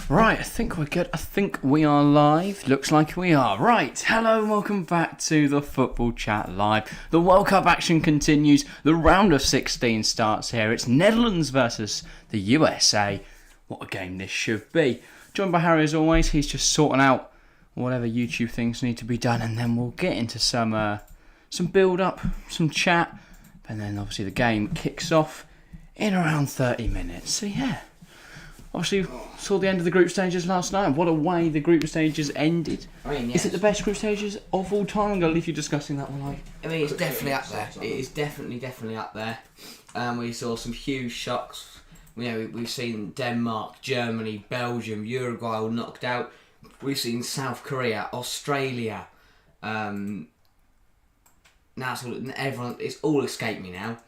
Right, I think we're good. I think we are live. Looks like we are. Right, hello and welcome back to the Football Chat Live. The World Cup action continues. The round of 16 starts here. It's Netherlands versus the USA. What a game this should be. Joined by Harry as always. He's just sorting out whatever YouTube things need to be done, and then we'll get into some build-up, some chat, and then obviously the game kicks off in around 30 minutes. So yeah. Obviously, saw the end of the group stages last night. What a way the group stages ended. Is it the best group stages of all time? I'm going to leave you discussing that one. It's definitely up there. It is definitely up there. We saw some huge shocks. We've seen Denmark, Germany, Belgium, Uruguay all knocked out. We've seen South Korea, Australia. Now it's all escaped me now.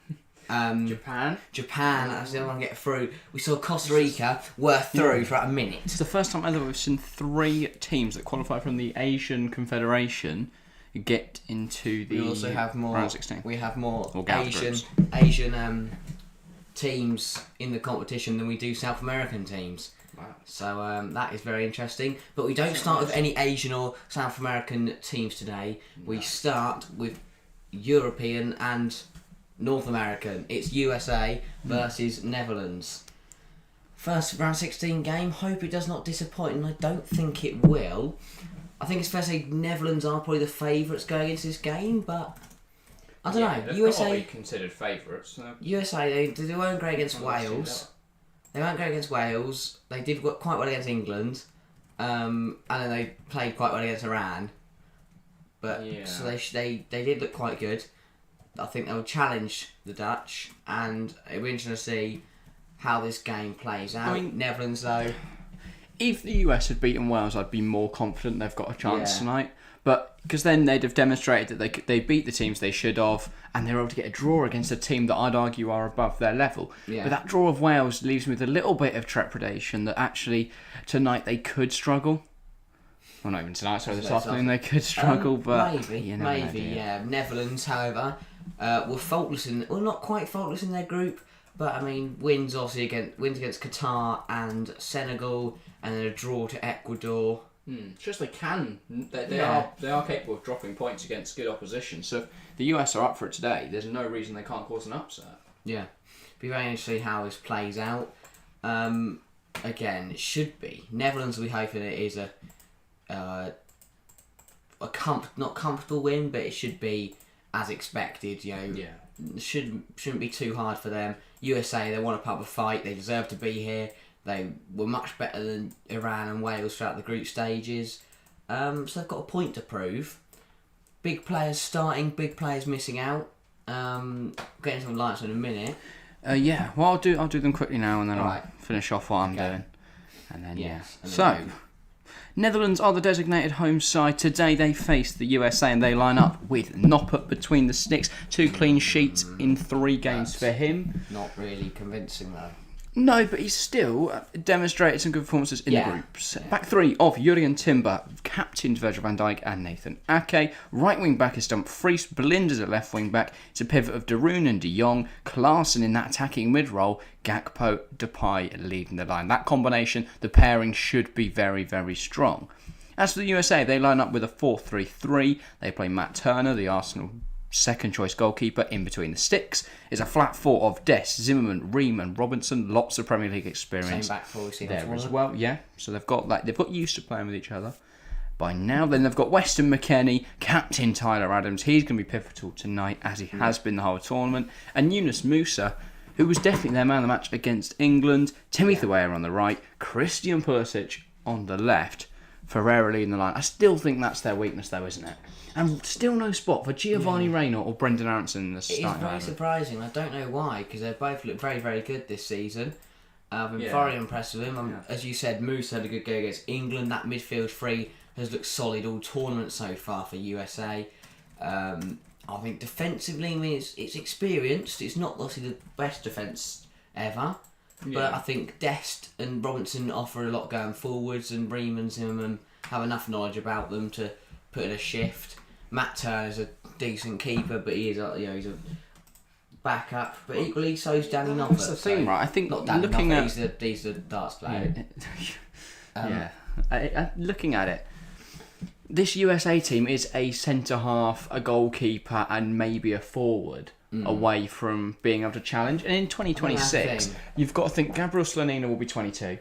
Japan, that's the only one to get through. We saw Costa Rica were through for about a minute. It's the first time ever we've seen 3 teams that qualify from the Asian Confederation get into the round 16. We have more Asian teams in the competition than we do South American teams. Wow. So that is very interesting. But we don't start with any Asian or South American teams today. We start with European and North American. It's USA versus Netherlands. First round 16 game. Hope it does not disappoint, and I don't think it will. I think it's fair to say Netherlands are probably the favourites going into this game, but I don't know. USA probably considered favourites. So. USA they weren't great against Wales. They weren't great against Wales. They did quite well against England, and then they played quite well against Iran. But so they did look quite good. I think they'll challenge the Dutch, and it'll be interesting to see how this game plays out. Netherlands, though. If the US had beaten Wales, I'd be more confident they've got a chance tonight. But because then they'd have demonstrated that they beat the teams they should have, and they were able to get a draw against a team that I'd argue are above their level. Yeah. But that draw of Wales leaves me with a little bit of trepidation that actually tonight they could struggle. Well, not even tonight, sorry, this afternoon they could struggle, but maybe. Netherlands, however, were faultless not quite faultless in their group, but wins against Qatar and Senegal, and then a draw to Ecuador. It's just they can. They are capable of dropping points against good opposition. So if the US are up for it today, there's no reason they can't cause an upset. Yeah, be very interesting to see how this plays out. Again, it should be Netherlands. We hoping it is not comfortable win, but it should be as expected. Shouldn't be too hard for them. USA, they want to put up a fight. They deserve to be here. They were much better than Iran and Wales throughout the group stages. So they've got a point to prove. Big players starting, big players missing out. Getting some lights in a minute. Well, I'll do them quickly now, and then I'll finish off what I'm doing. And then Netherlands are the designated home side. Today they face the USA, and they line up with Noppert between the sticks. 2 clean sheets in 3 games for him. Not really convincing though. No, but he's still demonstrated some good performances in the groups. Back 3 of Jurgen Timber, captained Virgil van Dijk and Nathan Ake. Right wing back is Dumfries. Belinda's at left wing back. It's a pivot of De Roon and De Jong. Klaassen in that attacking mid role. Gakpo, Depay leading the line. That combination, the pairing should be very, very strong. As for the USA, they line up with a 4-3-3. They play Matt Turner, the Arsenal second choice goalkeeper, in between the sticks. Is a flat 4 of Dest, Zimmerman, Ream and Robinson. Lots of Premier League experience back four there as well. Yeah, so they've got used to playing with each other by now. Then they've got Weston McKennie, captain Tyler Adams. He's going to be pivotal tonight, as he has been the whole tournament. And Yunus Musa, who was definitely their man of the match against England. Timmy Weah on the right, Christian Pulisic on the left, Ferreira leading the line. I still think that's their weakness, though, isn't it? And still no spot for Giovanni Reina or Brendan Aronson in the starting. It is very surprising. I don't know why, because they both look very, very good this season. I've been very impressed with him. As you said, Moose had a good go against England. That midfield 3 has looked solid all tournament so far for USA. I think defensively, it's experienced. It's not obviously the best defence ever. But I think Dest and Robinson offer a lot going forwards, and Ream and Zimmerman have enough knowledge about them to put in a shift. Matt Turner's a decent keeper, but he's a backup. But equally, so's Danny Noppert. That's the thing, right? I think not Danny looking Noppert, he's the darts player. Looking at it, this USA team is a centre half, a goalkeeper, and maybe a forward away from being able to challenge. And in 2026, you've got to think Gabriel Slonina will be 22.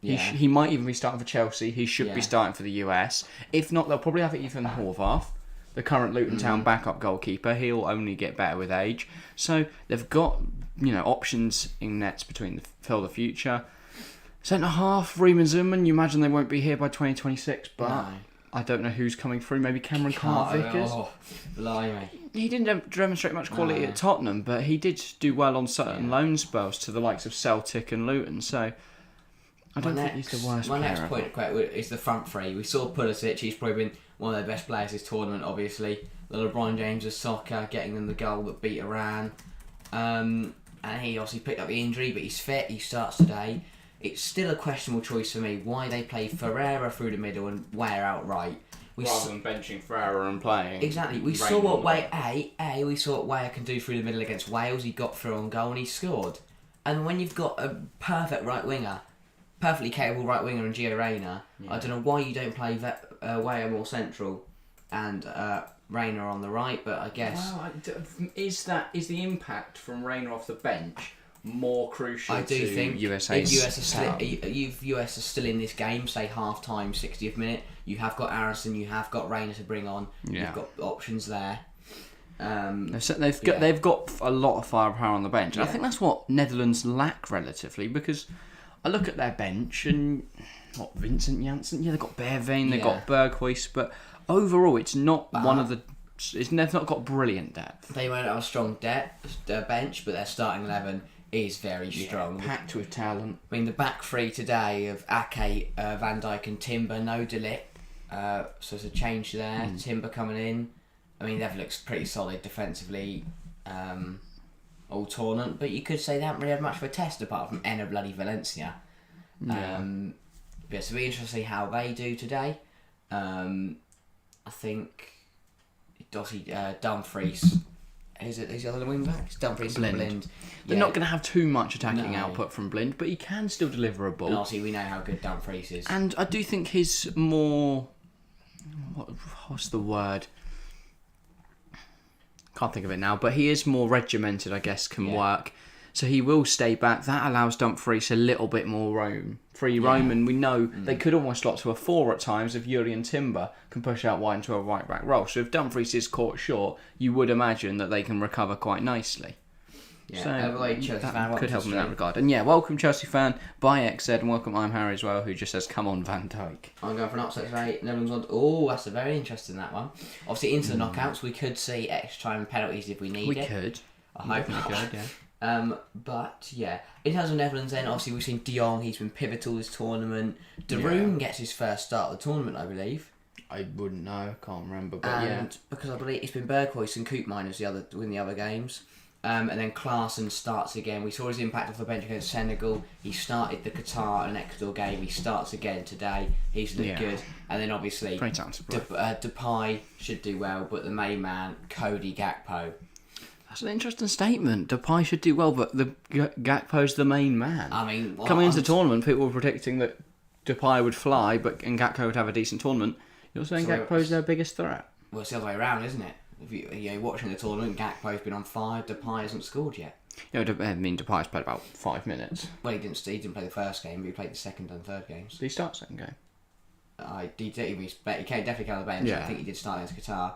Yeah. He might even be starting for Chelsea. He should be starting for the US. If not, they'll probably have Ethan Horvath, the current Luton Town backup goalkeeper. He'll only get better with age. So they've got options in nets for the future. Centre half, Riemann Zimmerman. You imagine they won't be here by 2026, but. No. I don't know who's coming through. Maybe Cameron Carter-Vickers. Blimey. He didn't demonstrate much quality at Tottenham, but he did do well on certain loan spells to the likes of Celtic and Luton. So I don't think he's the worst player. My next point is the front three. We saw Pulisic. He's probably been one of their best players this tournament, obviously. The LeBron James of soccer, getting them the goal that beat Iran. And he obviously picked up the injury, but he's fit. He starts today. It's still a questionable choice for me why they play Ferreira through the middle and Weah outright. Rather than benching Ferreira and playing. Exactly. We saw what Weah can do through the middle against Wales. He got through on goal and he scored. And when you've got a perfect right winger, perfectly capable right winger in Gio Reyna, I don't know why you don't play Weah more central and Reyna on the right. But I guess is the impact from Reyna off the bench more crucial? I do think USA's if US are still in this game, say half time, 60th minute, you have got Arison, you have got Reyna to bring on. You've got options there. They've got a lot of firepower on the bench. And I think that's what Netherlands lack relatively, because I look at their bench and Vincent Janssen, they've got Bergwijn, they've got Berghuis, but overall it's not they've not got brilliant depth. They won't have a strong bench, but their starting 11 is very strong. Packed with talent. I mean, the back three today of Ake, Van Dijk and Timber, no De Ligt. So there's a change there. Timber coming in. I mean, they've looked pretty solid defensively all tournament, but you could say they haven't really had much of a test apart from Enna bloody Valencia. So it'll be interesting to see how they do today. I think Dumfries. Who's the other wing back? Dumfries and Blind. They're not going to have too much attacking output from Blind, but he can still deliver a ball. And obviously we know how good Dumfries is. And I do think he's more... What's the word? Can't think of it now, but he is more regimented, I guess, can work. So he will stay back. That allows Dumfries a little bit more free roam, and we know they could almost slot to a 4 at times if Yuri and Timber can push out wide into a right back role. So if Dumfries is caught short, you would imagine that they can recover quite nicely. Yeah, so that could help them in that regard. And welcome Chelsea fan by XZ, and welcome I'm Harry as well, who just says, come on Van Dijk. I'm going for an upset today. Netherlands on. Oh, that's a very interesting that one. Obviously into the knockouts, we could see extra time penalties if we need it. We could. I hope not. Could, but in terms of Netherlands, then obviously we've seen De Jong. He's been pivotal this tournament. De Roon gets his first start of the tournament, I believe. I wouldn't know. I can't remember, but because I believe it's been Berghuis and Koopmeiners win the other games. And then Klaassen starts again. We saw his impact off the bench against Senegal. He started the Qatar and Ecuador game. He starts again today. He's looked good. And then obviously Depay should do well, but the main man, Cody Gakpo. That's an interesting statement. Depay should do well, but Gakpo's the main man. I mean, coming into the tournament, people were predicting that Depay would fly, and Gakpo would have a decent tournament. You're saying Gakpo's their biggest threat? Well, it's the other way around, isn't it? If you're watching the tournament, Gakpo's been on fire. Depay hasn't scored yet. Depay's played about 5 minutes. Well, he didn't play the first game, but he played the second and third games. Did he start the second game? He definitely came on the bench. I think he did start against Qatar.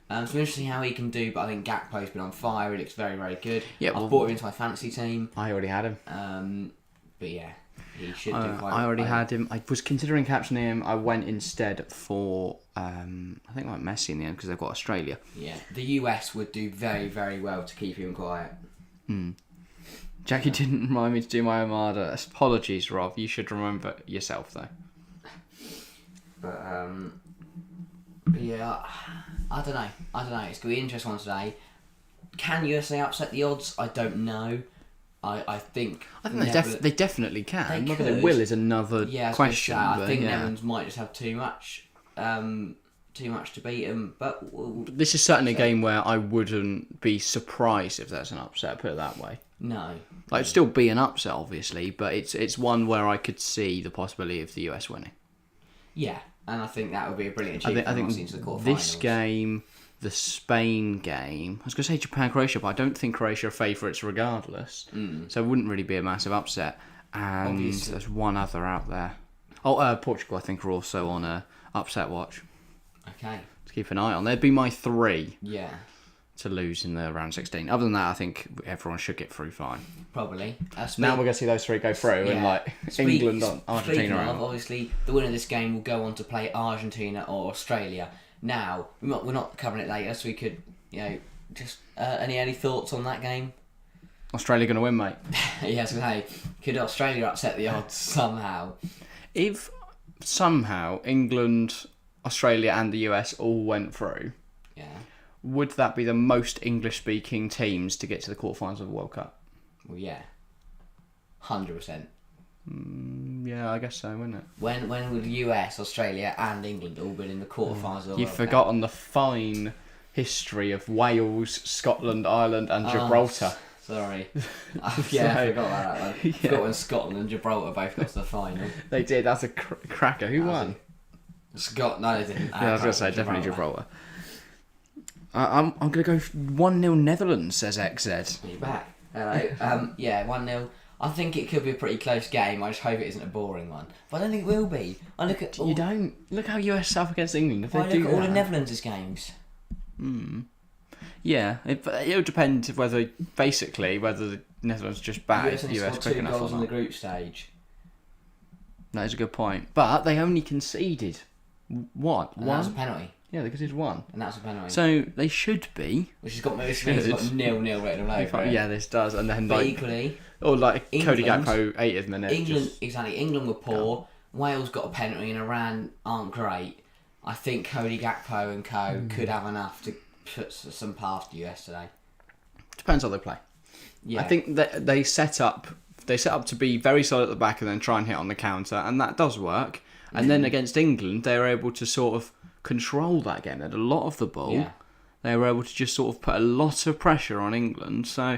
So interesting how he can do, but I think Gakpo's been on fire. He looks very, very good. I've brought him into my fantasy team. I already had him. But he should do quite well. I already had him. I was considering captioning him. I went instead for, I think like Messi in the end, because they've got Australia. Yeah, the US would do very, very well to keep him quiet. Jackie didn't remind me to do my Armada. Apologies, Rob. You should remember yourself, though. But I don't know. It's going to be an interesting one today. Can USA upset the odds? I don't know. I think they definitely can. Whether they will is another question. I think Netherlands might just have too much to beat them. But this is certainly a game where I wouldn't be surprised if there's an upset. Put it that way. No. Like, it'd still be an upset, obviously, but it's one where I could see the possibility of the US winning. Yeah, and I think that would be a brilliant achievement. I think into the quarterfinals. this game, the Spain game, I was going to say Japan-Croatia, but I don't think Croatia are favourites regardless. So it wouldn't really be a massive upset. And Obviously. there's one other out there. Oh, Portugal, I think, are also on a upset watch Okay. to keep an eye on. They'd be my 3 Yeah, to lose in the round 16. Other than that, I think everyone should get through fine. probably. Now we're going to see those 3 go through, and like England, Argentina. Speaking of, and obviously, the winner of this game will go on to play Argentina or Australia. Now, we're not covering it later, so we could, just any thoughts on that game? Australia going to win, mate. Yes, hey, could Australia upset the odds somehow? If somehow England, Australia, and the US all went through, Yeah. would that be the most English-speaking teams to get to the quarterfinals of the World Cup? Well, yeah. 100%. Yeah, I guess so, wouldn't it? When would the US, Australia, and England all been in the quarterfinals of the You've World forgotten the fine history of Wales, Scotland, Ireland, and Gibraltar. Cup? Sorry. I forgot about that one. Yeah. Forgot when Scotland and Gibraltar both got to the final. They did. That's a cracker. Who won? No, they didn't. Yeah, I was going to say definitely Gibraltar. I'm going to go 1-0 Netherlands, says XZ. You're back. Hello. Yeah, 1-0. I think it could be a pretty close game. I just hope it isn't a boring one. But I don't think it will be. I look at You don't look how US up against England. If I they look do at all that. the Netherlands' games. Yeah, it'll depend whether the Netherlands just bag US only US scored quick 2 enough or goals in the not. group stage. That is a good point. But they only conceded what? And that was a One? penalty. Yeah, they conceded 1. And that's a penalty. So they should be. Which has got 0-0 written all over it. Yeah, this does, and then But like equally, or like Cody England- Gakpo 80th minute. England were poor. Wales got a penalty and Iran aren't great. I think Cody Gakpo and co could have enough to put some past the US today. Depends how they play. Yeah. I think that they set up to be very solid at the back and then try and hit on the counter, and that does work. And then against England, they were able to sort of control that game. They had a lot of the ball. Yeah. They were able to just sort of put a lot of pressure on England. So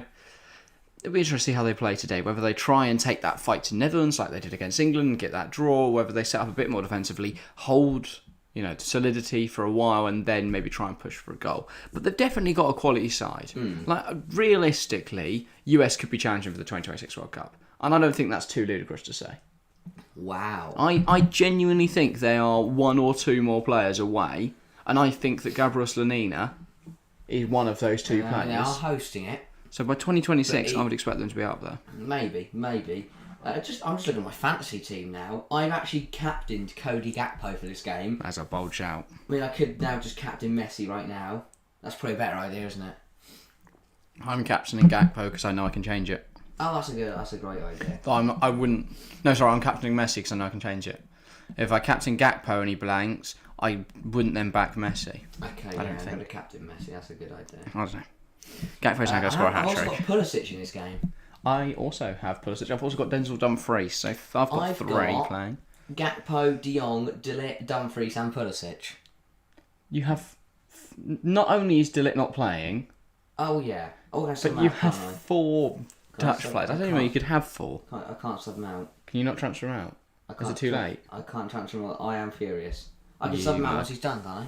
it'll be interesting to see how they play today. Whether they try and take that fight to Netherlands like they did against England, get that draw. Whether they set up a bit more defensively, hold solidity for a while, and then maybe try and push for a goal. But they've definitely got a quality side. Like realistically, US could be challenging for the 2026 World Cup, and I don't think that's too ludicrous to say. Wow. I genuinely think they are 1 or 2 more players away, and I think that Gabriel Slonina is one of those 2 They players. are hosting it. So by 2026, But I would expect them to be up there. Maybe. I'm just looking at my fantasy team now. I've actually captained Cody Gakpo for this game. That's a bold shout. I mean, I could now just captain Messi right now. That's probably a better idea, isn't it? I'm captaining Gakpo because I know I can change it. Oh, that's a great idea. But I'm captaining Messi because I know I can change it. If I captain Gakpo and he blanks, I wouldn't then back Messi. Okay, I'm going to captain Messi. That's a good idea. I don't know. Gakpo's now going to score a I've also hat-trick. got Pulisic in this game. I also have Pulisic. I've also got Denzel Dumfries, so I've got 3 playing. Gakpo, De Jong, Delit, Dumfries and Pulisic. You have... Not only is Delit not playing, Oh, yeah. Oh, that's but you have 4 Dutch players. I don't even know you could have 4. I can't sub them out. Can you not transfer him out? Is it too late? I can't transfer him out. I am furious. I can sub him out once he's done, can't I?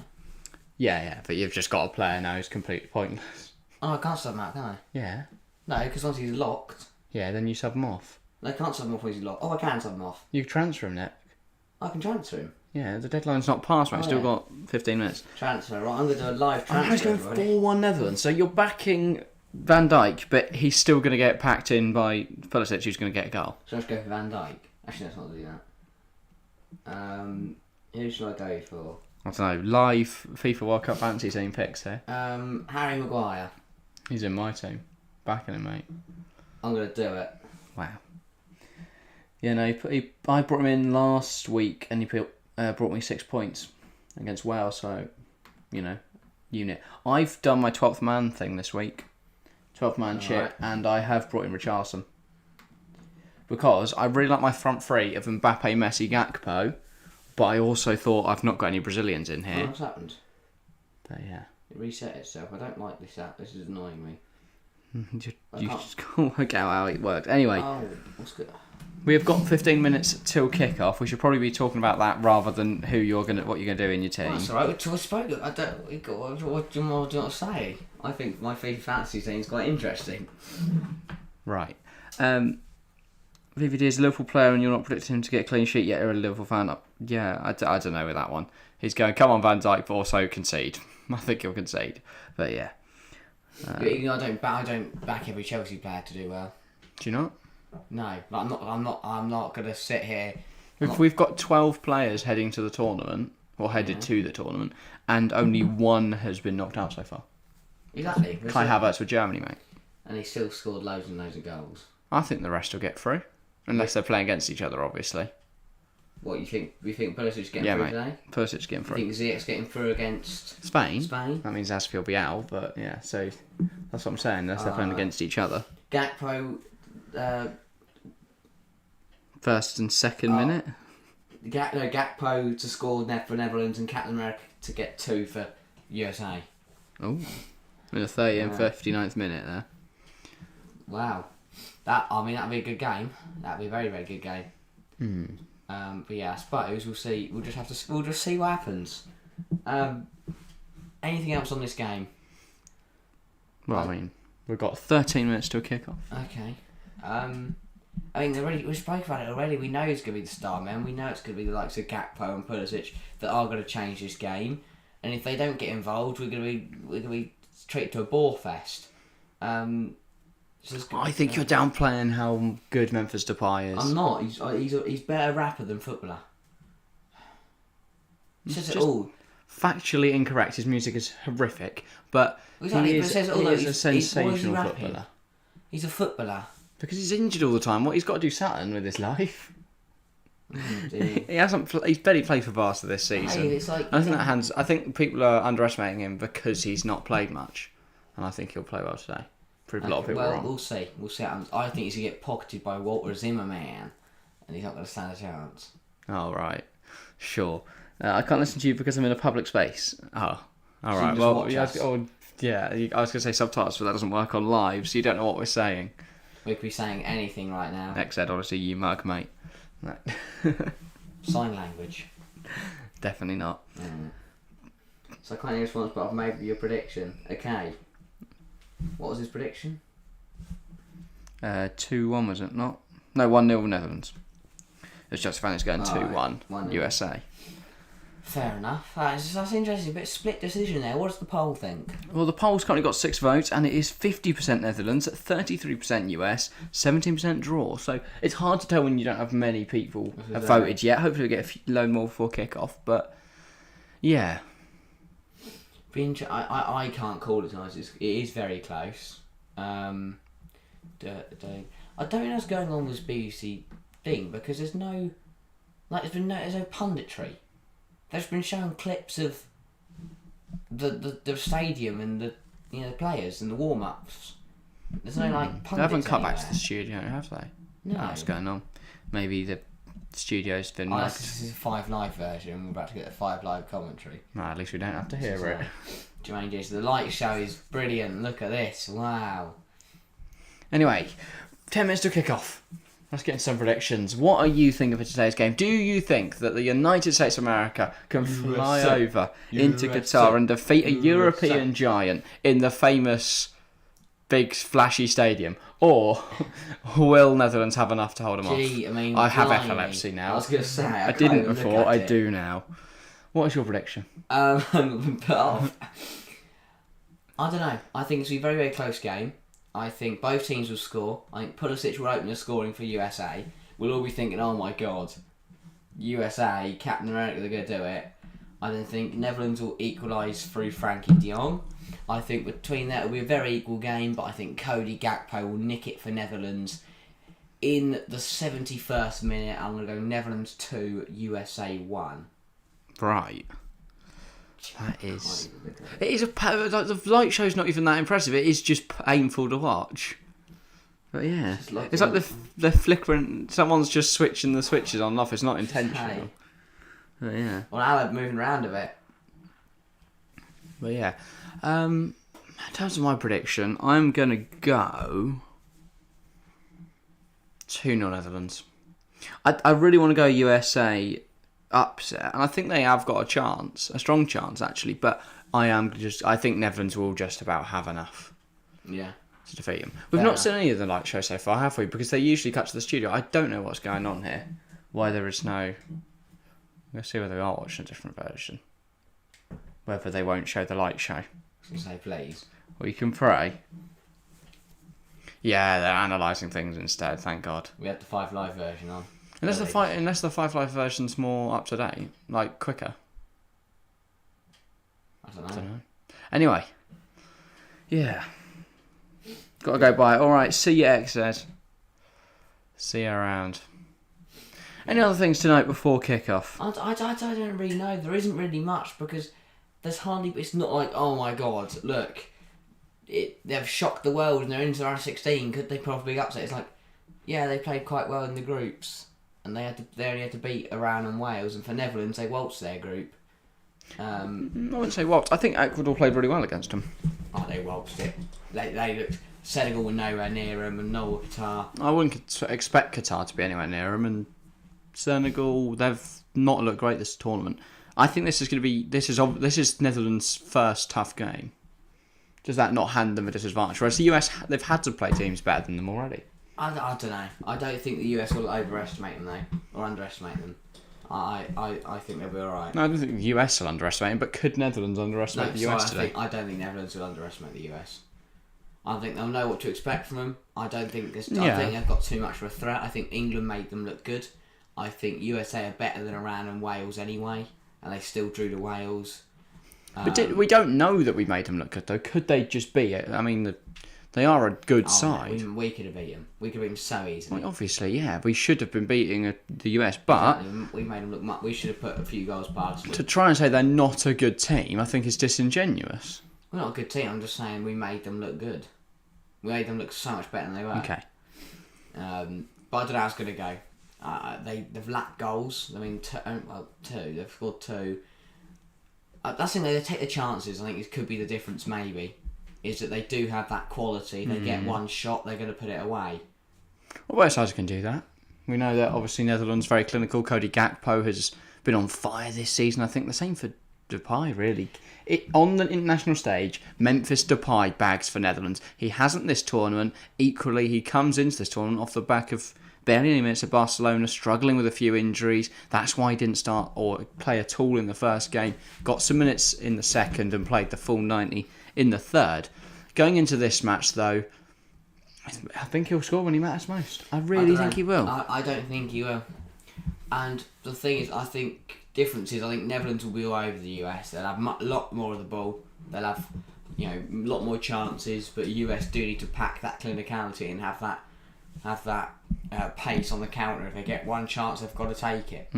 Yeah, but you've just got a player now who's completely pointless. Oh, I can't sub him out, can I? Yeah. No, because once he's locked, Yeah, then you sub him off. I can't sub him off once he's locked. Oh, I can sub him off. You transfer him, Nick. I can transfer him. Yeah, the deadline's not passed, mate. Oh, Still yeah. got 15 minutes. Transfer, right? I'm going to do a live I'm transfer. going 4-1 Netherlands. So you're backing Van Dijk, but he's still going to get packed in by Pulisic, who's going to get a goal. So let's go for Van Dijk. Actually, let's not do that. Who should I go for? I don't know. Live FIFA World Cup fantasy team picks here. Harry Maguire. He's in my team. Backing him, mate. I'm going to do it. Wow. Yeah, no, I brought him in last week, and he brought me 6 points against Wales. So, unit. I've done my 12th man thing this week. 12th man chip, Right. and I have brought in Richarlison. Because I really like my front 3 of Mbappe, Messi, Gakpo, but I also thought I've not got any Brazilians in Oh, here. what's happened? But yeah. It reset itself. I don't like this app. This is annoying me. You just can't work out how it works. Anyway, what's good? we have got 15 minutes till kick-off. We should probably be talking about that rather than what you're gonna do in your team. That's alright. I spoke. What do you want to say? I think my FIFA fantasy team is quite interesting. Right. VVD is a Liverpool player and you're not predicting him to get a clean sheet yet. You're a Liverpool fan. Yeah, I don't know with that one. He's going, come on, Van Dijk, but also concede. I think he'll concede. But yeah. I don't back every Chelsea player to do well. Do you not? No, I'm not gonna sit here. We've got 12 players heading to the tournament, or headed to the tournament, and only one has been knocked out so far. Exactly. Kai Havertz with Germany, mate. And he still scored loads and loads of goals. I think the rest will get through, unless they're playing against each other, obviously. What, you think Pulisic's getting through today? Pulisic's getting through. You think Ziyech's getting through against Spain? That means Aspi will be out, but yeah, so that's what I'm saying, unless they're playing against each other. Gakpo... First and second minute? Gakpo to score for Netherlands and Captain America to get 2 for USA. Oh, in the 30th and 59th minute there. Wow. That'd be a good game. That'd be a very, very good game. But yeah, I suppose we'll see. We'll just see what happens. Anything else on this game? Well, we've got 13 minutes to a kick-off. Okay. We spoke about it already. We know it's going to be the star man. We know it's going to be the likes of Gakpo and Pulisic that are going to change this game. And if they don't get involved, we're going to be treated to a bore fest. I think you're downplaying how good Memphis Depay is. I'm not. He's better rapper than footballer. Says it all. Factually incorrect. His music is horrific, but he is a sensational footballer. He's a footballer. Because he's injured all the time. He's got to do something with his life. He hasn't. He's barely played for Barca this season. I think people are underestimating him because he's not played much, and I think he'll play well today. Prove a lot of people wrong. We'll see. We'll see. I think he's gonna get pocketed by Walter Zimmerman, and he's not gonna stand a chance. Oh right, sure. I can't listen to you because I'm in a public space. Oh, all right. Well, I was gonna say subtitles, but that doesn't work on live, so you don't know what we're saying. We could be saying anything right now. XZ, honestly, you mug, mate. Sign language. Definitely not. So I can't hear response, but I've made your prediction. Okay. What was his prediction? 2-1, was it not? No, 1-0 Netherlands. It's just Fanny's going 2-1 USA. Fair enough. That's interesting. A bit of split decision there. What does the poll think? Well, the poll's currently got 6 votes, and it is 50% Netherlands, 33% US, 17% draw. So it's hard to tell when you don't have many people have voted yet. Hopefully we'll get a load more before kick-off, but yeah. I can't call it tonight. It is very close. I don't know what's going on with this BBC thing, because there's no punditry. They've been showing clips of the stadium and the players and the warm ups. There's no pundits. They haven't cut anywhere. back to the studio, have they? No. What's going on? Maybe the studio's been knocked. This is a 5 Live version. We're about to get a 5 Live commentary. Well, at least we don't have to hear it. Jermaine Jason, the light show is brilliant. Look at this. Wow. Anyway, 10 minutes to kick off. Let's get into some predictions. What are you thinking for today's game? Do you think that the United States of America can fly over into Qatar and defeat a European giant in the famous big flashy stadium? Or will Netherlands have enough to hold them off? I have epilepsy now. I was going to say. I didn't before, I do now. What is your prediction? I don't know. I think it's going to be a very, very close game. I think both teams will score. I think Pulisic will open the scoring for USA. We'll all be thinking, oh my god, USA, Captain America, they're going to do it. I then think Netherlands will equalise through Frankie de Jong. I think between that it'll be a very equal game, but I think Cody Gakpo will nick it for Netherlands. In the 71st minute, I'm going to go Netherlands 2, USA 1. Right. That is. It is the light show's not even that impressive. It is just painful to watch. But yeah, it's like they're flickering. Someone's just switching the switches on and off. It's not intentional. But yeah. Well, now they're moving around a bit. But yeah, In terms of my prediction, I'm going to go 2-0 Netherlands. I really want to go USA upset, and I think they have got a strong chance actually, but I think Netherlands will just about have enough. Yeah. To defeat them. We've not seen any of the light show so far, have we? Because they usually cut to the studio. I don't know what's going on here. Why there is no... Let's see whether they are watching a different version. Whether they won't show the light show. Say please. Well, you can pray. Yeah, they're analysing things instead, thank God. We had the 5 Live version on. Unless the 5 Live version's more up to date, like quicker. I don't know. Anyway. Yeah. Got to go by it. Alright, see you, XZ. See you around. Any other things to note before kick-off? I don't really know. There isn't really much because there's hardly... It's not like, oh my God, look. They've shocked the world and they're into round 16. Could they probably be upset? It's like, yeah, they played quite well in the groups. And they only had to beat Iran and Wales. And for Netherlands, they waltzed their group. I wouldn't say waltzed. I think Ecuador played really well against them. Oh, they waltzed it. They looked... Senegal were nowhere near them and nor Qatar. I wouldn't expect Qatar to be anywhere near them, and Senegal, they've not looked great this tournament. I think this is going to be this is Netherlands' first tough game. Does that not hand them a disadvantage? Whereas the US, they've had to play teams better than them already. I don't know. I don't think the US will overestimate them though, or underestimate them. I think they'll be all right. No, I don't think the US will underestimate them, but could Netherlands underestimate the US today? I don't think Netherlands will underestimate the US. I think they'll know what to expect from them. I think they've got too much of a threat. I think England made them look good. I think USA are better than Iran and Wales anyway, and they still drew to Wales. But we don't know that we made them look good, though. Could they just be it? I mean, they are a good side. No, we could have beat them. We could have beat them so easily. Well, obviously, yeah. We should have been beating the US, but... Exactly. We made them look... We should have put a few goals past them. To try and say they're not a good team, I think is disingenuous. We're not a good team. I'm just saying we made them look good. We made them look so much better than they were. Okay. But I don't know how it's going to go. They've lacked goals. I mean, two. They've scored 2. That's the thing. They take the chances. I think it could be the difference. Maybe is that they do have that quality. They get one shot, they're going to put it away. Well, both sides can do that. We know that obviously Netherlands very clinical. Cody Gakpo has been on fire this season. I think the same for Depay, really. On the international stage, Memphis Depay bags for Netherlands. He hasn't this tournament. Equally, he comes into this tournament off the back of barely any minutes at Barcelona, struggling with a few injuries. That's why he didn't start or play at all in the first game. Got some minutes in the second and played the full 90 in the third. Going into this match, though, I think he'll score when he matters most. I really think he will. I don't think he will. And the thing is, I think... difference is I think Netherlands will be all over the US. They'll have a lot more of the ball. They'll have a lot more chances, but the US do need to pack that clinicality and have that pace on the counter. If they get one chance, they've got to take it.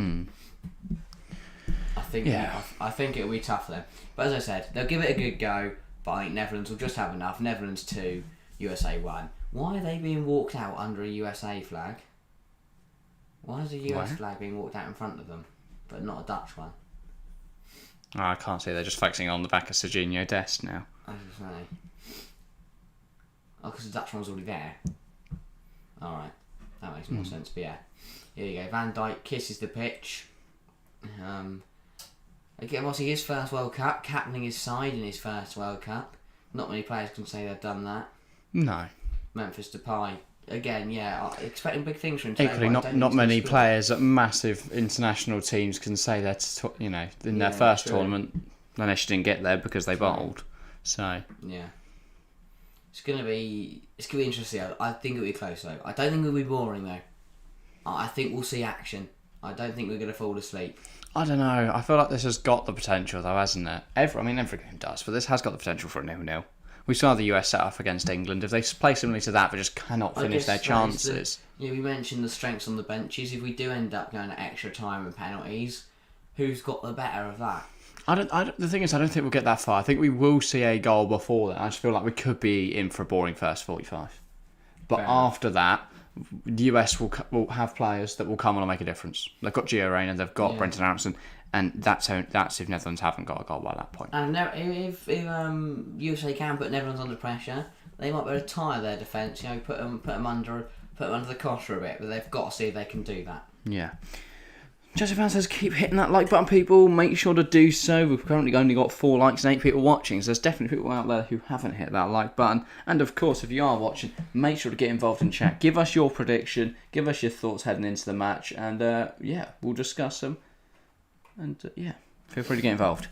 I think it'll be tough then. But as I said, they'll give it a good go, but I think Netherlands will just have enough. Netherlands 2, USA 1. Why are they being walked out under a USA flag? Why is a US flag being walked out in front of them, but not a Dutch one? Oh, I can't see. They're just focusing on the back of Serginho Dest now. I was going to say. Oh, because the Dutch one was already there. Alright. That makes more sense. But yeah. Here you go. Van Dijk kisses the pitch. Again, obviously his first World Cup. Captaining his side in his first World Cup. Not many players can say they've done that. No. Memphis Depay. Again, yeah, expecting big things from him. Equally, not many players at massive international teams can say that in their first tournament, unless you didn't get there because they bowled. So yeah, it's gonna be interesting. I think it'll be close though. I don't think it'll be boring though. I think we'll see action. I don't think we're gonna fall asleep. I don't know. I feel like this has got the potential though, hasn't it? Every game does, but this has got the potential for a 0-0. We saw the US set off against England. If they play similarly to that, but just cannot finish their chances. We mentioned the strengths on the benches. If we do end up going to extra time and penalties, who's got the better of that? The thing is, I don't think we'll get that far. I think we will see a goal before that. I just feel like we could be in for a boring first 45. But after that, the US will have players that will come on and make a difference. They've got Gio Reyna, they've got Brenton Aronson, and that's if Netherlands haven't got a goal by that point. And if USA can put Netherlands under pressure, they might be able to tire their defence. Put them under the cosh a bit, but they've got to see if they can do that. Yeah. Joseph Van says, keep hitting that like button, people. Make sure to do so. We've currently only got 4 likes and 8 people watching, so there's definitely people out there who haven't hit that like button. And of course, if you are watching, make sure to get involved in chat. Give us your prediction. Give us your thoughts heading into the match. And we'll discuss them. And feel free to get involved.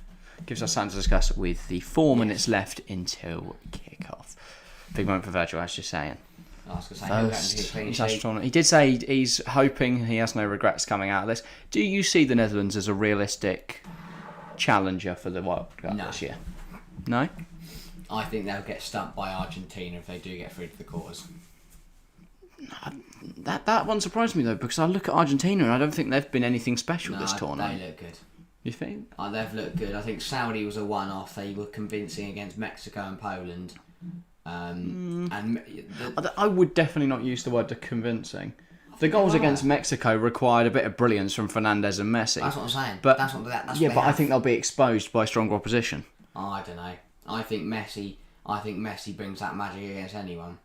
Gives us something to discuss with the 4 minutes left until kick-off. Big moment for Virgil, as you're saying. I was going to say, he did say he's hoping he has no regrets coming out of this. Do you see the Netherlands as a realistic challenger for the World Cup this year? No? I think they'll get stumped by Argentina if they do get through to the quarters. That one surprised me though, because I look at Argentina and I don't think they've been anything special this tournament. They look good. You think? They've looked good. I think Saudi was a one-off. They were convincing against Mexico and Poland. I would definitely not use the word convincing. The goals against Mexico required a bit of brilliance from Fernandes and Messi. That's what I'm saying. But that's I think they'll be exposed by stronger opposition. I don't know. I think Messi brings that magic against anyone.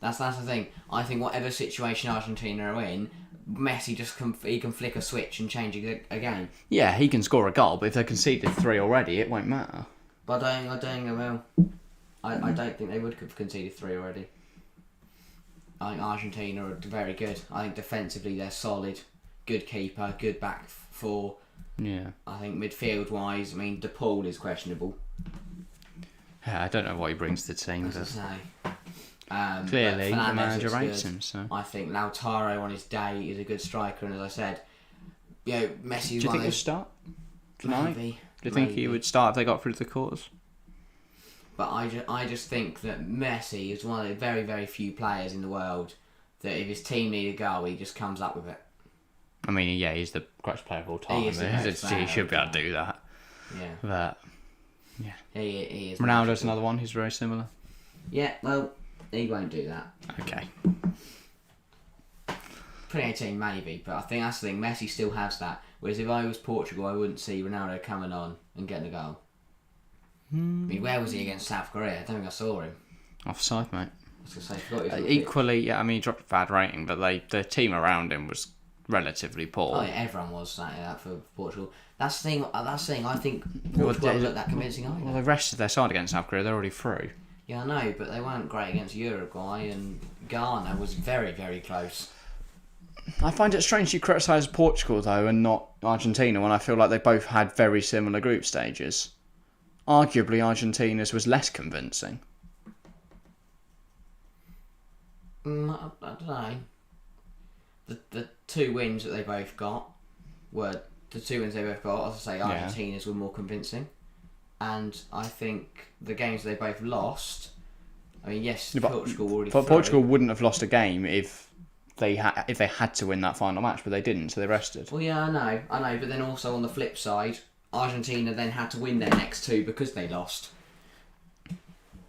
That's the thing. I think whatever situation Argentina are in, Messi he can flick a switch and change a game. Yeah, he can score a goal, but if they conceded 3 already, it won't matter. But I don't think they will. I don't think they would have conceded 3 already. I think Argentina are very good. I think defensively they're solid. Good keeper, good back 4. Yeah. I think midfield wise, De Paul is questionable. Yeah, I don't know what he brings to the team. Clearly, the manager rates him. So I think Lautaro on his day is a good striker, and as I said, Messi. Do you think he'll start tonight? Maybe. Do you think he would start if they got through to the quarters? But I just think that Messi is one of the very, very few players in the world that if his team need a goal, he just comes up with it. I mean, he's the greatest player of all time. He should be able to do that. Yeah. But, He is. Ronaldo's another one who's very similar. Yeah, well, he won't do that. Okay. 2018 maybe, but I think that's the thing. Messi still has that. Whereas if I was Portugal, I wouldn't see Ronaldo coming on and getting a goal. I mean, where was he against South Korea? I don't think I saw him. Offside, mate. I was going to say, equally, he dropped a bad rating, but the team around him was relatively poor. Oh, yeah, everyone was that for Portugal. That's the thing. I think Portugal looked that convincing either. Well, they rested their side against South Korea. They're already through. Yeah, I know, but they weren't great against Uruguay, and Ghana was very, very close. I find it strange you criticise Portugal, though, and not Argentina, when I feel like they both had very similar group stages. Arguably, Argentina's was less convincing. I don't know. The 2 wins that they both got were... The 2 wins they both got, as I say, Argentina's were more convincing. And I think the games they both lost... I mean, yes, Portugal already... But Portugal wouldn't have lost a game if they had to win that final match, but they didn't, so they rested. Well, yeah, I know, but then also on the flip side, Argentina then had to win their next 2 because they lost.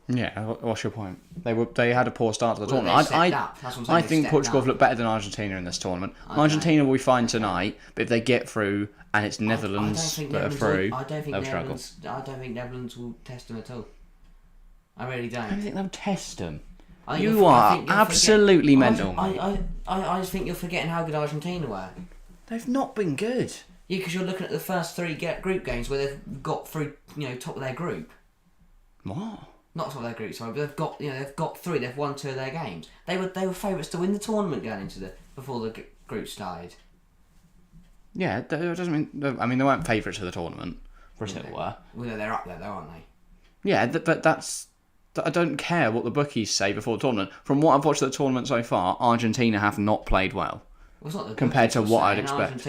Yeah, what's your point? They had a poor start to the tournament. I think Portugal have looked better than Argentina in this tournament. Argentina will be fine tonight, but if they get through and it's Netherlands that are through, they'll struggle. I don't think Netherlands will test them at all. I really don't. I don't think they'll test them. You are absolutely mental. I just think you're forgetting how good Argentina were. They've not been good. Yeah, because you're looking at the first 3 group games where they've got through, top of their group. What? Not top of their group, sorry, but they've got 3. They've won 2 of their games. They were favourites to win the tournament going into before the group started. Yeah, that doesn't mean. I mean, they weren't favourites for the tournament. Brazil were. Well, they're up there, though, aren't they? Yeah, but that's. I don't care what the bookies say before the tournament. From what I've watched of the tournament so far, Argentina have not played well. It's not the compared to what I'd expect.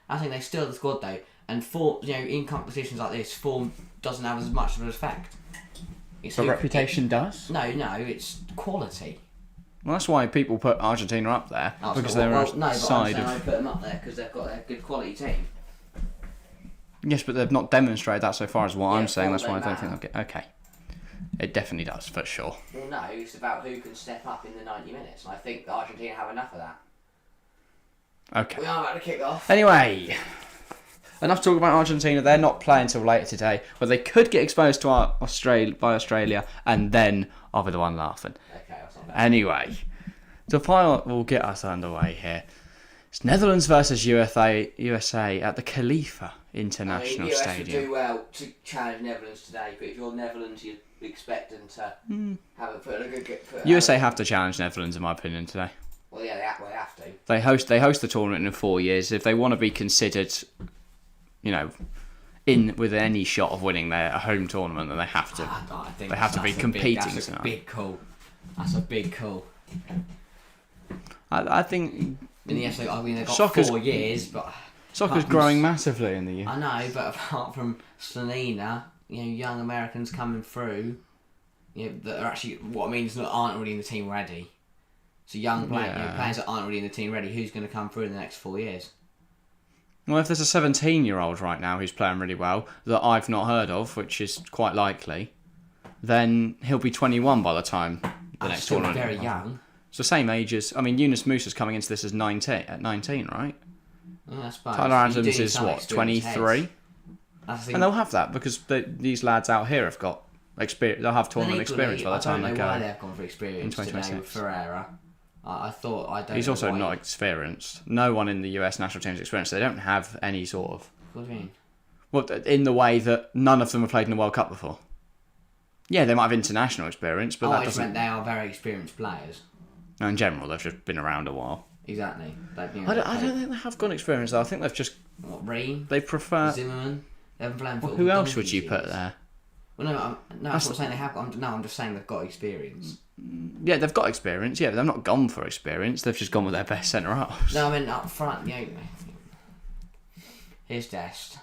I think they still the squad though, and in competitions like this, form doesn't have as much of an effect. But reputation does? No, it's quality. Well, that's why people put Argentina up there, because they're a side of... I put them up there because they've got a good quality team. Yes, but they've not demonstrated that so far as what I'm saying. That's why I don't think they'll get... Okay. It definitely does, for sure. Well, no, it's about who can step up in the 90 minutes, and I think Argentina have enough of that. Okay. We are about to kick off. Anyway, enough talk about Argentina. They're not playing till later today, but they could get exposed to by Australia, and then I'll be the one laughing. Okay, that's not bad. Anyway, the final will get us underway here. It's Netherlands versus USA at the Khalifa International US Stadium. would do well to challenge Netherlands today, but if you're Netherlands, you'd expect them to put a good. USA have to challenge Netherlands, in my opinion, today. Well, yeah, they have to. They host the tournament in 4 years. If they want to be considered, in with any shot of winning their home tournament, then they have to. I think they have to be competing. That's a big call. That's a big call. I think. They've got 4 years, but soccer's growing massively in the UK. I know, but apart from Slonina, young Americans coming through, that are actually what I mean is aren't already in the team ready. So young players that aren't already in the team ready, who's going to come through in the next 4 years? Well, if there's a 17-year-old right now who's playing really well that I've not heard of, which is quite likely, then he'll be 21 by the time the next still tournament. Very young. It's the same age as Yunus Musa's coming into this as 19, right? Yeah, Tyler Adams is what, 23? And they'll have that because these lads out here have got experience. They'll have tournament experience by the time they go. I don't know why they've gone for experience today with Ferreira. He's also not experienced. No one in the US national team is experienced. They don't have any sort of. What do you mean? Well, in the way that none of them have played in the World Cup before. Yeah, they might have international experience, but that doesn't. They are very experienced players. No, in general, they've just been around a while. Exactly. I don't think they have got experience though. I think they've just. What, Ream? They prefer. Zimmerman? They haven't played football. Who else would you put there? Well, that's what I'm saying. They have. I'm just saying they've got experience. Yeah, they've got experience. Yeah, but they've not gone for experience. They've just gone with their best centre halves. No, I mean up front. Here's Dest.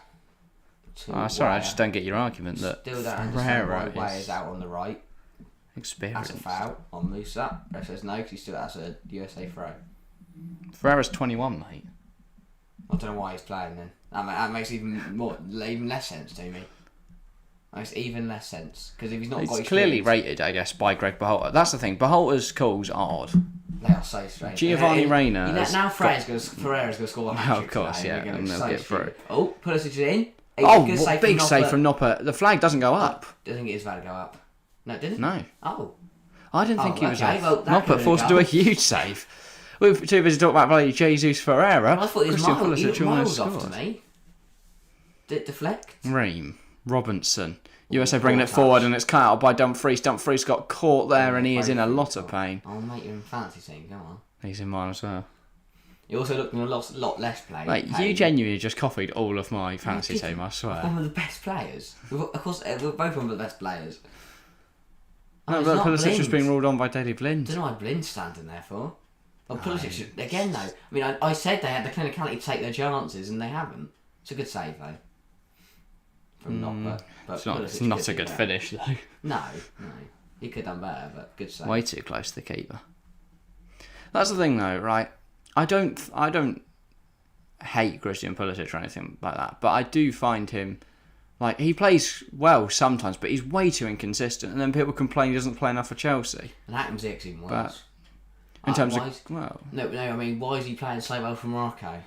Sorry, I just don't get your argument that Still don't understand why Way is out on the right. Experience. That's a foul on Musa. Ref says no because he still has a USA throw. Ferreira's 21, mate. I don't know why he's playing then. That makes even less sense to me. Makes even less sense because if he's not got experience, clearly rated, I guess, by Greg Berhalter. That's the thing. Berhalter's calls are odd. They are so strange. Giovanni Reina. Now Ferreira's going to score a hat-trick. Of course, today, yeah, and they'll get through. Oh, Pulisic is in. Big save from Nopper. The flag doesn't go up. I think it is valid to go up. No, did it? No. Oh. I didn't think he was okay. off. Well, Nopper forced to do a huge save. We're too busy talking about bloody Jesus Ferreira. Well, I thought he was Pulisic miles off to me. Did it deflect? Ream. Robinson. USA bringing it forward and it's cut out by Dumfries. Dumfries got caught there and he is in a lot of pain. Oh, mate, you're in fancy team. Come on. He's in mine as well. He also looked in a lot less play. Mate, you genuinely just copied all of my fantasy team, I swear. One of the best players. Of course, we're both one of the best players. No, but Pulisic was being ruled on by Daley Blind. I don't know why Blind's standing there for. Well, Pulisic, again though, I mean, I said they had the clinicality to take their chances and they haven't. It's a good save though. From Nopper. It's not a good finish though. No. He could have done better, but good save. Way too close to the keeper. That's the thing though, right? I don't hate Christian Pulisic or anything like that, but I do find him like he plays well sometimes, but he's way too inconsistent. And then people complain he doesn't play enough for Chelsea. And Hackham's even worse. But in terms of no, I mean, why is he playing so well for Morocco?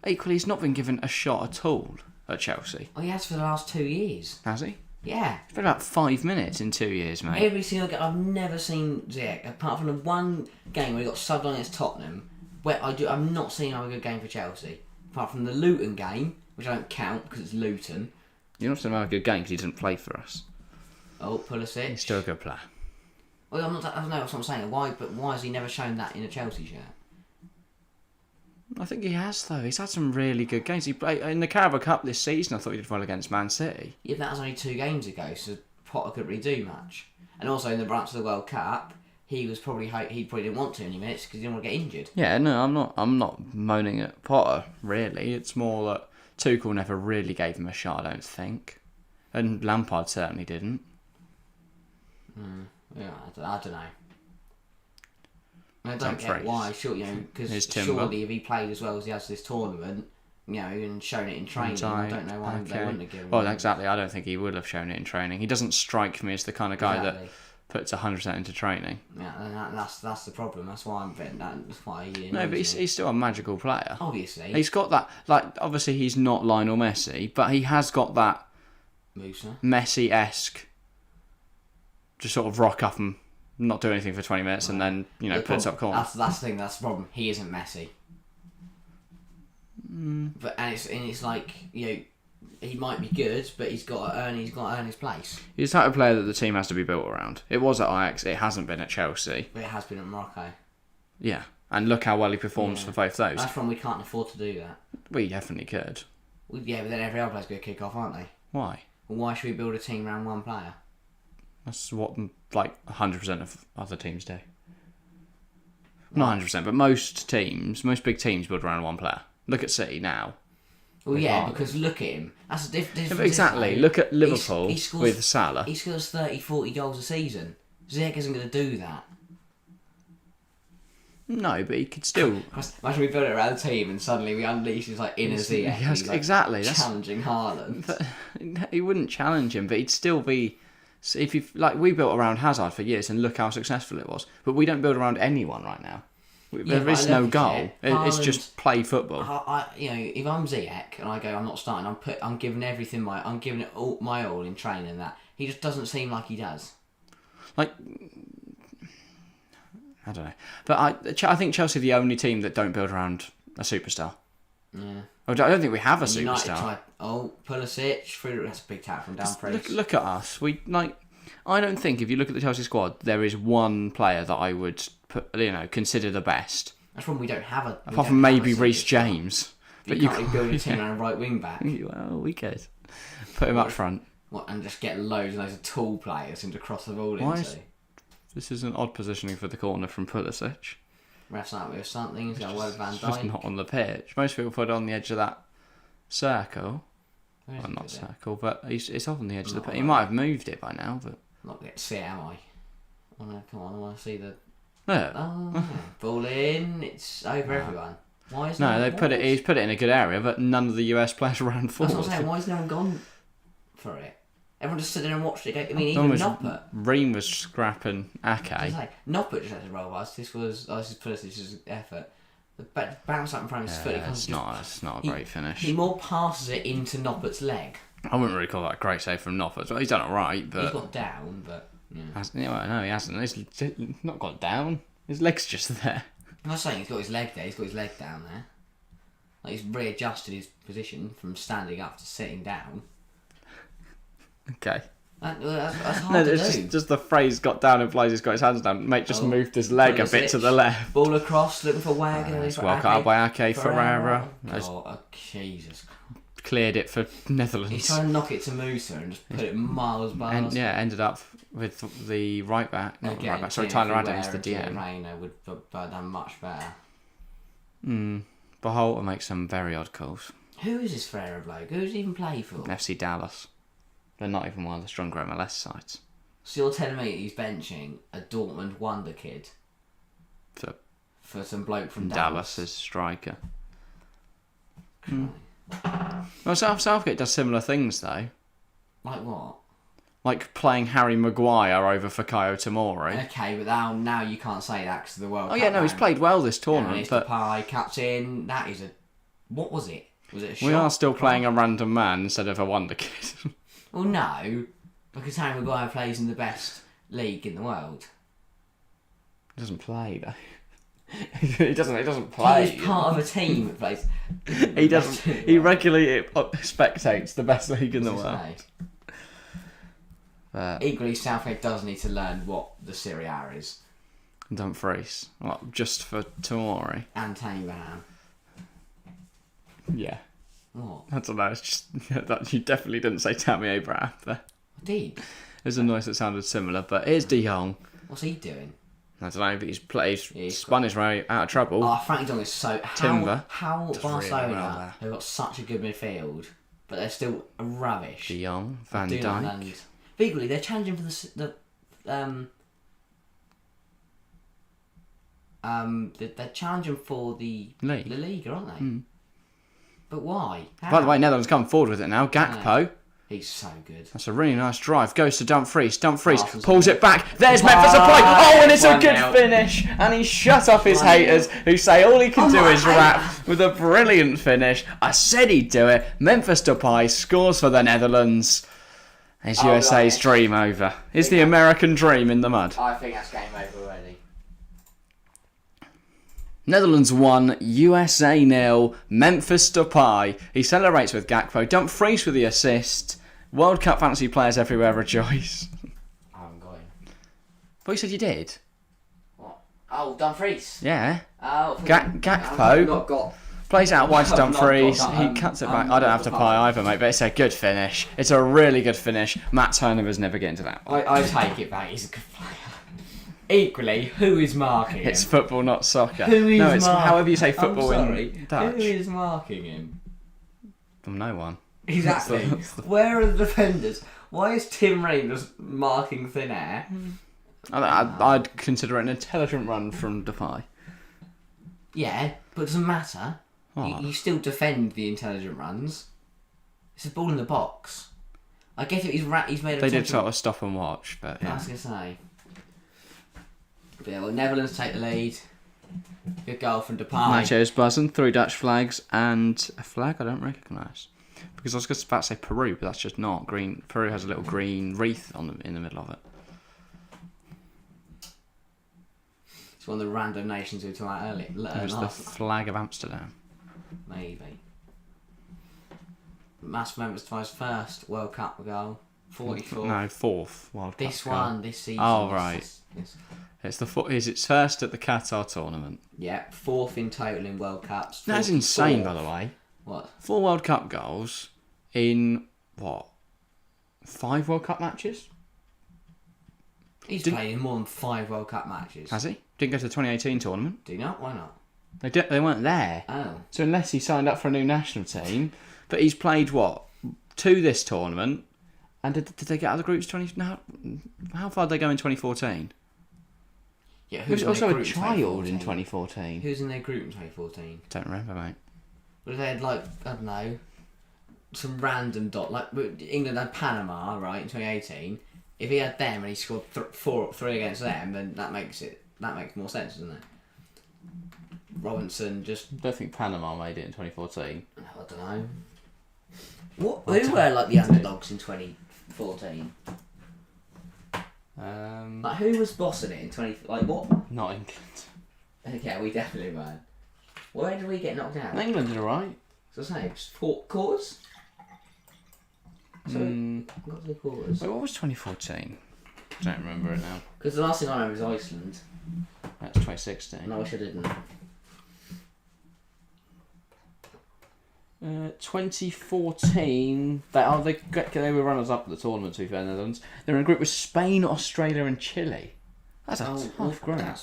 Equally, he's not been given a shot at all at Chelsea. Oh, he has for the last 2 years. Has he? Yeah. It's been about 5 minutes in 2 years, mate. Every single game, I've never seen Ziyech, apart from the one game where he got subbed on against Tottenham, where I've not seen a good game for Chelsea. Apart from the Luton game, which I don't count because it's Luton. You're not saying about a good game because he doesn't play for us. Oh, Pulisic. He's still a good player. Well, I don't know, that's what I'm saying. Why has he never shown that in a Chelsea shirt? I think he has, though. He's had some really good games. He played in the Carabao Cup this season. I thought he did well against Man City. Yeah, that was only 2 games ago, so Potter couldn't really do much. And also in the run up to the World Cup, he probably didn't want too many minutes because he didn't want to get injured. Yeah, no, I'm not moaning at Potter. Really, it's more that Tuchel never really gave him a shot. I don't think, and Lampard certainly didn't. Yeah, I don't know. I don't get why. Because surely if he played as well as he has this tournament, even shown it in training. I don't know why they wouldn't have given Well, him. exactly. I don't think he would have shown it in training. He doesn't strike me as the kind of guy that puts 100% into training. Yeah, and that's the problem. That's why I'm betting that. That's why he No, but he's still a magical player. Obviously. He's got that, obviously he's not Lionel Messi, but he has got that Messi-esque, just sort of rock up and not do anything for 20 minutes and then, puts up corners. That's the thing, that's the problem. He isn't Messi. But it's like, he might be good, but he's got to earn his place. He's the type of player that the team has to be built around. It was at Ajax, it hasn't been at Chelsea. But it has been at Morocco. Yeah, and look how well he performs for both those. That's when we can't afford to do that. We definitely could. Well, yeah, but then every other player's going to kick off, aren't they? Why? Well, why should we build a team around one player? That's what 100% of other teams do. Not 100%, but most big teams build around one player. Look at City now. Well, yeah, because look at him. That's a difference. Exactly. Look at Liverpool with Salah. He scores 30, 40 goals a season. Ziyech isn't going to do that. No, but he could still... Imagine we build it around a team and suddenly we unleash his inner Ziyech. Yes, exactly. Challenging Haaland. But he wouldn't challenge him, but he'd still be... If you we built around Hazard for years and look how successful it was. But we don't build around anyone right now. There is no goal. It's just play football. If I'm Ziyech and I go, I'm not starting. I'm giving everything I'm giving it all my all in training. And that he just doesn't seem like he does. I don't know, but I think Chelsea are the only team that don't build around a superstar. Yeah. I don't think we have a superstar. Pulisic, that's a big tap from Dumfries. Look at us. I don't think if you look at the Chelsea squad, there is one player that I would consider the best. That's when we don't have a. Apart from maybe Reece James. But you can't build a team around a right wing back. Well, we could put him up front. And just get loads and loads of tall players to cross the ball into. This is an odd positioning for the corner from Pulisic. Ref's out with something. He's got a word of Van Dijk. Just not on the pitch. Most people put it on the edge of that circle. Well, not circle, but it's off on the edge of the pitch. He might have moved it by now, but not yet to see it, am I? Come on, I want to see the. Yeah. Oh, ball in. It's over everyone. Why is he's put it in a good area, but none of the US players ran forward. That's what I'm saying. Why has no one gone for it? Everyone just stood there and watched it. Even Noppert. Ream was scrapping Ake. Noppert just had to roll past. This is Pulisic's effort. The bounce up in front of his foot. It's not a great finish. He more passes it into Noppert's leg. I wouldn't really call that a great save from Noppert. Well, he's done it right, but... He's got down, but... Yeah. No, he hasn't. He's not got down. His leg's just there. I'm not saying he's got his leg there. He's got his leg down there. He's readjusted his position from standing up to sitting down. Okay. That's hard to do. Just the phrase "got down" implies he's got his hands down. Mate just moved his leg a bit to the left. Ball across, looking for Wagner. It's well cut by Ake Ferreira. Jesus. Cleared it for Netherlands. He's trying to knock it to Musa and just put it miles past. Ended up with the right back. Tyler Adams, the DM. Reina would have done much better. Beholter makes some very odd calls. Who is this Ferreira bloke? Who does he even play for? FC Dallas. They're not even one of the stronger MLS sides. So you're telling me he's benching a Dortmund wonder kid for some bloke from Dallas? Dallas' striker. Well, Southgate does similar things though. Like what? Like playing Harry Maguire over Fikayo Tomori. Okay, but now you can't say that because of the World Cup. Oh yeah, no, he's played well this tournament. But Depay, captain, that is a... What was it? Was it a shot? We are still playing a random man instead of a wonder kid. Well, no, because Harry Maguire plays in the best league in the world. He doesn't play though. He doesn't play. He's part of a team that plays. He doesn't. He regularly spectates the best league in the world. Equally, Southgate does need to learn what the Serie A is. Dumfries. What, just for Tomori? And Tammy Abraham. Yeah. What? I don't know. It's just that you definitely didn't say Tammy Abraham there. I did. There's a noise that sounded similar, but here's De Jong. What's he doing? I don't know, but he's spun his way out of trouble. Oh, Frankie De Jong is so... Timber. How Barcelona have got such a good midfield, but they're still rubbish. De Jong, Van Dijk. But equally, they're challenging for they're challenging for the league, aren't they? But why? How? By the way, Netherlands come forward with it now. Gakpo. He's so good. That's a really nice drive. Goes to Dumfries. Dumfries Parsons pulls good. it back. There's Memphis Depay. Oh, and it's a good finish. And he shut up his haters who say all he can do is rap with a brilliant finish. I said he'd do it. Memphis Depay scores for the Netherlands. Is USA's dream over? Is the American dream in the mud? I think that's game over already. Netherlands 1, USA 0, Memphis Depay. He celebrates with Gakpo. Dumfries with the assist. World Cup fantasy players everywhere rejoice. I haven't got him. But you said you did. What? Oh, Dumfries. Yeah. Oh, Gakpo I've not got. plays out wide to I've not Dumfries. got that. He cuts it back. I don't have to pie either, mate, but it's a good finish. It's a really good finish. Matt Turner was never getting to that. I take it back. He's a good player. Equally, who is marking him? It's football, not soccer. Who is no, it's marking? however you say football I'm sorry. in Dutch. Who is marking him? No one. Exactly. Where are the defenders? Why is Tim Raine just marking thin air? I'd consider it an intelligent run from Depay. Yeah, but it doesn't matter. What? You still defend the intelligent runs. It's a ball in the box. I get it. He's made. They did sort of stop and watch, but yeah. I was gonna say. But yeah, well, Netherlands take the lead. Good goal from Depay. Matches buzzing, 3 Dutch flags and a flag I don't recognise. Because I was just about to say Peru, but that's just not green. Peru has a little green wreath in the middle of it. It's one of the random nations we were talking about earlier. It was the flag of Amsterdam. Maybe. Mass Memphis Depay's first World Cup goal. 44. No, 4th World Cup. This one, this season. Oh, right. This. It's its first at the Qatar tournament. Yeah, 4th in total in World Cups. That's insane, 44th. by the way. What? 4 World Cup goals in, what, 5 World Cup matches? He's played in more than 5 World Cup matches. Has he? Didn't go to the 2018 tournament. Do you not? Why not? They weren't there. Oh. So unless he signed up for a new national team, but he's played, what, 2 this tournament, and did they get out of the groups 20... No, how far did they go in 2014? Yeah, He was also a child in 2014. 2014. Who's in their group in 2014? Don't remember, mate. But they had, like, I don't know, some random dot. Like, England had Panama, right, in 2018. If he had them and he scored 3 against them, then that makes more sense, doesn't it? Robinson just... I don't think Panama made it in 2014. I don't know. Who were, like, the underdogs in 2014? Like, who was bossing it in 20... Like, what? Not England. Yeah, we definitely were. Where did we get knocked out? England did alright. So I say, it's 4 quarters? So, got to the quarters. Wait, what was 2014? I don't remember it now. Because the last thing I remember is Iceland. That's 2016. And I wish I didn't. 2014. They were runners up at the tournament. To be fair, Netherlands. They were in a group with Spain, Australia, and Chile. That's a tough group. No,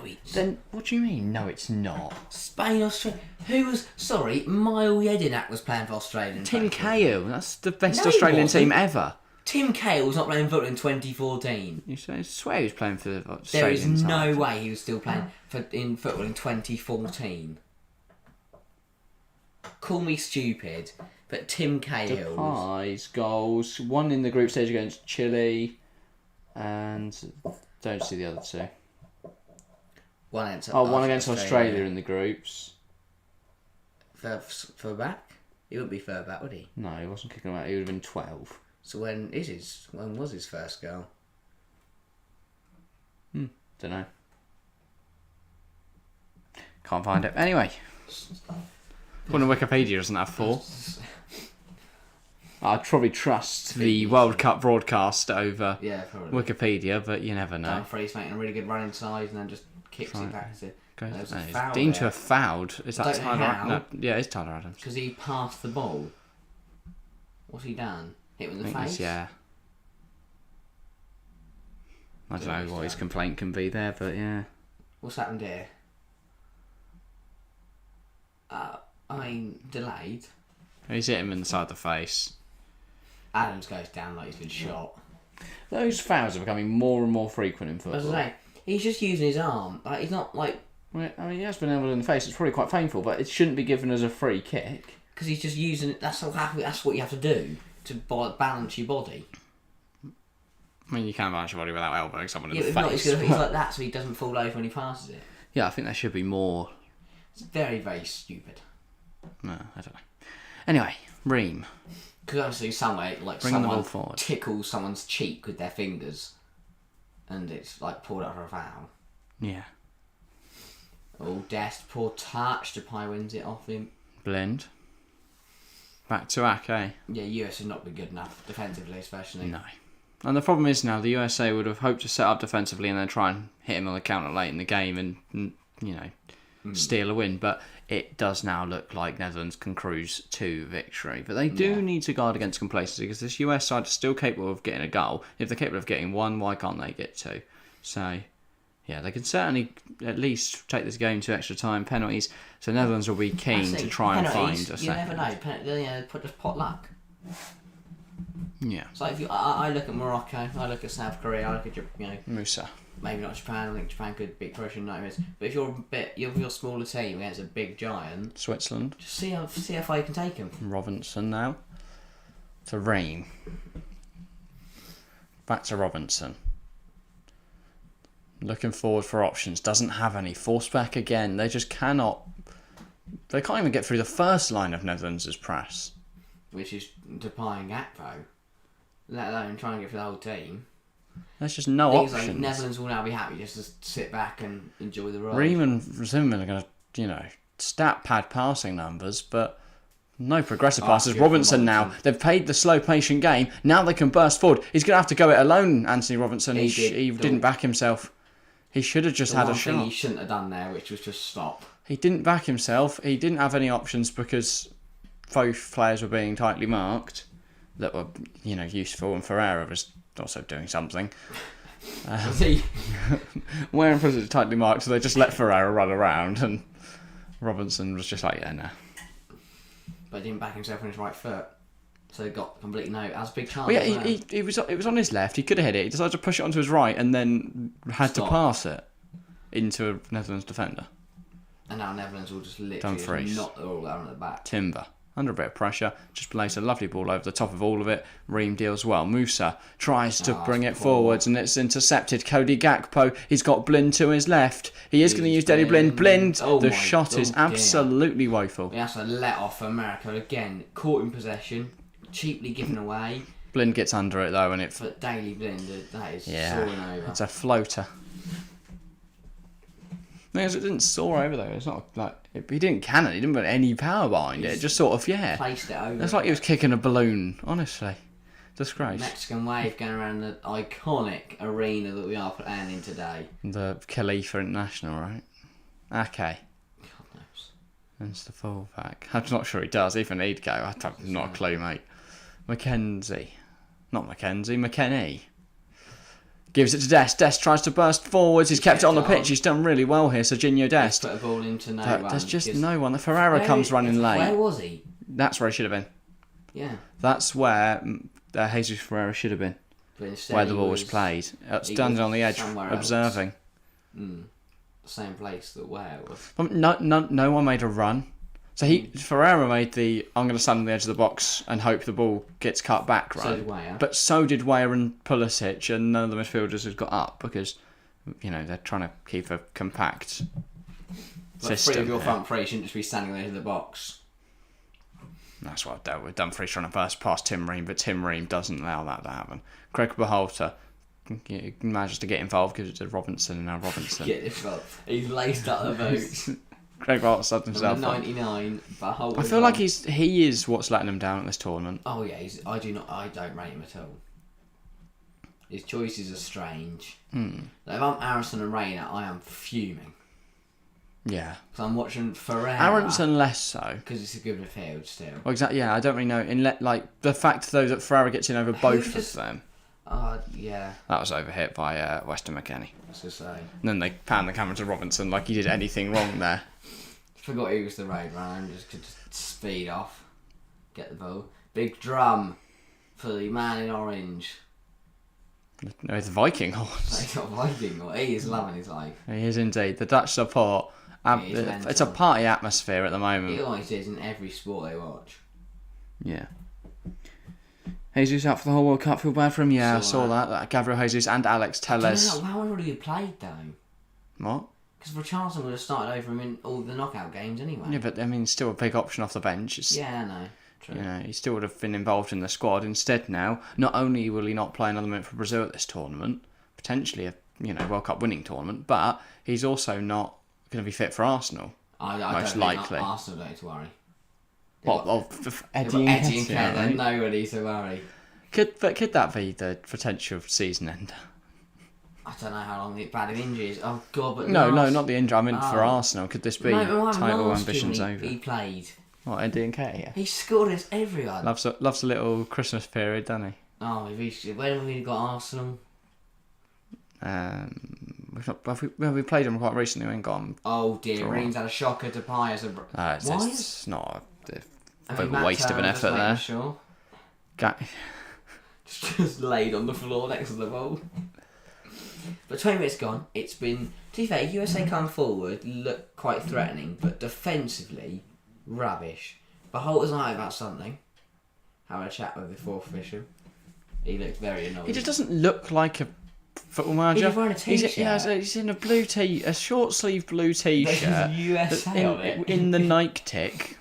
it's... Then what do you mean? No, it's not. Spain, Australia... Who was... Sorry, Mile Jedinak was playing for Australia. Tim Cahill. That's the best No, he Australian wasn't. team ever. Tim Cahill was not playing football in 2014. You say, I swear he was playing for the There is Australian no side. way he was still playing in football in 2014. Call me stupid, but Tim Cahill... Depay's goals. 1 in the group stage against Chile. And... Don't see the other 2. One against Australia in the groups. Further back? He wouldn't be further back, would he? No, he wasn't kicking him out. He would have been 12. So when was his first goal? Don't know. Can't find it. Anyway. According to Wikipedia, doesn't have 4. I'd probably trust the World Cup broadcast over Wikipedia, but you never know. Dumfries making a really good run inside and then just kicks it back to... He's deemed to have fouled. Is that Tyler Adams? No, yeah, it's Tyler Adams. Because he passed the ball. What's he done? Hit him in the face? Yeah. I don't know what his complaint can be there, but yeah. What's happened here? Delayed. He's hit him in the side of the face. Adams goes down like he's been shot. Those fouls are becoming more and more frequent in football. As I say, he's just using his arm. Like, he's not like... Well, I mean, he has been able in the face. It's probably quite painful, but it shouldn't be given as a free kick. Because he's just using it. That's what you have to do to balance your body. I mean, you can't balance your body without elbowing someone in the face. Not, he's like that so he doesn't fall over when he passes it. Yeah, I think there should be more. It's very, very stupid. No, I don't know. Anyway, Ream. Because obviously somewhere, like Bring the ball someone forward. tickles someone's cheek with their fingers and it's like pulled out for a foul. Yeah. Oh, Dest, poor touch. Depay wins it off him. Blend. Back to Ake. Yeah, US has not been good enough, defensively especially. No. And the problem is now the USA would have hoped to set up defensively and then try and hit him on the counter late in the game and, steal a win. But it does now look like Netherlands can cruise to victory. But they do need to guard against complacency because this US side is still capable of getting a goal. If they're capable of getting one, why can't they get two? So, yeah, they can certainly at least take this game to extra time penalties. So Netherlands will be keen to try and find a second. You never know. Just pot luck. Yeah. So if I look at Morocco, I look at South Korea, I look at Musa. Maybe not Japan. I think Japan could beat Croatia in 90 minutes. But if you're a smaller team against a big giant, Switzerland. just see how far you can take them. Robinson now. To Ream. Back to Robinson. Looking forward for options. Doesn't have any. Force back again. They just cannot. They can't even get through the first line of Netherlands' press. Which is Depay and Gakpo. Let alone try and get for the whole team. There's just no options. Like Netherlands will now be happy just to sit back and enjoy the ride. Ream and Zimmerman are going to, stat pad passing numbers, but no progressive passes. Robinson now, they've played the slow, patient game. Now they can burst forward. He's going to have to go it alone, Anthony Robinson. He didn't back himself. He should have just had a shot. One thing he shouldn't have done there, which was just stop. He didn't back himself. He didn't have any options because both players were being tightly marked that were, useful, and Ferreira was also doing something. Wearing was tightly marked, so they just let Ferreira run around, and Robinson was just like, yeah, no. But he didn't back himself on his right foot, so he got completely no. That was a big chance. Well, yeah, it was on his left. He could have hit it. He decided to push it onto his right, and then had to pass it into a Netherlands defender. And now Netherlands will just literally knock the ball out of the back. Timber. Under a bit of pressure, just plays a lovely ball over the top of all of it. Ream deals well. Musa tries to bring it forwards, and it's intercepted. Cody Gakpo, he's got Blind to his left. He is going to use Denny Blind. The shot is absolutely woeful. He has to let off America again. Caught in possession, cheaply given away. Blind gets under it though, and But Daily Blind, that is soaring over. It's a floater. It didn't soar over though. It's not like he didn't cannon. He didn't put any power behind it. Just sort of placed it over. It's like he was kicking a balloon. Honestly, disgrace. Mexican wave going around the iconic arena that we are playing in today. The Khalifa International, right? Okay. God knows. That's the fullback. I'm not sure he does. Even he'd go. I have not a clue, mate. McKennie. Gives it to Dest. Dest tries to burst forwards. He's kept it on the pitch. He's done really well here, Serginho Dest. He's put a ball into no one. There's just no one. The Ferreira comes running late. Where was he? That's where he should have been. Yeah. That's where Jesus Ferreira should have been. Where the ball was played. Standing on the edge, observing. The same place that Ware was. No one made a run. So Ferreira made the I'm going to stand on the edge of the box and hope the ball gets cut back, right? So did Weah. But so did Weah and Pulisic, and none of the midfielders have got up because they're trying to keep a compact system. Three of your front three shouldn't just be standing on the edge of the box. That's what I've dealt with. Dumfries trying to burst past Tim Ream, but Tim Ream doesn't allow that to happen. Craig Berhalter manages to get involved because it's a Robinson and now Robinson. He's laced up the boots. Craig Berhalter subbed himself 99, Berhalter. I feel like he is what's letting him down at this tournament. Oh yeah, I don't rate him at all. His choices are strange. Like, if I'm Aronson and Rayner, I am fuming. Yeah. Because I'm watching Ferreira. Aronson less so. Because it's a good midfield still. Well, exactly. Yeah, I don't really know. The fact though that Ferreira gets in over both of them. Yeah. That was overhit by Weston McKennie. I was going to say. And then they pan the camera to Robinson like he did anything wrong there. Forgot he was the road runner and just could speed off. Get the ball. Big drum for the man in orange. No, it's Viking horse. He's not Viking. He is loving his life. He is indeed. The Dutch support It's a party atmosphere at the moment. It always is in every sport I watch. Yeah. Jesus out for the whole World Cup. Feel bad for him. Yeah, I saw that. Gabriel Jesus and Alex Telles. How long have you played though? What? Because Richarlison would have started over him in all the knockout games anyway. Yeah, but I mean, still a big option off the bench. Yeah, I know. True. You know, he still would have been involved in the squad. Instead, now, not only will he not play another minute for Brazil at this tournament, potentially a World Cup winning tournament, but he's also not going to be fit for Arsenal. I most don't likely. Think Arsenal don't need to worry. Eddie and Keane, nobody to worry. Could that be the potential season ender? I don't know how long the bad of injuries. Oh God, but no, not the injury. I mean for Arsenal. Could this be title ambitions over? He played. What, Eddie and K? Yeah. He scored against everyone. Loves a little Christmas period, doesn't he? Oh, when have we got Arsenal? We played them quite recently. We ain't got them. Oh dear, Reams had a shocker to Pie as a. It's not a waste of an effort there. Sure. Just laid on the floor next to the ball. But 20 minutes gone. It's been. To be fair, USA come forward, look quite threatening, but defensively, rubbish. But Holt was right about something. Having a chat with the fourth official. He looked very annoyed. He just doesn't look like a football manager. He's wearing a t-shirt. He's in a short sleeve blue t-shirt. USA on it. In the Nike tick.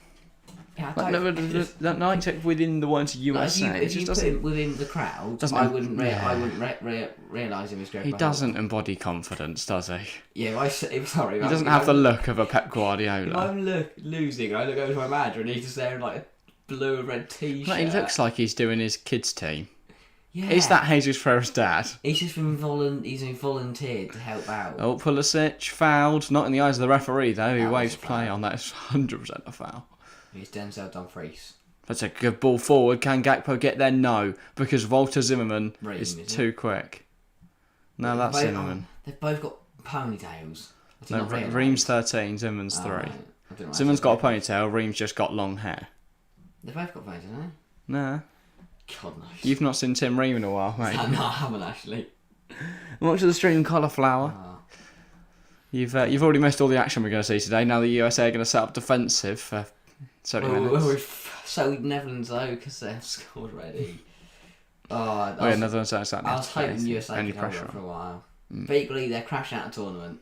Yeah, that Nike tick within the words USA. If you put him within the crowd, I wouldn't realise him as great. He doesn't embody confidence, does he? Yeah, sorry. He doesn't have the look of a Pep Guardiola. If I'm losing, I look over to my manager and he's just there in like a blue and red t-shirt. He looks like he's doing his kids' team. Yeah. Is that Jesus Ferrer's dad? He's just been volunteered to help out. Oh, Pulisic fouled. Not in the eyes of the referee though, who waves play on that. It's 100% a foul. It's Denzel Dumfries. That's a good ball forward. Can Gakpo get there? No, because Walter Zimmerman is too quick. No, that's Zimmerman. They've both got ponytails. No, Ream's 13, Zimmerman's 3. Zimmerman's got a ponytail, Ream's just got long hair. They've both got ponytails, haven't they? Nah. God knows. You've not seen Tim Ream in a while, mate. No, I haven't actually. Watch the stream cauliflower. You've already missed all the action we're going to see today. Now the USA are going to set up defensive for 70 minutes. We've sold Netherlands though because they've scored already. Netherlands are starting. I was hoping USA could hold on for a while. But equally, they're crashing out of tournament.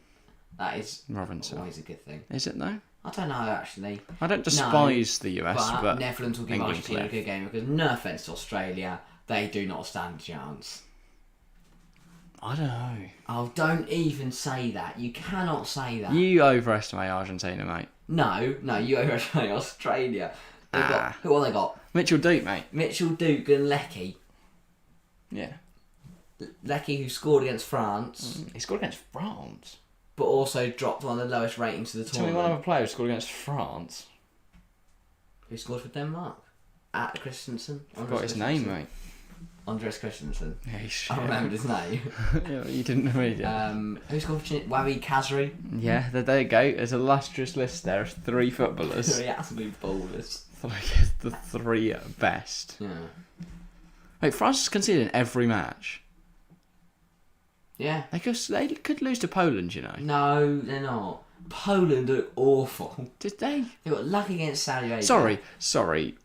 That is always a good thing. Is it though? I don't know actually. I don't despise the US, but Netherlands will give Argentina a good game because no offence to Australia, they do not stand a chance. I don't know. Oh, don't even say that. You cannot say that. You overestimate Argentina, mate. No, you overestimate Australia. Who have they got? Mitchell Duke, mate. Mitchell Duke and Lecky. Yeah. Lecky, who scored against France. He scored against France? But also dropped one of the lowest ratings of the tournament. Tell me one other player who scored against France. Who scored for Denmark? At Christensen. I forgot his name, mate. Andres Christensen. Yeah, I remembered his name. Yeah, you didn't read it. Who scored for Wabi Kazri? Yeah, there you go. There's a illustrious list there of 3 footballers. 3 absolute ballers. The 3 best. Yeah. Wait, France has conceded in every match. Yeah. They could lose to Poland, you know. No, they're not. Poland look awful. Did they? They got lucky against Saudi Arabia. Sorry.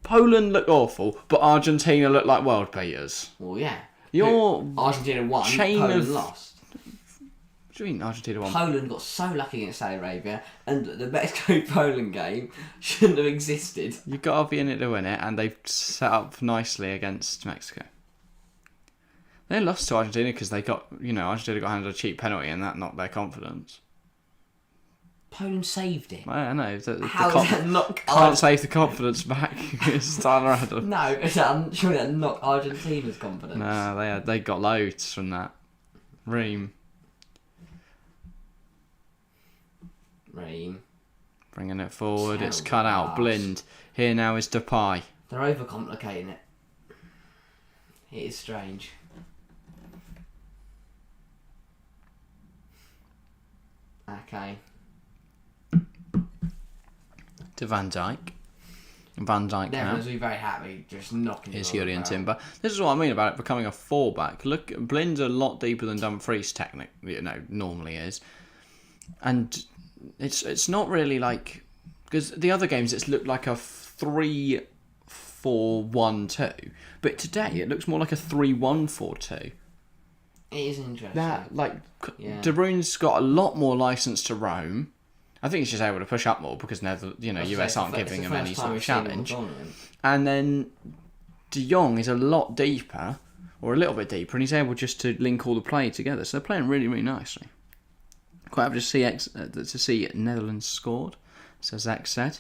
Poland look awful, but Argentina look like world beaters. Well, yeah. Argentina won, Poland lost. What do you mean Argentina won? Poland got so lucky against Saudi Arabia, and the Mexico-Poland game shouldn't have existed. You've got to be in it to win it, and they've set up nicely against Mexico. They lost to Argentina because Argentina got handed a cheap penalty, and that knocked their confidence. Poland saved it. I know. How did that knock? Can't save the confidence back. It's random. No, surely that knocked Argentina's confidence. No, they got loads from that. Ream. Bringing it forward. It's cut out. Blind. Here now is Depay. They're overcomplicating it. It is strange. Okay. To Van Dijk. Van Dijk now. Netherlands will be very happy just knocking it. Here's Yuri and Timber. This is what I mean about it becoming a 4-back. Look, Blind's a lot deeper than Dumfries normally is. And it's not really like, because the other games it's looked like a 3-4-1-2, but today it looks more like a 3-1-4-2. It is interesting. De Bruyne's got a lot more license to roam. I think he's just able to push up more because US aren't giving him any sort of challenge. And then De Jong is a lot deeper, or a little bit deeper, and he's able just to link all the play together. So they're playing really, really nicely. Quite happy to see Netherlands scored, so Zach said.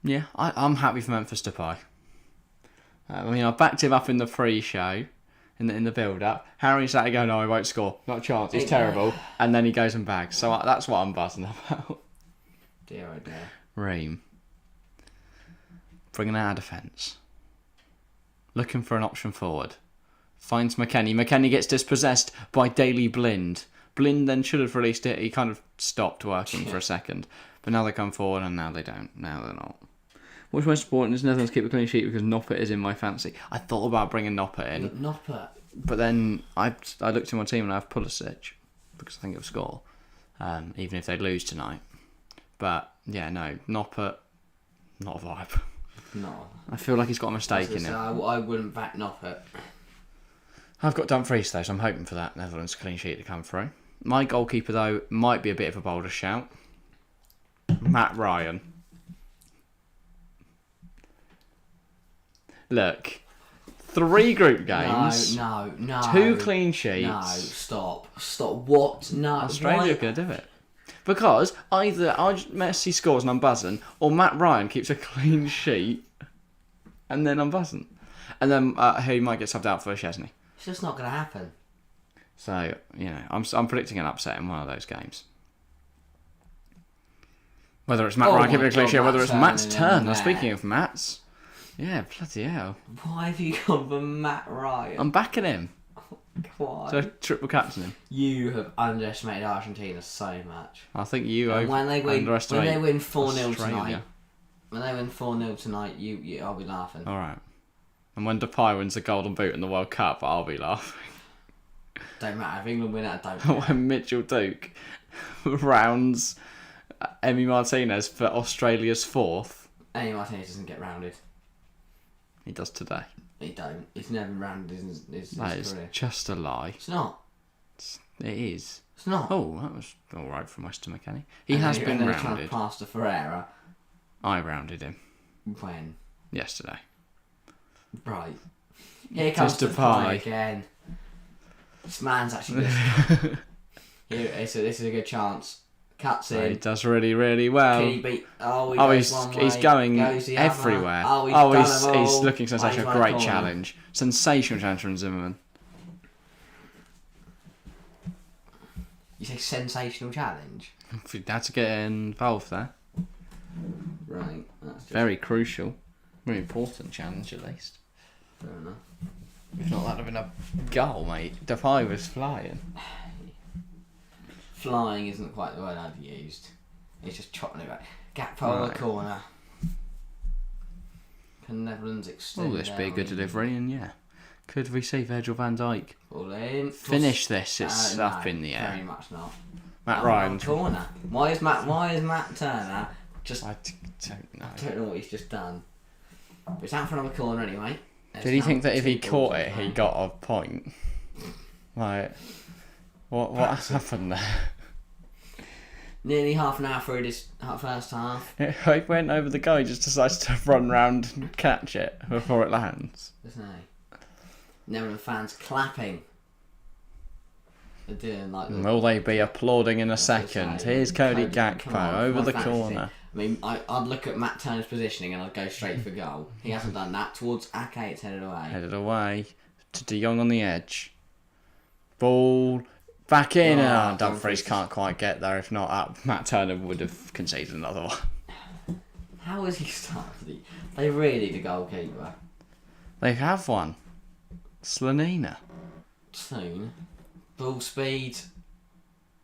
Yeah, I'm happy for Memphis Depay. I backed him up in the pre-show. In the build-up, Harry sat going, "No, he won't score. Not a chance. He's terrible." And then he goes and bags. So that's what I'm buzzing about. Dear oh dear. Ream. Bringing out our defence. Looking for an option forward. Finds McKennie. McKennie gets dispossessed by Daley Blind. Blind then should have released it. He kind of stopped working for a second. But now they come forward and now they don't. Now they're not. What's most important is Netherlands keep a clean sheet because Noppert is in my fancy. I thought about bringing Noppert in. Noppert. But then I looked at my team and I have Pulisic because I think he'll score, even if they lose tonight. But yeah, no, Noppert, not a vibe. No. I feel like he's got a mistake in him. I wouldn't back Noppert. I've got Dumfries though, so I'm hoping for that Netherlands clean sheet to come through. My goalkeeper though might be a bit of a bolder shout. Matt Ryan. Look, 3 group games. No. 2 clean sheets. No, stop. What? No. Australia are going to do it. Because either Messi scores and I'm buzzing, or Matt Ryan keeps a clean sheet and then I'm buzzing. And then he might get subbed out for Chesney. It's just not going to happen. So, I'm predicting an upset in one of those games. Whether it's Matt Ryan keeping a clean sheet or whether it's Matt's turn. Speaking of Matt's. Yeah, bloody hell. Why have you gone for Matt Ryan? I'm backing him. Why? So triple captain him. You have underestimated Argentina so much. I think you underestimate when they win 4-0 Australia. tonight. When they win 4-0 tonight, I'll be laughing. All right. And when Depay wins the Golden Boot in the World Cup, I'll be laughing. Don't matter if England win it. I don't care. When Mitchell Duke rounds Emi Martinez for Australia's 4th. Emi Martinez doesn't get rounded. He does today. He don't. He's never rounded his That is career. just a lie. It's not. It is. It's not. Oh, that was all right from Weston McKennie. He has been rounded. Trying to pass to Ferreira. I rounded him. When? Yesterday. Right. Here comes Depay again. This man's actually good. So this is a good chance. Cuts in. He does really, really well. Can he beat? He's going everywhere. He's looking sensational. Great challenge. Sensational challenge from Zimmerman. You say sensational challenge? You had to get involved there. Right. That's just very crucial. Very important challenge, at least. Fair enough. If not, that'd have been a goal, mate. Depay was flying. Flying isn't quite the word I'd used. It's just chopping it back. Gap on the corner. Can Netherlands extend? Will this be a good delivery? And yeah. Could we see Virgil van Dijk Ball in. finish this? It's up in the air. Very much not. Matt Ryan. Corner. Why is Matt Turner just? I don't know. I don't know what he's just done. But it's out for another corner anyway. Did he think that if he caught it, he got a point? Like, what happened there? Nearly half an hour through this first half. He went over the goal. He just decides to run round and catch it before it lands. Doesn't he? Netherlands fans clapping. They're doing like. Will they be applauding in a second? Here's Cody Gakpo over the corner. I mean, I'd look at Matt Turner's positioning and I'd go straight for goal. He hasn't done that. Towards Ake, it's headed away. Headed away to De Jong on the edge. Ball back in. Dumfries can't quite get there. If not, Matt Turner would have conceded another one. How is he started? They really need a goalkeeper. They have one. Slanina. Soon. Ball speed.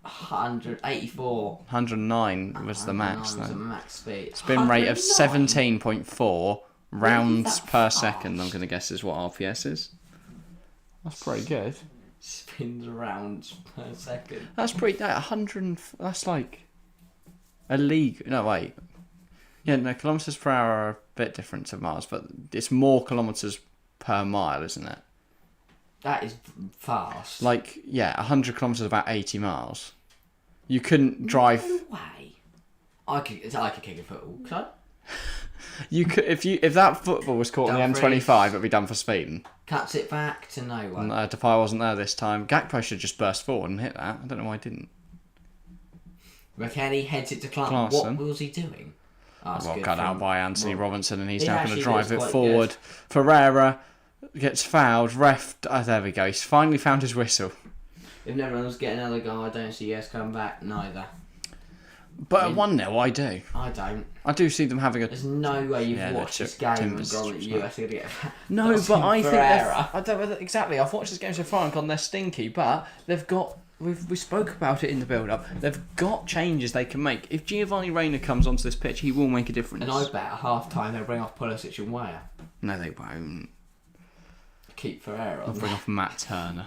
184. 109 was the max, though. The max speed. Spin rate of 17.4 rounds per fast? second, I'm going to guess is what RPS is. That's pretty good. spins around per second. That's pretty. That's like a league. No, wait. Yeah, no, kilometres per hour are a bit different to miles, but it's more kilometres per mile, isn't it? That is fast. Like, yeah, 100 kilometres is about 80 miles. You couldn't drive. No way. I could kick a football. Could I? You could if that football was caught on the M25, it'd be done for speeding. Cuts it back to no one. Depay wasn't there this time. Gakpo should just burst forward and hit that. I don't know why he didn't. McKennie heads it to Clarkson. What was he doing? Got out by Anthony Robinson, and he's now going to drive it forward. Good. Ferreira gets fouled. Ref, there we go. He's finally found his whistle. If Netherlands get another goal, I don't see US come back. Neither. But at 1-0, I do. I don't. I do see them having a... There's no way you've watched this game and gone that the US are going to get... No, but I think... I don't know exactly. I've watched this game so far and gone, they're stinky, but they've got... We spoke about it in the build-up. They've got changes they can make. If Giovanni Reina comes onto this pitch, he will make a difference. And I bet at half-time they'll bring off Pulisic and Weah. No, they won't. Keep Ferreira on. They'll bring off Matt Turner.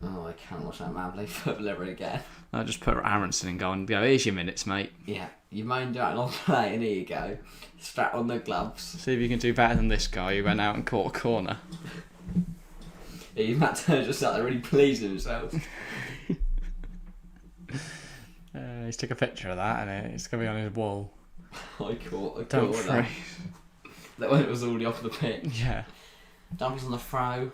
Oh, I can't watch that man play football ever again. I'll just put Aronson in goal and go, here's your minutes, mate. Yeah, you moaned out an play and here you go. Strap on the gloves. See if you can do better than this guy who went out and caught a corner. Yeah, Matt Turner just sat there really pleased with himself. He's took a picture of that and it's going to be on his wall. I caught a Don't corner. That when it was already off the pitch. Yeah. Dumfries on the throw.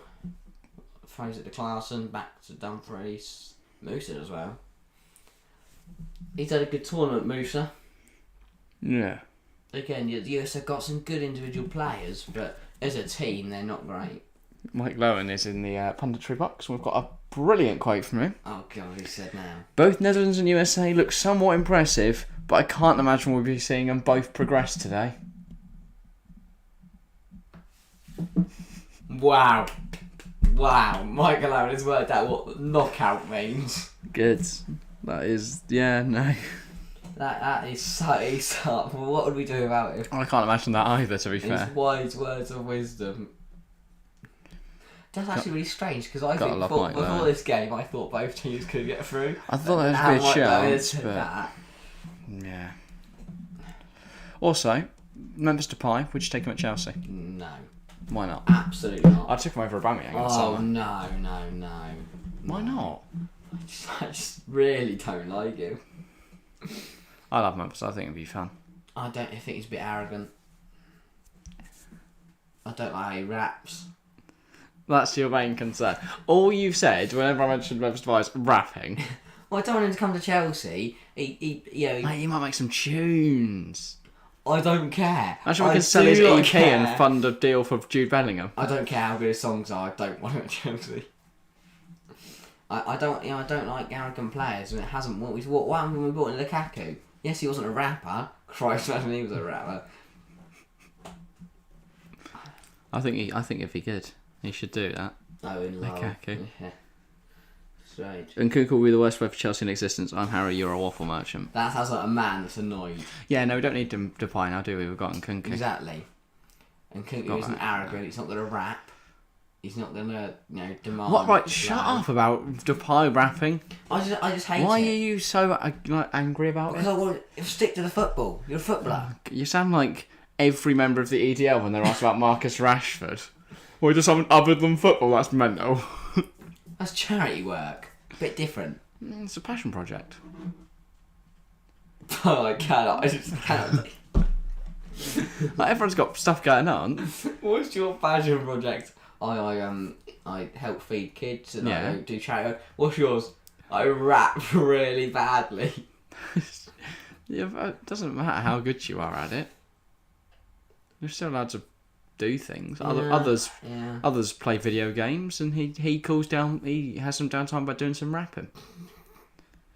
Throws it to Clarkson, back to Dumfries. Musa as well. He's had a good tournament, Musa. Yeah. Again, the US have got some good individual players, but as a team, they're not great. Mike Lowen is in the punditry box. We've got a brilliant quote from him. Oh God, he said now. Both Netherlands and USA look somewhat impressive, but I can't imagine we'll be seeing them both progress today. Wow. Wow, Michael Owen has worked out what knockout means. Good. That is, yeah, no. That is so. What would we do about it? I can't imagine that either, to be fair. His wise words of wisdom. That's actually really strange because I think before this game I thought both teams could get through. I thought there would be a chance, but yeah. Also, Memphis Depay, would you take him at Chelsea? No. Why not? Absolutely not. I took him over Aubameyang. Oh no. Why not? I just really don't like him. I love Memphis. I think it'd be fun. I think he's a bit arrogant. I don't like how he raps. That's your main concern. All you've said whenever I mentioned Memphis Depay is rapping. Well, I don't want him to come to Chelsea. Mate, he might make some tunes. I don't care. Actually, we can sell his EP and fund a deal for Jude Bellingham. I don't care how good his songs are. I don't want him at Chelsea. I don't like arrogant players, and it hasn't. What happened when we bought in Lukaku? Yes, he wasn't a rapper. Christ, imagine he was a rapper. I think if he could, he should do that. Oh, in love. Lukaku. Yeah. Strange. And Kuku will be the worst player for Chelsea in existence. I'm Harry, you're a waffle merchant. That sounds like a man that's annoyed. Yeah, no, we don't need Depay now, do we? We've got Nkunku. Exactly. And Nkunku isn't arrogant. He's not going to rap. He's not going to, demand. What? Right, shut up about Depay rapping. I just hate it. Why are you so angry about because it? I want to stick to the football. You're a footballer. You sound like every member of the EDL when they're asked about Marcus Rashford. Or just something other than football. That's mental. That's charity work. A bit different. It's a passion project. Oh, I cannot. I just cannot. Like, everyone's got stuff going on. What's your passion project? I help feed kids and I do charity work. What's yours? I rap really badly. Yeah, it doesn't matter how good you are at it. You're still allowed to do things. Others play video games, and he cools down. He has some downtime by doing some rapping.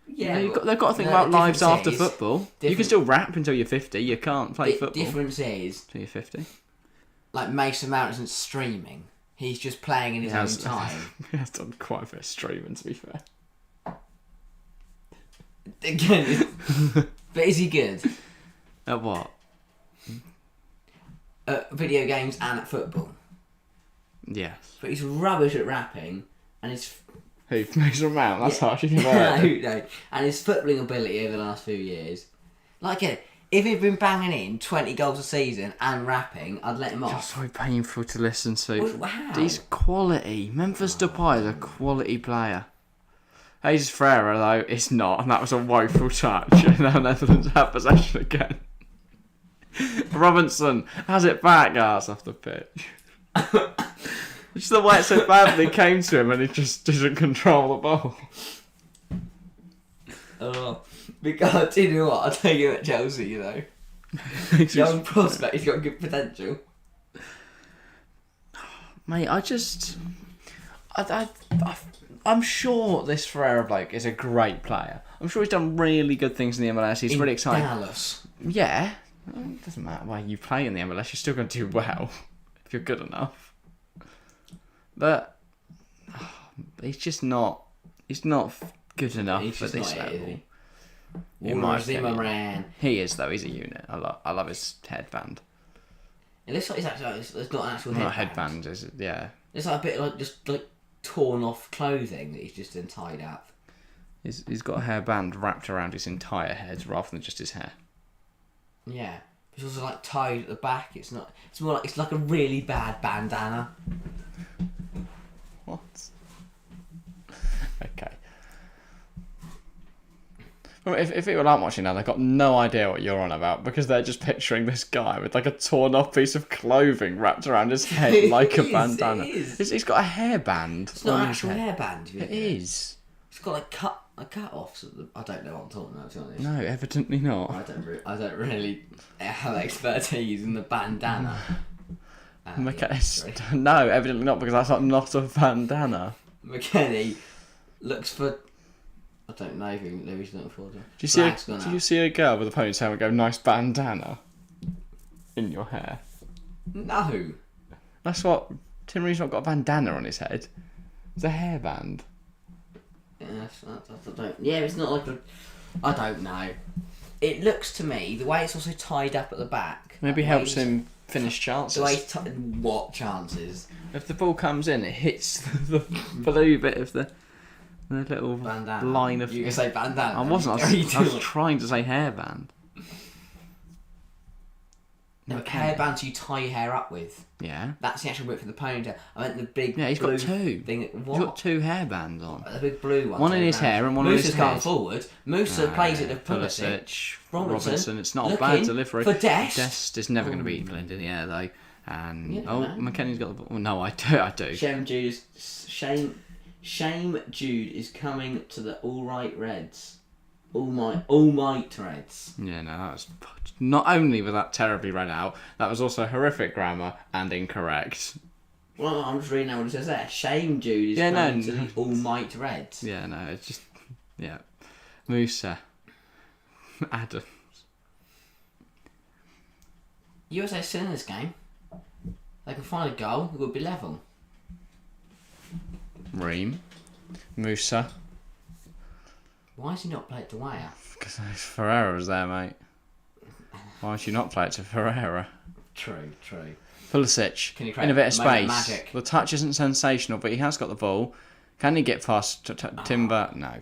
Yeah, they've got to think about lives after football. You can still rap until you're 50. You can't play football. Difference is until you're 50. Like Mason Mount isn't streaming. He's just playing in his own time. He has done quite a bit of streaming, to be fair. Again, but is he good? At what? At video games and at football. Yes. But he's rubbish at rapping, and he's Who? Mason Mount? That's harsh. No. And his footballing ability over the last few years. Like, if he'd been banging in 20 goals a season and rapping, I'd let him off. That's so painful to listen to. Well, how? He's quality. Memphis Depay is a quality player. Jesus Ferreira, though, is not, and that was a woeful touch. And now Netherlands have possession again. Robinson has it back, arse off the pitch. Just the way it so badly came to him, and he just doesn't control the ball. Oh, because do you know what? I'll take him at Chelsea. You know, young prospect. He's got good potential. Mate, I'm sure this Ferreira bloke is a great player. I'm sure he's done really good things in the MLS. He's really exciting. Dallas. Yeah. It doesn't matter where you play in the MLS, you're still going to do well if you're good enough. But he's just not. He's not good enough for this level. He is though. He's a unit. I love his headband. It looks like it's not an actual headband. Headband is it? Yeah. It's like a bit like just like torn off clothing that he's just then tied up. He's got a hairband wrapped around his entire head rather than just his hair. Yeah. It's also like tied at the back. It's not. It's more like it's like a really bad bandana. What? Okay. Well, if people aren't watching now, they've got no idea what you're on about because they're just picturing this guy with like a torn off piece of clothing wrapped around his head like a bandana. He's got a hairband. It's not an actual hairband. It is. It's got like cut offs. I don't know what I'm talking about. To be honest. No, evidently not. I don't really have expertise in the bandana. No, evidently not because that's not a bandana. McKenny looks for. I don't know who he's looking for. Do you see a girl with a ponytail and go, nice bandana in your hair? No. That's what Tim Reed's not got a bandana on his head. It's a hairband. Yeah, it's not like a. I don't know. It looks to me the way it's also tied up at the back. Maybe helps him finish chances. The way what chances? If the ball comes in, it hits the blue bit of the little bandana. Line of. You can say bandana. I wasn't. I was trying to say hairband. No, hairband you tie your hair up with. Yeah. That's the actual width for the ponytail. I meant the big. Yeah, he's got two. Thing. What? He's got two hairbands on. The big blue one. One in his hair and one in his head. Musa's going forward. Musa plays it to Pulisic. Robinson. It's not a bad delivery. For Dest. Dest is never going to beat England in the air though. And McKenny's got the ball. No, I do. Shame Jude is coming to the All Right Reds. All might Reds. Yeah, no, that was not only was that terribly read out, that was also horrific grammar and incorrect. Well, I'm just reading out what it says there. Shame Jude is coming to the All Might Reds. Yeah, no, it's just Musa, Adams. USA still in this game. They can find a goal. It would be level. Ream, Musa. Why has he not played to Weah? Because Ferreira's there, mate. Why should you not play it to Ferreira? True. Pulisic, in a bit of space. The touch isn't sensational, but he has got the ball. Can he get past Timber? No.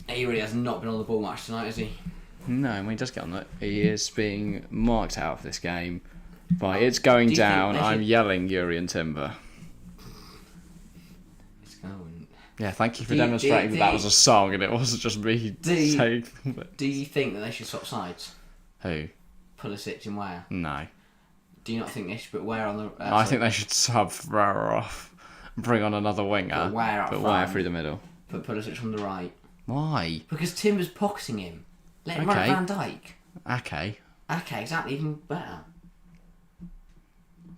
He really has not been on the ball much tonight, has he? No, when he does get on it, he is being marked out of this game by it's going down. I'm yelling Yuri and Timber. It's going. Yeah, thank you for demonstrating that was a song and it wasn't just me saying. Do you think that they should swap sides? Who? Pulisic and Weah. No. Do you not think they should put Weah on the? I think they should sub Ferreira off, bring on another winger, put Weah through the middle. Put Pulisic from the right. Why? Because Timber's pocketing him. Let him run at Van Dijk. Okay, exactly. Even better.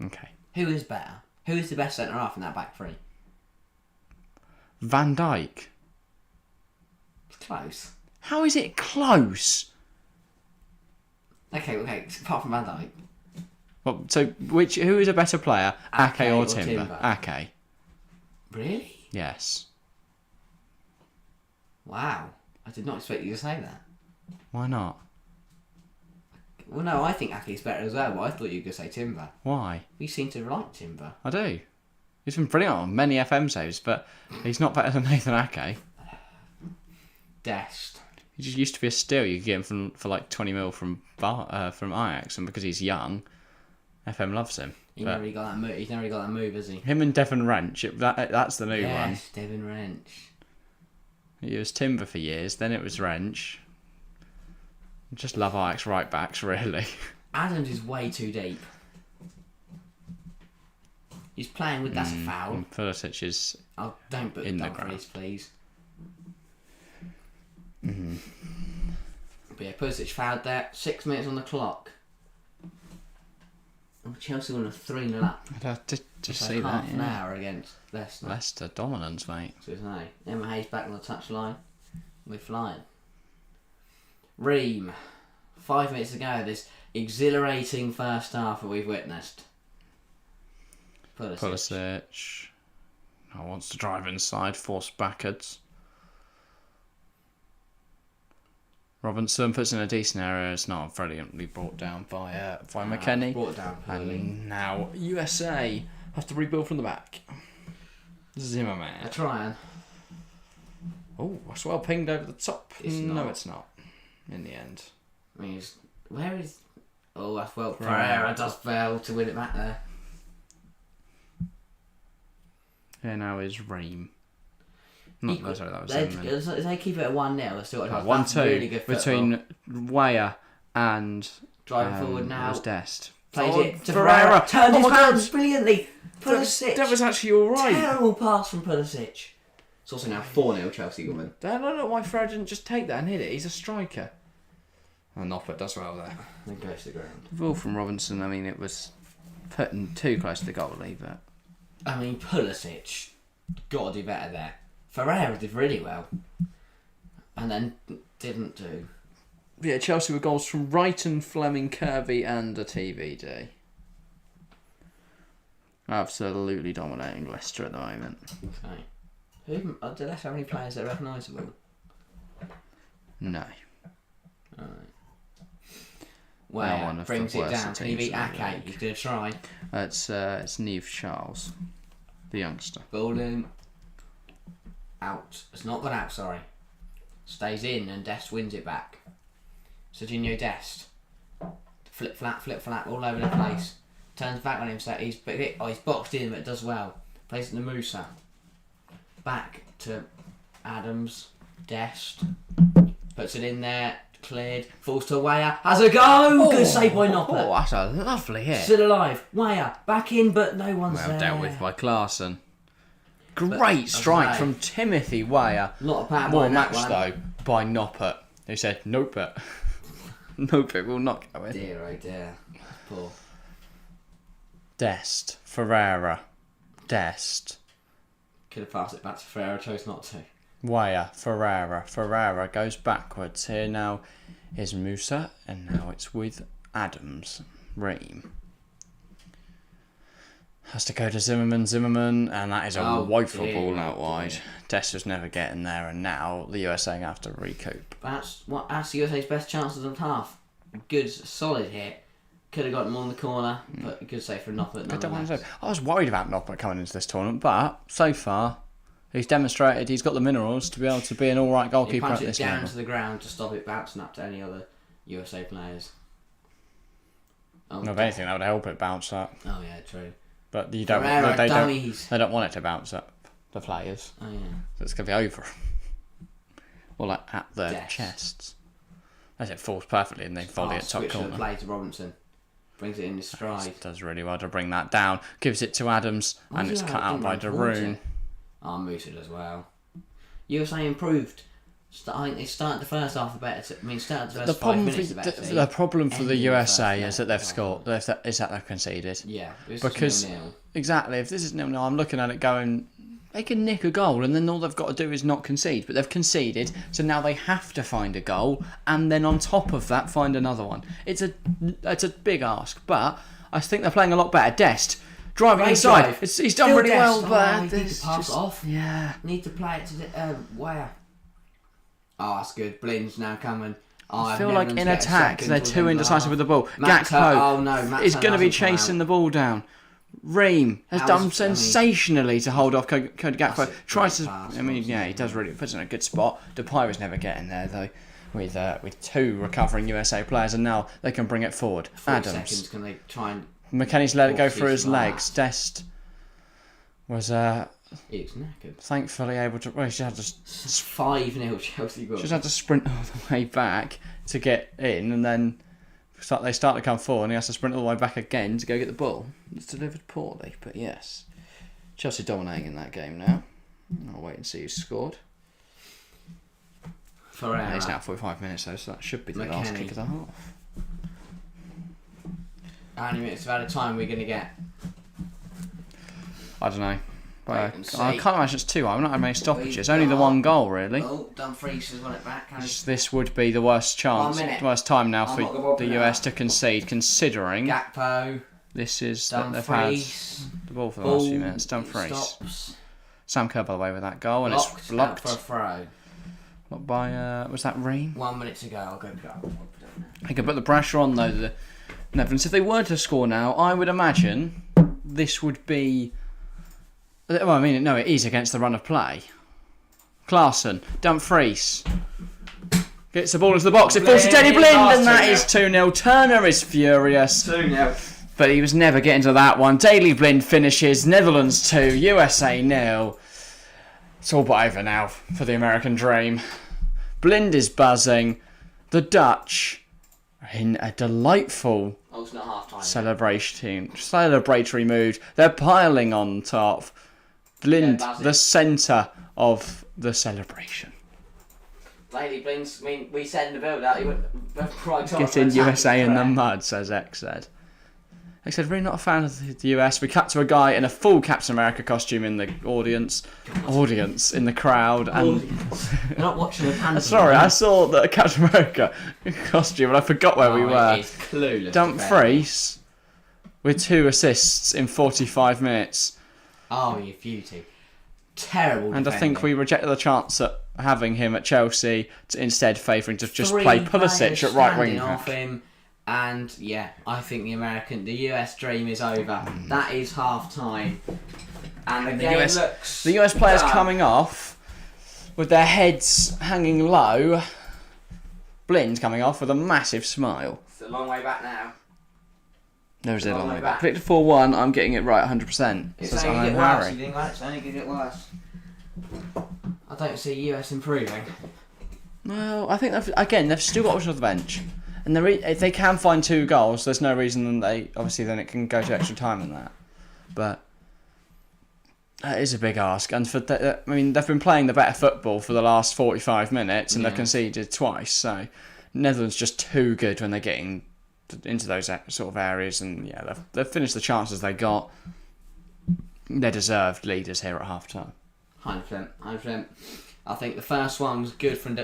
Okay. Who is better? Who is the best centre half in that back three? Van Dijk. It's close. How is it close? Okay. Apart from Van Dijk. Well, so who is a better player, Ake or Timber? Ake. Really? Yes. Wow. I did not expect you to say that. Why not? Well, no, I think Ake's better as well, but I thought you were going to say Timber. Why? You seem to like Timber. I do. He's been brilliant on many FM saves, but he's not better than Nathan Ake. Dest. He just used to be a steal. You could get him for like 20 mil from Ajax, and because he's young, FM loves him. He's never really got that move. He's never really got that move, has he? Him and Devon Wrench, that's the new one. Yes, Devon Wrench. It was Timber for years, then it was Wrench. Just love Ajax right backs, really. Adams is way too deep. He's playing with that's a foul. And Pulisic is don't put in the Dumfries, please. Mm-hmm. But yeah, Pulisic fouled there. 6 minutes on the clock. Oh, Chelsea won a 3-0 up. I did just So see that. half an hour against Leicester. Leicester dominance, mate. So it's no. Emma Hayes back on the touchline. We're flying. Ream. 5 minutes to go. This exhilarating first half that we've witnessed. Pulisic. Wants to drive inside, force backwards. Robinson puts in a decent area. It's not brilliantly brought down by McKennie. Brought down poorly. And now USA have to rebuild from the back. Zimmerman. They're trying. Oh, that's well pinged over the top. No, not. it's not. In the end. I mean, where is... Oh, that's well. Pereira does fail to win it back there. Here now is Ream. Sorry, that was If Zimmerman. they keep it at 1-0, they're still at 1-2 really good between Weah and driving forward now. was Dest. Plays it to Pereira. Turned his hands brilliantly. Pulisic. That was actually alright. Terrible pass from Pulisic. It's also now 4-0 Chelsea woman. I don't know why Ferrer didn't just take that and hit it. He's a striker. And Noppert does well there. Then goes to the ground. The ball from Robinson, I mean, it was putting too close to the goalie, but... I mean, Pulisic got to do better there. Ferreira did really well. And then didn't do. Yeah, Chelsea with goals from Wrighton, Fleming, Kirby and a TVD. Absolutely dominating Leicester at the moment. Okay. Do Leicester have any players that are recognisable? No. Alright. Well, one of brings the it down. worst Can he beat teams in the Ake? league. He's going to try. It's Neve Charles, the youngster. Golden. Out. It's not gone out, sorry. Stays in and Dest wins it back. Serginho Dest. Flip flat, all over the place. Turns back on him, so he's boxed in, but does well. Plays it to Musa. Back to Adams. Dest. Puts it in there. Cleared. Falls to Weah. Has a go! Good save by Noppert. Oh, that's a lovely hit. Still alive. Weah. Back in, but no one's Well there. dealt with by Klaassen. Great strike from Timothy Weah. Lot of power More behind that match one. though by Noppert, who said Noppert. Noppert will not go in. Dear, oh dear. Poor. Dest, Ferreira, Dest, Could have passed it back to Ferreira, chose not to. Weah, Ferreira goes backwards. Here now is Musa, and now it's with Adams, Ream. Has to go to Zimmerman, and that is a woeful ball out wide. Dest was never getting there, and now the USA have to recoup. That's the USA's best chances of the half. Good, solid hit. Could have got him on the corner, but a good save for Noppert. I was worried about Noppert coming into this tournament, but so far he's demonstrated he's got the minerals to be able to be an alright goalkeeper at He this punched it down level. to the ground to stop it bouncing up to any other USA players. No, if anything, that would help it bounce up. Oh yeah, true. But you don't. Ferreira, They dummies. don't want it to bounce up. The players. Oh yeah. So it's gonna be over. Or like at their Dest. chests. As it falls perfectly, and they volley at top switch corner. the play to Robinson. Brings it in his stride. Does really well to bring that down. Gives it to Adams, and it's cut out by Daroon. Musa does well. USA improved. I think they started the first half a better. Started the first 5 minutes a better. The problem for the Ending the USA first is that they've scored. Is that they've conceded. Yeah, it was Because 0-0. exactly, if this is 0-0, I'm looking at it going, they can nick a goal, and then all they've got to do is not concede. But they've conceded, so now they have to find a goal, and then on top of that, find another one. It's a big ask, but I think they're playing a lot better. Dest driving Great inside. drive. He's done Still really Dest. well, but Need to pass it off. Yeah. Need to play it to the Weah. Oh, that's good. Blin's now coming. Oh, I feel like in attack they're too indecisive with the ball. Max Gakpo Max is going to be hasn't come chasing out. the ball down. Ream has done sensationally to hold off Cody Gakpo. Tries to, he does really puts in a good spot. Depay was never getting there though, with two recovering USA players, and now they can bring it forward. 4 seconds, can they try and... McKennie's let it go through his legs. Dest was he was knackered. Thankfully able to. Well, she had to 5-0 Chelsea goal. She just had to sprint all the way back to get in, and then they start to come forward, and he has to sprint all the way back again to go get the ball. It's delivered poorly, but yes, Chelsea dominating in that game now. I'll wait and see who's scored. It's now 45 minutes though, so that should be the last kick of the half. How many minutes out of time we're going to get? I don't know. But I can't imagine it's 2. I've not had many stoppages. Only the 1 goal, really. Oh, Dumfries has won it back. This would be the worst chance, the worst time now for the US to concede, considering Gakpo. This is that they've had the ball for the last few minutes. Dumfries. Stops. Sam Kerr, by the way, with that goal, and it's blocked. For a throw. Not by, was that Ream? 1 minute to go. I'll go. They can put the pressure on, though, the Netherlands. If they were to score now, I would imagine this would be... Well, it is against the run of play. Klaassen, Dumfries gets the ball into the box. It falls to Daley Blind, and that is 2-0. Turner is furious. 2-0. But he was never getting to that one. Daley Blind finishes. Netherlands 2, USA 0. It's all but over now for the American dream. Blind is buzzing. The Dutch are in a delightful celebratory mood. They're piling on top. Blind, the centre of the celebration. Daley Blind, we said in the build-out, he went right on. Getting USA in the mud, says X said. X said, really not a fan of the US. We cut to a guy in a full Captain America costume in the audience in the crowd. And You're not watching the pantomime. Sorry, I saw the Captain America costume and I forgot where we were. It is clueless. Dumfries with 2 assists in 45 minutes. Oh, you beauty. Terrible. And I think we rejected the chance at having him at Chelsea, instead favouring to just play Pulisic at right wing back. And yeah, I think the US dream is over. That is half time. And the game looks... The US players coming off with their heads hanging low. Blind coming off with a massive smile. It's a long way back now. There's a long way back. Predicted 4-1, I'm getting it right 100%. It's only going to get worse. You think that? It's only going to get worse. I don't see US improving. Well, I think they've still got option off the bench. And if they can find 2 goals, there's no reason then it can go to extra time than that. But that is a big ask. And they've been playing the better football for the last 45 minutes, and they've conceded twice. So Netherlands just too good when they're getting into those sort of areas, and they've finished the chances they got. They're deserved leaders here at half time. 100%. I think the first one was good from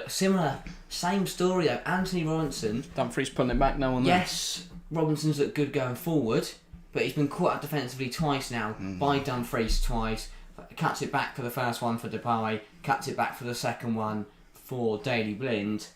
same story though. Anthony Robinson. Dumfries pulling it back, no one there. Yes, Robinson's looked good going forward, but he's been caught out defensively twice now by Dumfries twice. Cuts it back for the first one for Depay, cuts it back for the second one for Daley Blind,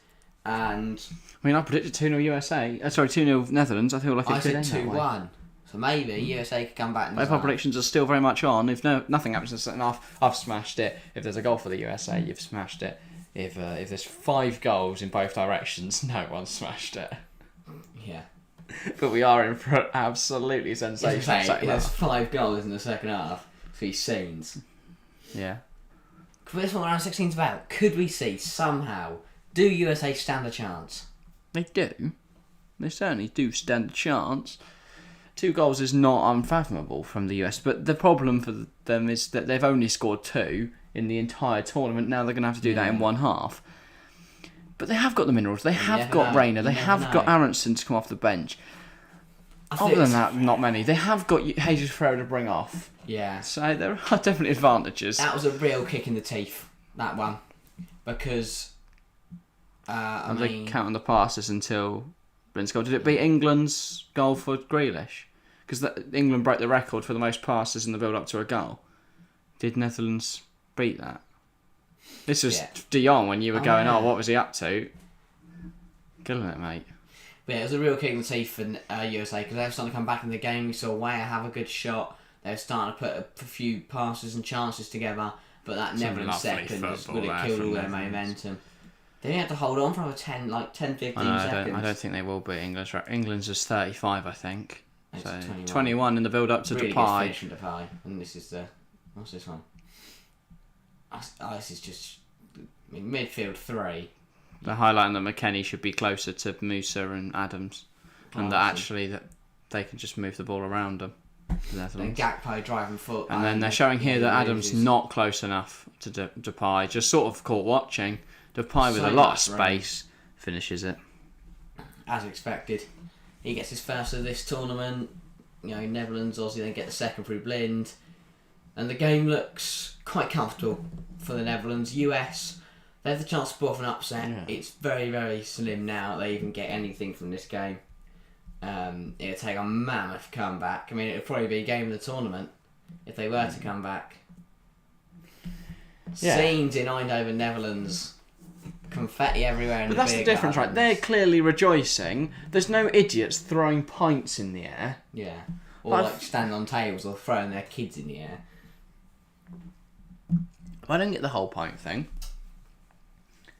and I predicted 2-0 USA. 2-0 Netherlands. I feel like it could end that way. 2-1. So maybe USA could come back. Both our predictions are still very much on. If nothing happens in the second half, I've smashed it. If there's a goal for the USA, you've smashed it. If there's 5 goals in both directions, no one's smashed it. Yeah. But we are in for an absolutely sensational second half. There's 5 goals in the second half. 3 scenes. Yeah. This one round 16's about. Could we see somehow? Do USA stand a chance? They do. They certainly do stand a chance. 2 goals is not unfathomable from the US, but the problem for them is that they've only scored 2 in the entire tournament. Now they're going to have to do that in one half. But they have got the minerals. They have got Rayner. They have got Aronson to come off the bench. Other than that, not many. They have got Jesus Ferreira to bring off. Yeah. So there are definitely advantages. That was a real kick in the teeth, that one. Because, they counting the passes until Blind's goal. Did it beat England's goal for Grealish? Because England broke the record for the most passes in the build-up to a goal. Did Netherlands beat that? This was De Jong when you were going, what was he up to? Killing it, mate. But yeah, it was a real kick in the teeth for USA because they were starting to come back in the game. We saw Weah have a good shot. They were starting to put a few passes and chances together, but that Netherlands second would have killed all their momentum. They had to hold on for over 10, 15 seconds. I don't think they will beat England. England's just 35, I think. It's So 21. 21 in the build-up to really Depay. Good finish from Depay. And this is the... What's this one? This is just... midfield 3. They're highlighting that McKennie should be closer to Musa and Adams. And that actually that they can just move the ball around them. Then Gakpo driving foot. And then they're showing here that Adams not close enough to Depay. Just sort of caught watching. Depay with a lot of space finishes it. As expected. He gets his first of this tournament. Netherlands obviously then get the second through Blind. And the game looks quite comfortable for the Netherlands. US, they have the chance to pull off an upset. Yeah. It's very, very slim now they even get anything from this game. It'll take a mammoth comeback. I mean, it'll probably be a game of the tournament if they were to come back. Yeah. Scenes in Eindhoven, Netherlands. Confetti everywhere in but that's the difference, gardens. Right? They're clearly rejoicing. There's no idiots throwing pints in the air. Yeah. Or standing on tables or throwing their kids in the air. I don't get the whole pint thing.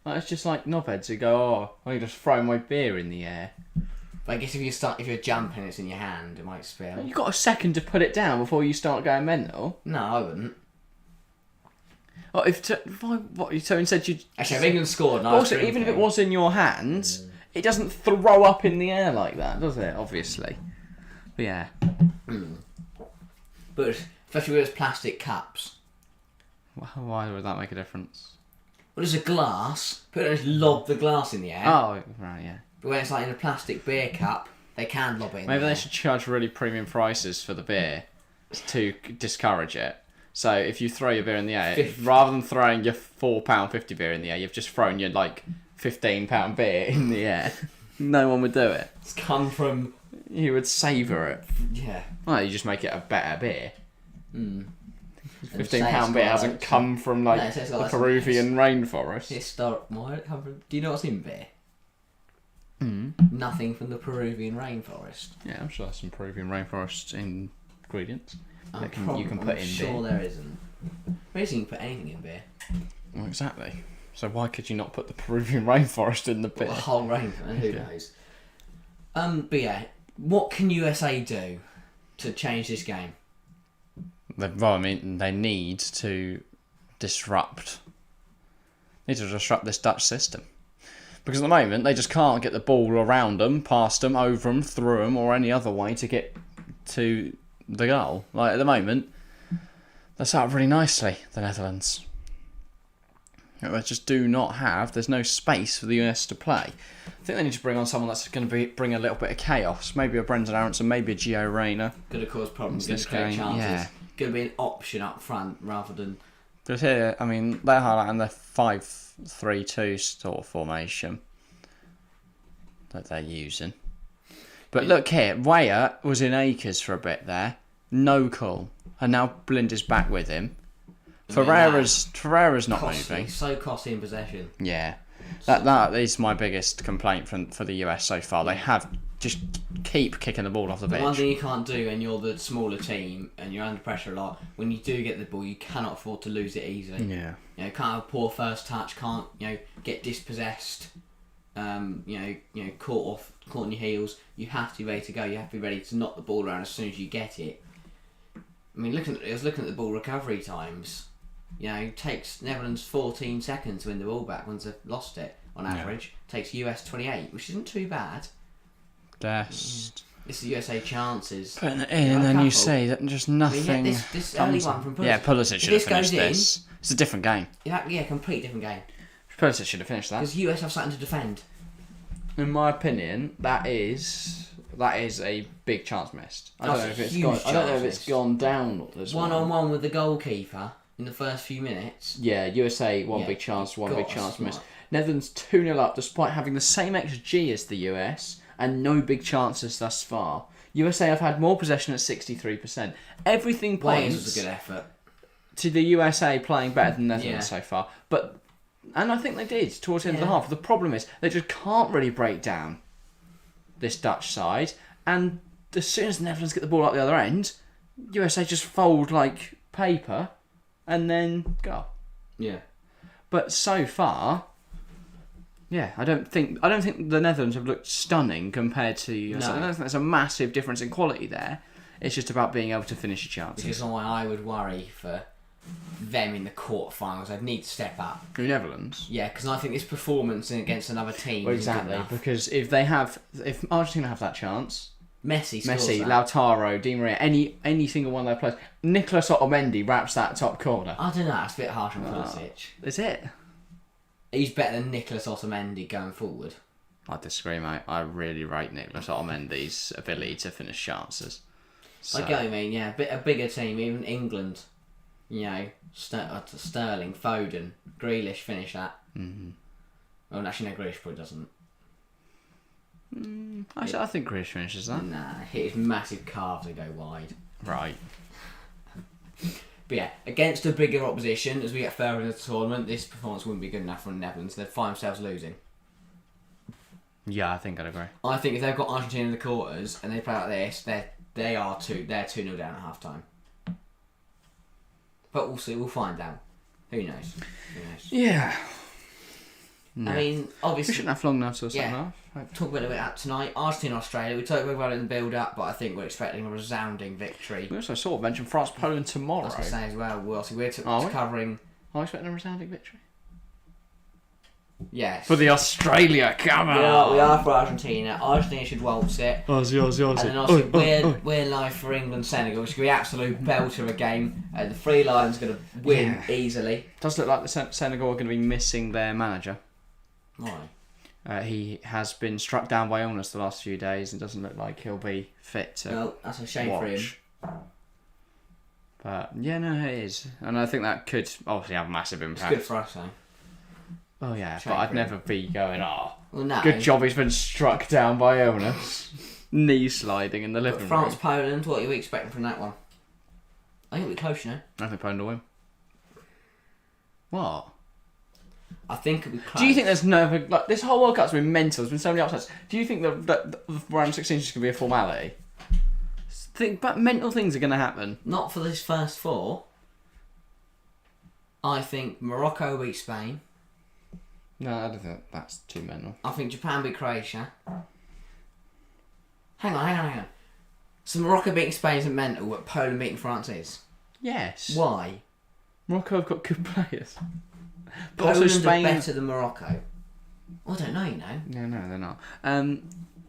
It's just like knobheads who go, I just throw my beer in the air. But I guess if you're jumping, it's in your hand, it might spill. You've got a second to put it down before you start going mental. No, I wouldn't. Oh, so instead you... Actually, if England scored... Also, even if it was in your hands, it doesn't throw up in the air like that, does it? Obviously. But yeah. But especially with those plastic cups. Why would that make a difference? Well, there's a glass. People don't just lob the glass in the air. Oh, right, yeah. But when it's like in a plastic beer cup, they can lob it in Maybe the air. They should charge really premium prices for the beer to discourage it. So if you throw your beer in the air, rather than throwing your £4.50 beer in the air, you've just thrown your £15 beer in the air. No one would do it. It's come from... You would savour it. Yeah. Well, you just make it a better beer. £15 beer hasn't come from the Peruvian rainforest. Why it come from? Do you know what's in beer? Nothing from the Peruvian rainforest. Yeah, I'm sure there's some Peruvian rainforest ingredients. You can put in beer. I'm sure there isn't. Maybe you can put anything in beer. Well, exactly. So why could you not put the Peruvian rainforest in the beer? Well, the whole rainforest, who knows? But yeah, what can USA do to change this game? Well, I mean, they need to disrupt this Dutch system. Because at the moment, they just can't get the ball around them, past them, over them, through them, or any other way to get to the goal. At the moment, they're set up really nicely, the Netherlands. They just do not have... There's no space for the US to play. I think they need to bring on someone that's going to bring a little bit of chaos. Maybe a Brendan Aronson, maybe a Gio Reyna. Going to cause problems, going to create chances. Yeah. Going to be an option up front rather than... Because here, I mean, they're highlighting the 5-3-2 sort of formation that they're using. But look here, Weah was in acres for a bit there. No call. And now Blind is back with him. Ferreira's not moving. So costly in possession. Yeah. That is my biggest complaint for the US so far. They have just keep kicking the ball off the pitch. One thing you can't do when you're the smaller team and you're under pressure a lot, when you do get the ball, you cannot afford to lose it easily. Yeah. Can't have a poor first touch, can't get dispossessed, caught on your heels. You have to be ready to go. You have to be ready to knock the ball around as soon as you get it. I mean, I was looking at the ball recovery times. It takes Netherlands 14 seconds to win the ball back once they've lost it on average. Takes US 28, which isn't too bad. Best. It's the USA chances. Putting it in, and then you see that just nothing. This early one from Pulisic. Yeah, Pulisic should have finished this. It's a different game. Yeah, complete different game. Pulisic should have finished that. Because US have something to defend. In my opinion, that is a big chance missed. I don't know if it's gone down as well. 1-on-1 with the goalkeeper in the first few minutes. Yeah, USA big chance missed. Netherlands 2-0 up despite having the same XG as the US and no big chances thus far. USA have had more possession at 63%. Everything points was a good effort to the USA playing better than Netherlands so far. And I think they did towards the end of the half. The problem is they just can't really break down. this Dutch side, and as soon as the Netherlands get the ball up the other end, USA just fold like paper and then go. Yeah. But so far, yeah, I don't think the Netherlands have looked stunning compared to USA. No. I don't think there's a massive difference in quality there. It's just about being able to finish your chances. Which is why I would worry for them in the quarterfinals. They'd need to step up. The Netherlands? Yeah, because I think this performance against another team Well, is good exactly, enough. because if Argentina have that chance, Messi, scores Messi, that. Lautaro, Di Maria, any single one of their players, Nicolas Otamendi wraps that top corner. I don't know, it's a bit harsh on Pulisic. Is it? He's better than Nicolas Otamendi going forward. I disagree, mate. I really rate Nicolas Otamendi's ability to finish chances. So, I get what you mean, yeah. A bigger team, even England, you know, Sterling, Foden, Grealish finish that. Mm-hmm. Well, actually, no, Grealish probably doesn't. I think Grealish finishes that. Nah, hit his massive calves and go wide. Right. But yeah, against a bigger opposition, as we get further into the tournament, this performance wouldn't be good enough for the Netherlands. They'd find themselves losing. Yeah, I think I'd agree. I think if they've got Argentina in the quarters and they play like this, they're 2-0 down at half time. But we'll see. We'll find out. Who knows? Yeah. I mean, We obviously, shouldn't have long enough to the second Yeah. half. talk a bit about tonight. Argentina, Australia. We talked about it in the build-up, but I think we're expecting a resounding victory. We also sort of mentioned France, Poland I tomorrow. was going to say as well. We're Are we? covering. I'm expecting a resounding victory. Yes. For the Australia, come on! We are for Argentina. Argentina should waltz it. Aussie. And then obviously we're live for England Senegal, which is going to be an absolute belter of a game. The Three Lions going to win easily. Does look like the Senegal are going to be missing their manager. Why? He has been struck down by illness the last few days and doesn't look like he'll be fit to Well, that's a shame for him. watch. But yeah, no, it is, and I think that could obviously have a massive It's impact. good for us, though. Oh yeah, Shame but I'd for never be going. Oh, Well, no. good job, he's been struck down by illness. Knee sliding in the But living France, room. Poland, what are you expecting from that one? I think we're close, you know. I think Poland will win. What? I think it'll be close. Do you think there's no like this whole World Cup's been mental? There's been so many upsets. Do you think that the round of 16 is just gonna be a formality? But mental things are gonna happen. Not for this first four. I think Morocco will beat Spain. No, I don't think that's too mental. I think Japan beat Croatia. Hang on. So Morocco beating Spain isn't mental, but Poland beating France is. Yes. Why? Morocco have got good players. But Poland also Spain are better than Morocco. I don't know, you know. No, they're not.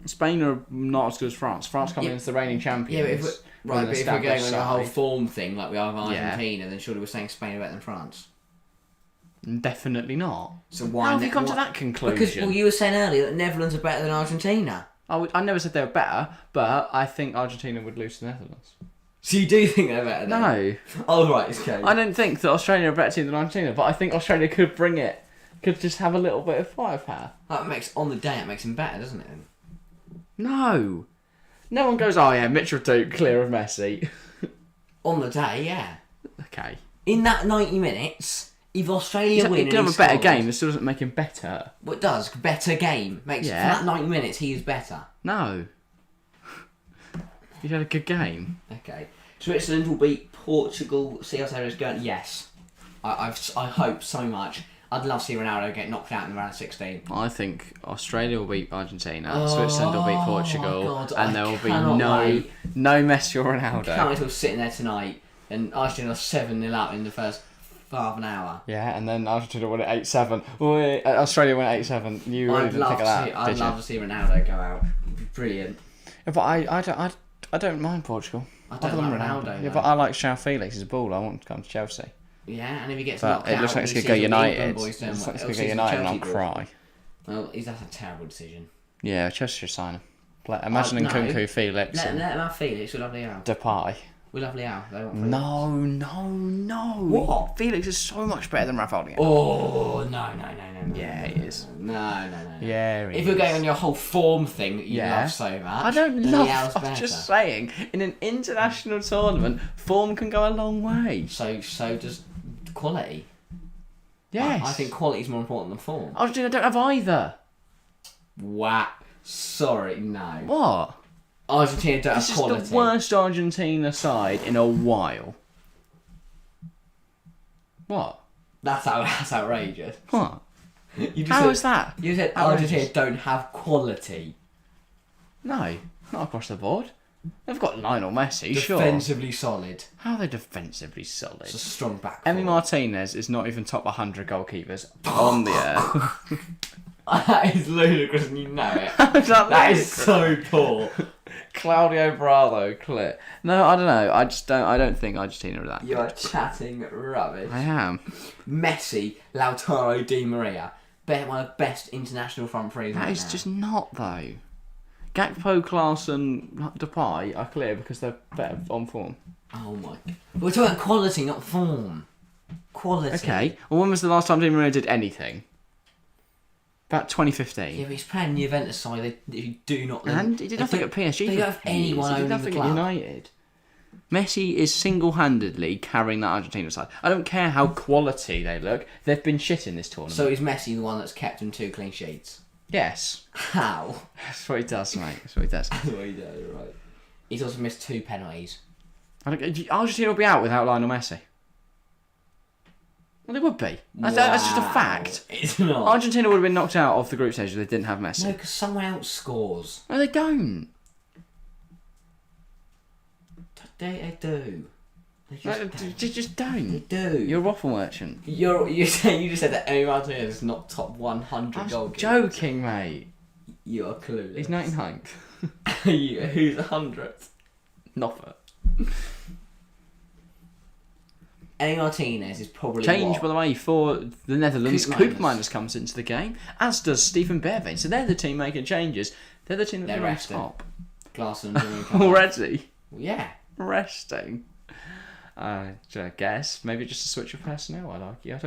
Spain are not as good as France. France come in as the reigning champions. Yeah, but if we're going on established the whole side. form thing like we are with Yeah. Argentina, then surely we're saying Spain are better than France. Definitely not. So why? How have you come to that conclusion? Because you were saying earlier that Netherlands are better than Argentina. I never said they were better, but I think Argentina would lose to the Netherlands. So you do think they're better? Then? No. Oh right, it's okay. I don't think that Australia are a better team than Argentina, but I think Australia could bring it. Could just have a little bit of firepower. That makes on the day it makes them better, doesn't it? No. No one goes, oh yeah, Mitchell Duke, clear of Messi. On the day, yeah. Okay. In that 90 minutes, if Australia win, He can have a better game, it still doesn't make him better. What it does? Better game makes Yeah. for that 90 minutes he is better. No. He had a good game. Okay. Switzerland will beat Portugal. See how Sarah's going. Yes. I hope so much. I'd love to see Ronaldo get knocked out in the round of 16. I think Australia will beat Argentina, Switzerland will beat Portugal, God, and I there will be cannot wait. no Messi or Ronaldo. Can't wait till sitting there tonight and Argentina are 7-0 up in the first half an hour. Yeah, and then Argentina won it 8-7. Australia won it 8-7. You really didn't think of that, I'd did you? love to see Ronaldo go out. It'd be brilliant. Yeah, but I don't mind Portugal. I don't Other than like Ronaldo, Yeah, though. but I like João Felix. He's a baller. I want him to come to Chelsea. Yeah, and if he gets But knocked it out, looks like it's he going to go sees all the England United. boys It looks doing like it's what- going to go sees the United and I'll Chelsea cry. Well, that's a terrible decision. Yeah, Chelsea should sign him. Imagine no. Nkunku, Felix, Let and him have Felix with lovely Al. Depay. With lovely Al. They want No. What? Felix is so much better than Rafinha. Oh, no. Yeah, he is. No. Yeah, he If you're is. going on your whole form thing that you Yeah. love so much, I don't then love. Al's I'm better. just saying, in an international tournament, form can go a long way. So does quality. Yes. I think quality is more important than form. Argentina don't have either. Wow. Sorry, no. What? Argentina don't This have is quality. the worst Argentina side in a while. What? That's outrageous. What? You How is that? You said outrageous? Argentina don't have quality. No, not across the board. They've got Lionel Messi, sure. Defensively solid. How are they defensively solid? It's a strong back. Emi Martinez is not even top 100 goalkeepers on the earth. That is ludicrous and you know it. That is so poor. Claudio Bravo, clear. No, I don't know. I don't think Argentina are that You good. are chatting rubbish. I am. Messi, Lautaro, Di Maria. One of the best international front threes. That is just not, though. Gakpo, Klaas and Depay are clear because they're better on form. Oh my god. We're talking quality, not form. Quality. Okay. Well, when was the last time Di Maria did anything? About 2015. Yeah, but he's playing the Juventus side. They do not. And he did nothing at PSG. They don't have anyone He did owning the nothing at club. United. Messi is single-handedly carrying that Argentina side. I don't care how quality they look. They've been shit in this tournament. So is Messi the one that's kept him 2 clean sheets? Yes. How? That's what he does, mate. That's what he does. That's what he does, right. He's also missed 2 penalties. Argentina will be out without Lionel Messi. Well, they would be. That's just a fact. It's not. Argentina would have been knocked out of the group stage if they didn't have Messi. No, because someone else scores. No, they don't. They do. They Just don't. do. You're a waffle merchant. You just said that Emi Martinez is not top 100 I'm goalkeeper. joking, mate. You are clueless. He's 99th. Who's 100th? Nothing. Emi Martinez is probably Change, what? by the way, for the Netherlands. Koopmeiners. Koopmeiners comes into the game, as does Stephen Bergwijn. So they're the team making changes. They're the team that They're are on resting. top. Glassland. Already? Yeah. Resting. I guess. Maybe just a switch of personnel, I like. Yeah,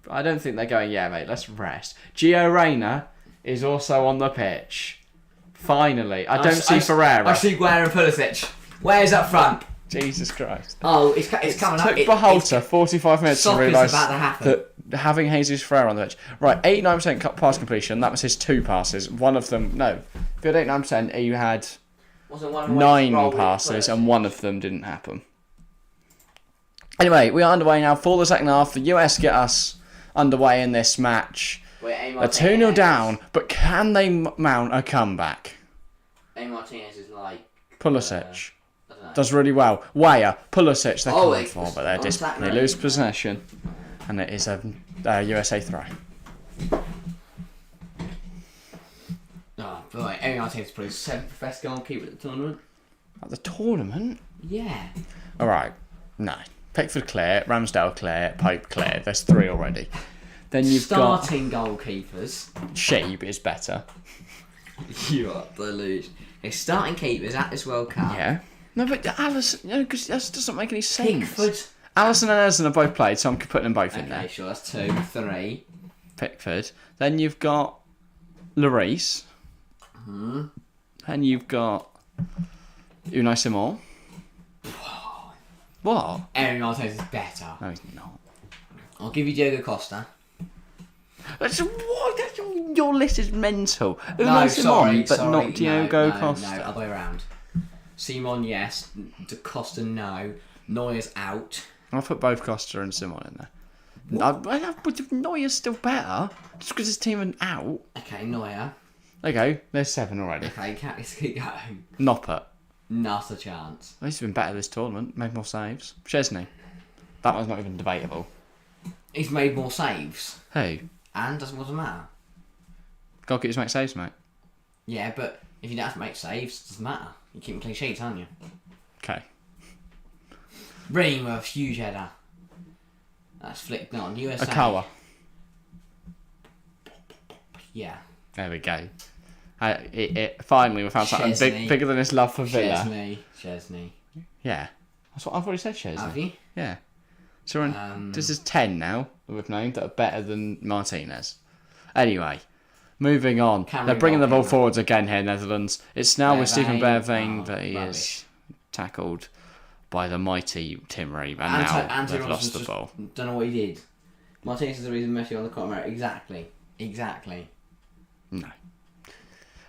I don't think they're going, yeah, mate, let's rest. Gio Reyna is also on the pitch. Finally. I don't see Ferreira. I see Guerra and Pulisic. Where's up front? Jesus Christ. Oh, it's coming up. It took Beholter 45 minutes to realise about to happen. that having Jesus Ferreira on the pitch. Right, 89% pass completion. That was his 2 passes. One of them, no. If you had 89%, you had Wasn't one of them 9 roll with passes Pulisic? and one of them didn't happen. Anyway, we are underway now for the second half. The US get us underway in this match. Emi They're 2-0 down, but can they mount a comeback? Emi Martinez is like... Pulisic I don't know. does really well. Weyer, Pulisic, they're Oh, coming they- for, but they're on that they note. lose possession. And it is a USA throw. Oh, boy. Emi Martinez is probably 7th best goalkeeper at the tournament. At the tournament? Yeah. Alright, no. Pickford clear, Ramsdale clear, Pope clear. There's 3 already. Then you've Starting goalkeepers. got Sheeb is better. You are delusional. His starting keepers at this World Cup. Yeah. No, but Alisson, because that doesn't make any sense. Pickford. Alisson and Ederson have both played, so I'm putting them both in Okay, there. sure, that's 2, 3. Pickford. Then you've got Lloris. Then you've got Unai Simon. What? Emi Martinez is better. No, he's not. I'll give you Diego Costa. What? Your list is mental. Unai No, Simon, sorry, but not Diogo no, Costa. No, other way around. Simon, yes. De Costa, no. Neuer's out. I'll put both Costa and Simon in there. But Neuer's still better, just because his team are out. Okay, Neuer. There you go, there's 7 already. Okay, let's keep going. Noppert. Not a chance. He's been better this tournament, made more saves. Chesney. That one's not even debatable. He's made more saves. Who? And doesn't matter. Goalkeepers make saves, mate. Yeah, but if you don't have to make saves, it doesn't matter. You keep clean sheets, aren't you? Okay. Ream with a huge header. That's flicked on. USA. Akawa. Yeah. There we go. Finally, we found something Chesney. bigger than his love for Villa. Chesney. Yeah. That's what I've already said, Chesney. Have you? Yeah. So we're on, this is 10 now that we've named that are better than Martinez. Anyway, moving on. Cameron They're bringing the ball Gallagher. forwards again here, Netherlands. It's now with Stephen Bergwijn. Bergwijn that he Rubbish. is tackled by the mighty Tim Reeve, and Anto now they've Robinson's lost the just ball. Don't know what he did. Martinez is the reason Messi on the Copa America. Exactly. No.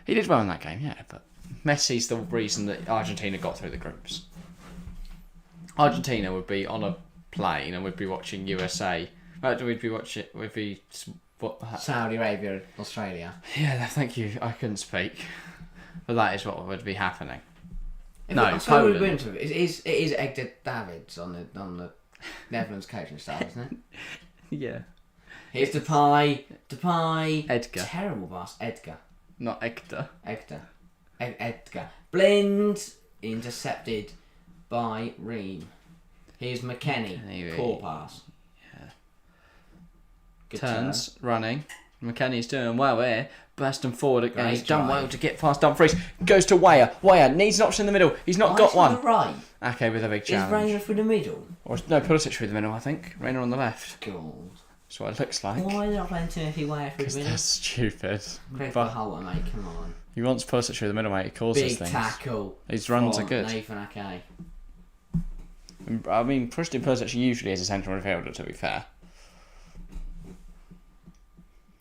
He did well in that game, yeah, but Messi's the reason that Argentina got through the groups. Argentina would be on a plane and we'd be watching USA. Saudi Arabia, Australia. Yeah, thank you. I couldn't speak. But that is what would be happening. Poland. It is Edgar Davids on the Netherlands coaching staff, isn't it? Yeah. Here's Depay. Edgar. Terrible pass. Edgar. Not Hector. Edgar. Blind. Intercepted by Ream. Here's McKennie. Poor pass. Yeah. Good Turns. Running. McKennie's doing well here. Burst him forward again. He's done well to get past Dumfries. Goes to Weyer. Weyer needs an option in the middle. He's not got one. On the right. Okay, with a big challenge. Is Reina through the middle? Or no, Pulisic through the middle, I think. Reina on the left. God. That's what it looks like. Why are they not playing Timothy Weyer through the middle? That's stupid. Greg But Holder, mate, come on. he wants Pulisic through the middle, mate. He causes Big things. tackle. His runs are good. Nathan Ake. I mean, Christian Pulisic usually is a central midfielder, to be fair.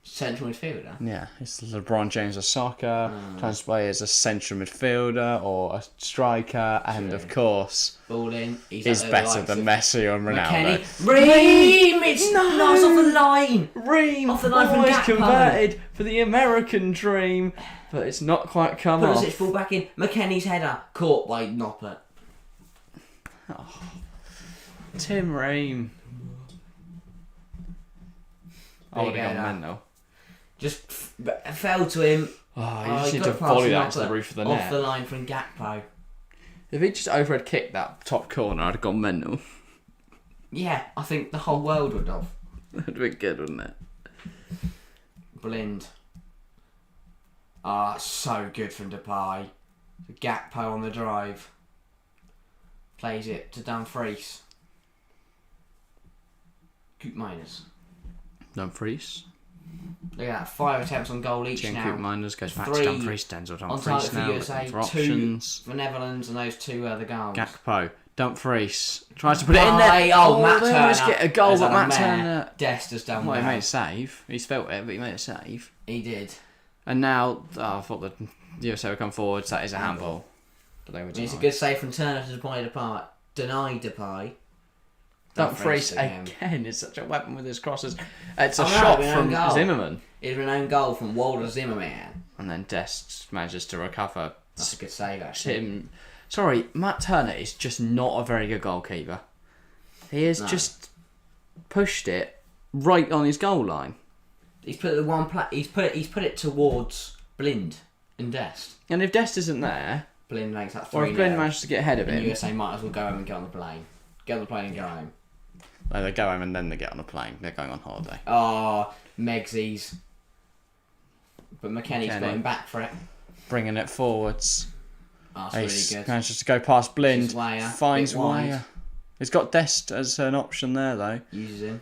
Central midfielder? Yeah, it's LeBron James of soccer, tries to play as a central midfielder or a striker, and of course, Ball in. He's better than Messi or Ronaldo. Ream! It's nice off the line! Ream! Off the line from always Gakpo. converted for the American dream, but it's not quite come off. Pulisic ball back in. McKennie's header caught by Noppert. Oh. Tim Ream. I would have gone mental. Just fell to him. Oh, you just need to volley that to the roof of the net. Off the line from Gakpo. If he just overhead kicked that top corner, I'd have gone mental. Yeah, I think the whole world would have. That'd be good, wouldn't it? Blind. So good from Depay. Gakpo on the drive. Plays it to Dumfries. Coop Miners. Dumfries. Look at that, 5 attempts on goal each now. Coop Miners goes back 3 to Dumfries. Denzel on Dumfries target for now. USA, For 2 options. for Netherlands, and those 2 other goals. Gakpo. Dumfries. Tries to put it in there. Matt they Turner. almost get a goal, Has but had Matt a mare. Turner... Dest has done Well, well. he made a save. He's felt it, but he made a save. He did. And now, I thought the USA would come forwards. That is a handball. But they were It's a good save from Turner to deny Depay. Dumfries again is such a weapon with his crosses. It's a I know, shot an from own goal. Zimmerman. It's an own goal from Walter Zimmerman. And then Dest manages to recover. That's a good save, actually. Sorry, Matt Turner is just not a very good goalkeeper. He has just pushed it right on his goal line. He's put he's put it towards Blind and Dest. And if Dest isn't there, Blind makes that 3-0. or if Blind manages to get ahead of then him, USA might as well go home and get on the plane. Get on the plane and go home. they go home and then they get on a plane. They're going on holiday. Oh, Megsies. But McKennie's got him back for it. Bringing it forwards. Oh, that's really good. Manages to go past Blind. Weyer. Finds Bit wide. Weyer. He's got Dest as an option there, though. Uses him.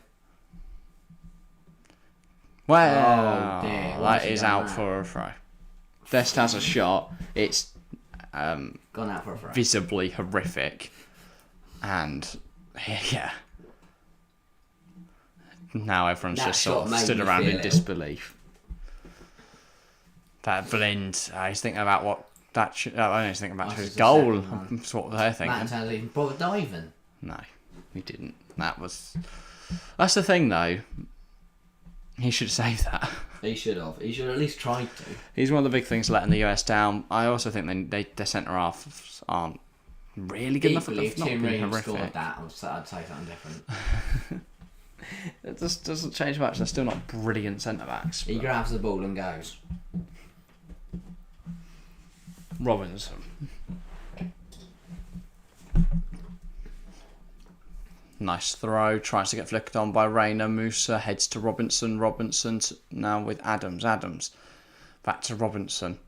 Well, Oh, dear. that is out for a throw. Dest has a shot. It's Gone out for a throw. visibly horrific. And, yeah. Now everyone's That just sort shot of made stood me around in feel it. disbelief. That Blind, he's thinking about what that... I don't know, he's thinking back to his the goal. second one. That's what they're thinking. Matt Turner's even bothered diving. No, he didn't. That's the thing, though. He should save that. He should have. He should have at least tried to. He's one of the big things letting the US down. I also think their centre halves aren't really good enough. Equally, if Not Tim been Ream horrific. scored that, I'd say something different. It just doesn't change much. They're still not brilliant centre backs. He grabs the ball and goes. Robinson. Nice throw. Tries to get flicked on by Reina. Musa heads to Robinson. Robinson now with Adams. Adams. Back to Robinson.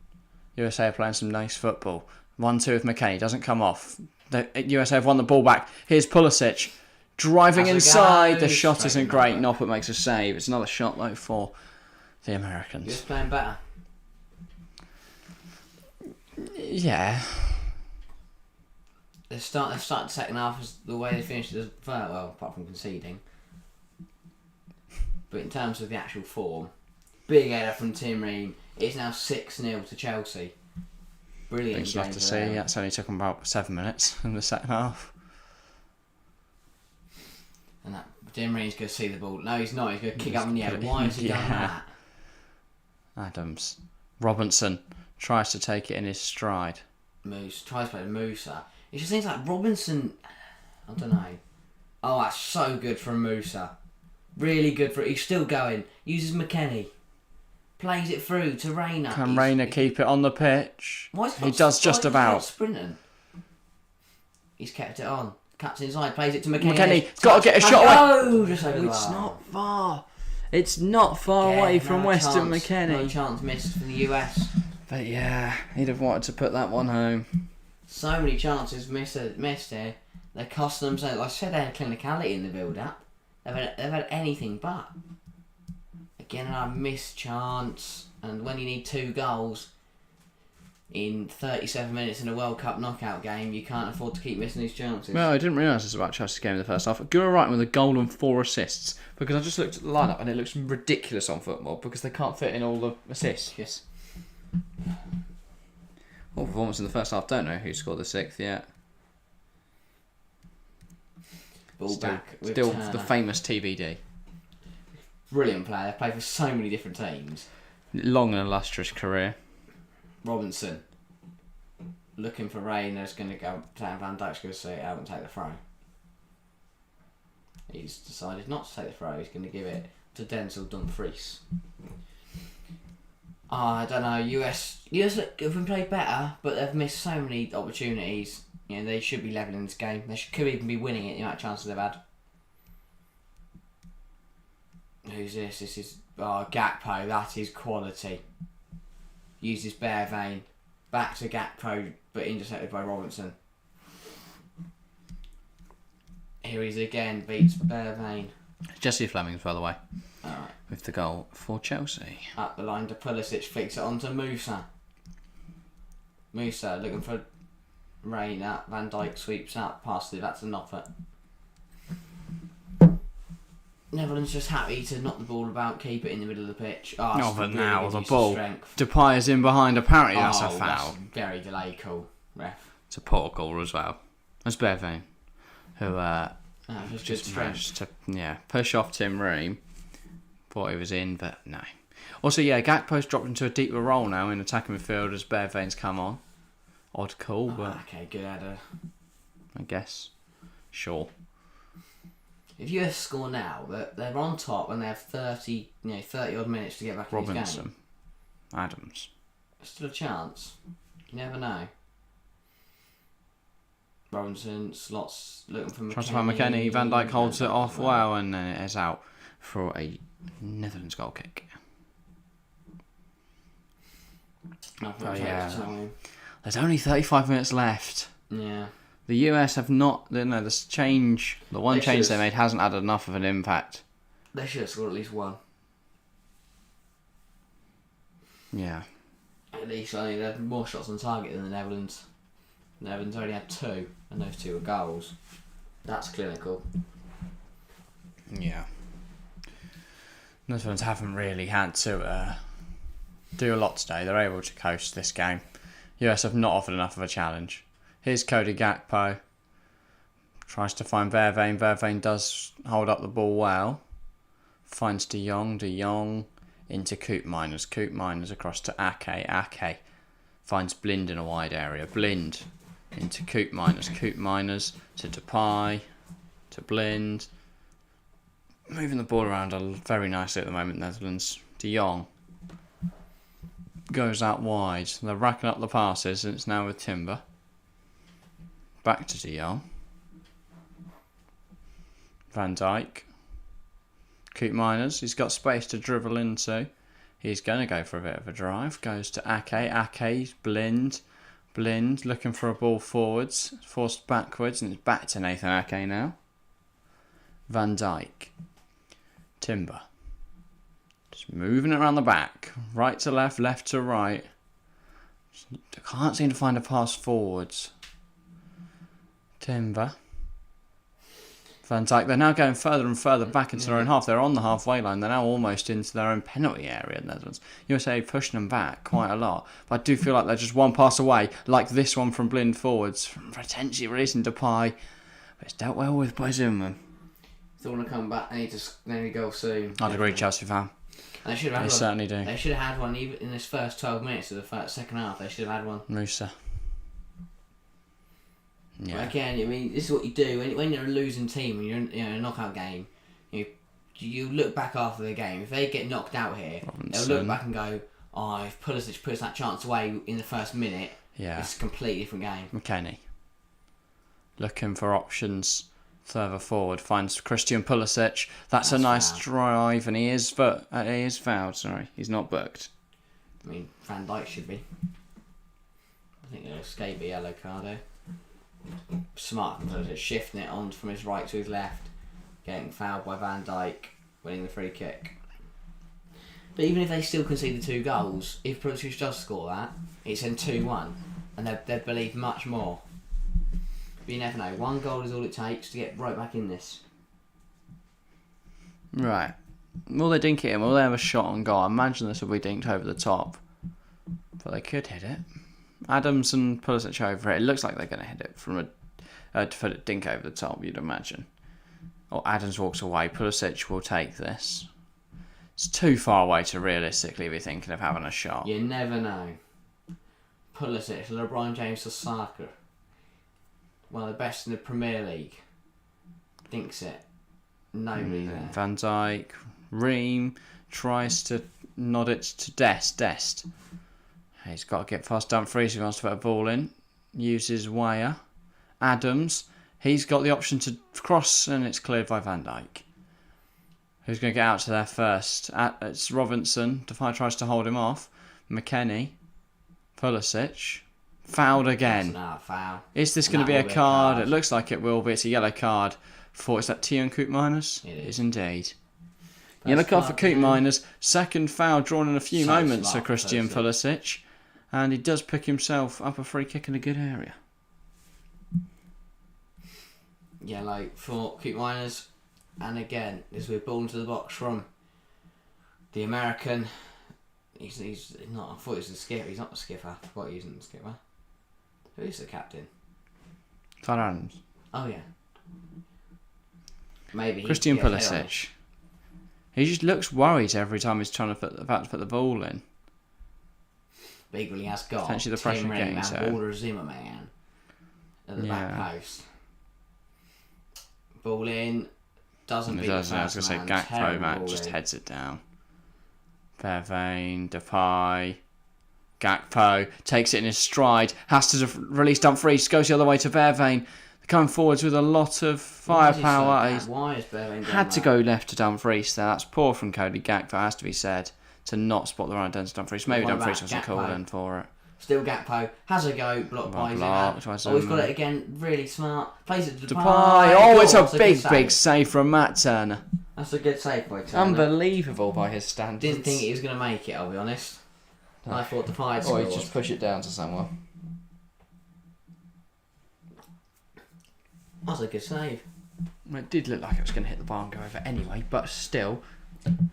USA are playing some nice football. 1-2 with McKennie. Doesn't come off. The USA have won the ball back. Here's Pulisic. Driving inside. The shot isn't great. Noppert makes a save. It's another shot though for the Americans. Just playing better. Yeah. They've started the second half as the way they finished the well, apart from conceding. But in terms of the actual form, Big header from Tim Ream. It's now 6-0 to Chelsea. Brilliant. Things love to see. That's only took them about 7 minutes in the second half. And that Tim Ream's going to see the ball. No, he's not. He's going to kick up in the air. Why has he done that? Adams. Robinson tries to take it in his stride. Moose tries to play Musa. It just seems like Robinson. I don't know. Oh, that's so good from Musa. Really good for it. He's still going. Uses McKennie. Plays it through to Reina. Can Reina keep it on the pitch? He does just about. Sprinting. He's kept it on. Cuts inside. Plays it to McKennie. McKennie's got to get a shot away. Oh, just over the It's bar. not far. It's not far away from Weston McKennie. No chance missed for the US. But yeah, he'd have wanted to put that one home. So many chances missed here. They're costing them. So, like I said, they had clinicality in the build-up. They've had anything but. Again, a missed chance. And when you need 2 goals in 37 minutes in a World Cup knockout game, you can't afford to keep missing these chances. Well, I didn't realise this about Chelsea's game in the first half. Gura Wright with a goal and 4 assists. Because I just looked at the lineup and it looks ridiculous on football because they can't fit in all the assists. Yes. Well, performance in the first half. Don't know who scored the 6th yet. Ball back with Still Turner. the famous TBD. Brilliant player. Played for so many different teams. Long and illustrious career. Robinson. Looking for Rain. There's going to go down. Van Dijk's going to see it out and take the throw. He's decided not to take the throw. He's going to give it to Denzel Dumfries. I don't know. US have been played better, but they've missed so many opportunities. You know, they should be levelling this game. They could even be winning it. The amount of chances they've had. Who's this? This is Gakpo. That is quality. Uses bare vein. Back to Gakpo, but intercepted by Robinson. Here he is again. Beats bare vein. Jesse Fleming, by the way. Alright. With the goal for Chelsea. Up the line to Pulisic. Flicks it onto Musa. Musa looking for Rain up. Van Dijk sweeps up. Passes it back to Noffert. Netherlands just happy to knock the ball about, keep it in the middle of the pitch. Oh, No, but really now good the use of ball. strength. Depay is in behind. Apparently that's a That's foul. very delayed call, ref. It's a poor goal as well. That's Bervane, who Just good just strength. managed to push off Tim Ream. Thought he was in, but no. Also, Gakpo's dropped into a deeper role now in attacking midfield as Bervane's come on. Odd call, but Okay, good header. I guess. Sure. If US score now, they're on top and they have 30 odd minutes to get back in this game. Robinson. Adams. Still a chance. You never know. Robinson slots looking for McKennie. Tries to find McKennie. Van Dijk holds it off well and then it is out for a Netherlands goal kick. Time. There's only 35 minutes left. Yeah. The US have not. The one change they should've- made hasn't had enough of an impact. They should have scored at least one. Yeah. At least, I think they had more shots on target than the Netherlands. The Netherlands only had 2, and those 2 were goals. That's clinical. Yeah. Netherlands haven't really had to do a lot today. They're able to coast this game. US have not offered enough of a challenge. Here's Cody Gakpo. Tries to find Vervain. Vervain does hold up the ball well. Finds De Jong. De Jong into Coop Miners. Coop Miners across to Ake. Ake finds Blind in a wide area. Blind into Coop Miners. Coop Miners to Depay. To Blind. Moving the ball around very nicely at the moment, Netherlands. De Jong goes out wide. They're racking up the passes and it's now with Timber. Back to De Jong. Van Dijk. Coop Miners. He's got space to dribble into. He's going to go for a bit of a drive. Goes to Ake. Ake. Blind. Blind looking for a ball forwards. Forced backwards and it's back to Nathan Ake now. Van Dijk. Timber. Just moving it around the back. Right to left, left to right. Can't seem to find a pass forwards. Timber. Van Dijk, they're now going further and further back into their own half. They're on the halfway line. They're now almost into their own penalty area, the Netherlands. USA pushing them back quite a lot. But I do feel like they're just one pass away, like this one from Blind forwards, from potentially releasing Depay. But it's dealt well with by Zimmerman. If they want to come back, they need to go soon. I'd agree, Chelsea fan. And they should have had They one. certainly do. They should have had one even in this first 12 minutes of the second half. They should have had one. Musa. Yeah. But again, I mean, this is what you do when you're a losing team and you're in a knockout game. You look back after the game. If they get knocked out here, they'll look back and go, "Oh, if Pulisic puts that chance away in the first minute, it's a completely different game." McKennie. Looking for options further forward. Finds Christian Pulisic. That's a nice foul. Drive, and he is fouled. Sorry, he's not booked. I mean, Van Dijk should be. I think he'll escape a yellow card though. Smart, shifting it on from his right to his left, getting fouled by Van Dijk, winning the free kick. But even if they still concede the 2 goals, if Pulisic does score that, it's in 2-1, and they'd believe much more. But you never know. 1 goal is all it takes to get right back in this. Right. Will they dink it in? Will they have a shot on goal? I imagine this will be dinked over the top, but they could hit it. Adams and Pulisic over it. It looks like they're going to hit it from to dink over the top, you'd imagine. Or Adams walks away. Pulisic will take this. It's too far away to realistically be thinking of having a shot. You never know. Pulisic, LeBron James to Saka. One of the best in the Premier League. Thinks it. Nobody's there. Van Dijk. Ream tries to nod it to Dest. He's got to get past Dumfries if he wants to put a ball in. Uses Weyer. Adams. He's got the option to cross and it's cleared by Van Dijk. Who's going to get out to there first? It's Robinson. Depay tries to hold him off. McKennie. Pulisic. Fouled again. That's not a foul. Is this going to be a card? It looks like it will be. It's a yellow card. Is that Tion Koopmeiners? It is indeed. Yellow card for Koopmeiners. Second foul drawn in a few moments for Christian Pulisic. And he does pick himself up a free kick in a good area. Yellow for Koopmeiners. And again, this we're ball into the box from the American. He's not. I thought he was the skipper. He's not the skipper. I forgot he wasn't the skipper. Who is the captain? Todd Adams. Oh yeah. Maybe Christian Pulisic. He just looks worried every time he's trying to about to put the ball in. But equally has got potentially the pressure getting so. Border Zimmerman at the back post. Ball in. Doesn't beat the first man. I was going to say Gakpo, Matt just heads it down. Vervain, Depay, Gakpo takes it in his stride, has to release Dumfries, goes the other way to Vervain. They're coming forwards with a lot of firepower. Why is Vervain had to go left to Dumfries there. That's poor from Cody Gakpo, has to be said, to not spot the right down to Dumfries. Maybe Dumfries wasn't called in for it. Still Gakpo, has a go, blocked by Zimmerman. Oh, he's got it again, really smart. Plays it to Depay. Oh, it's a big save from Matt Turner. That's a good save by Turner. Unbelievable by his standards. Didn't think he was going to make it, I'll be honest. No. I thought Depay had scored. Or he just push it down to someone. That's a good save. Well, it did look like it was going to hit the bar and go over anyway, but still,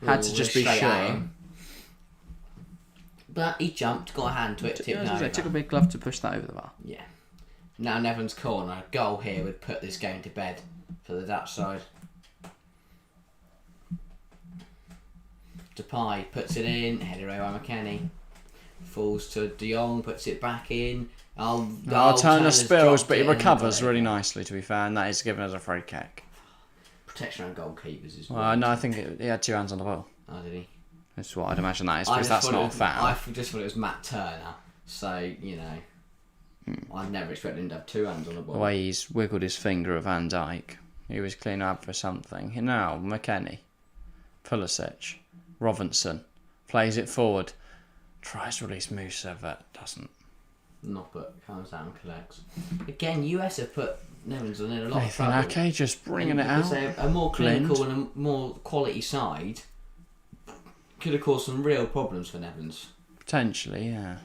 had to just be sure. But he jumped, got a hand to it, tipped it over. It took a big glove to push that over the bar. Yeah. Now Nevin's corner, a goal here would put this game to bed for the Dutch side. Depay puts it in, headed away by McKennie. Falls to De Jong, puts it back in. Turner spills, but he recovers really nicely, to be fair, and that is given as a free kick. Protection on goalkeepers is well. No, I think he had 2 hands on the ball. Oh, did he? That's what I'd imagine that is, because that's not a foul. I just thought it was Matt Turner, so, you know, I'd never expected him to have 2 hands on the ball. The way he's wiggled his finger at Van Dijk, he was cleaning up for something. Now, McKennie, Pulisic, Robinson, plays it forward, tries to release Musa, but doesn't. Not but comes out and collects. Again, US have put Netherlands in a lot of trouble. Okay, just bringing it out. They're a more clinical and a more quality side. Could have caused some real problems for Netherlands. Potentially, yeah.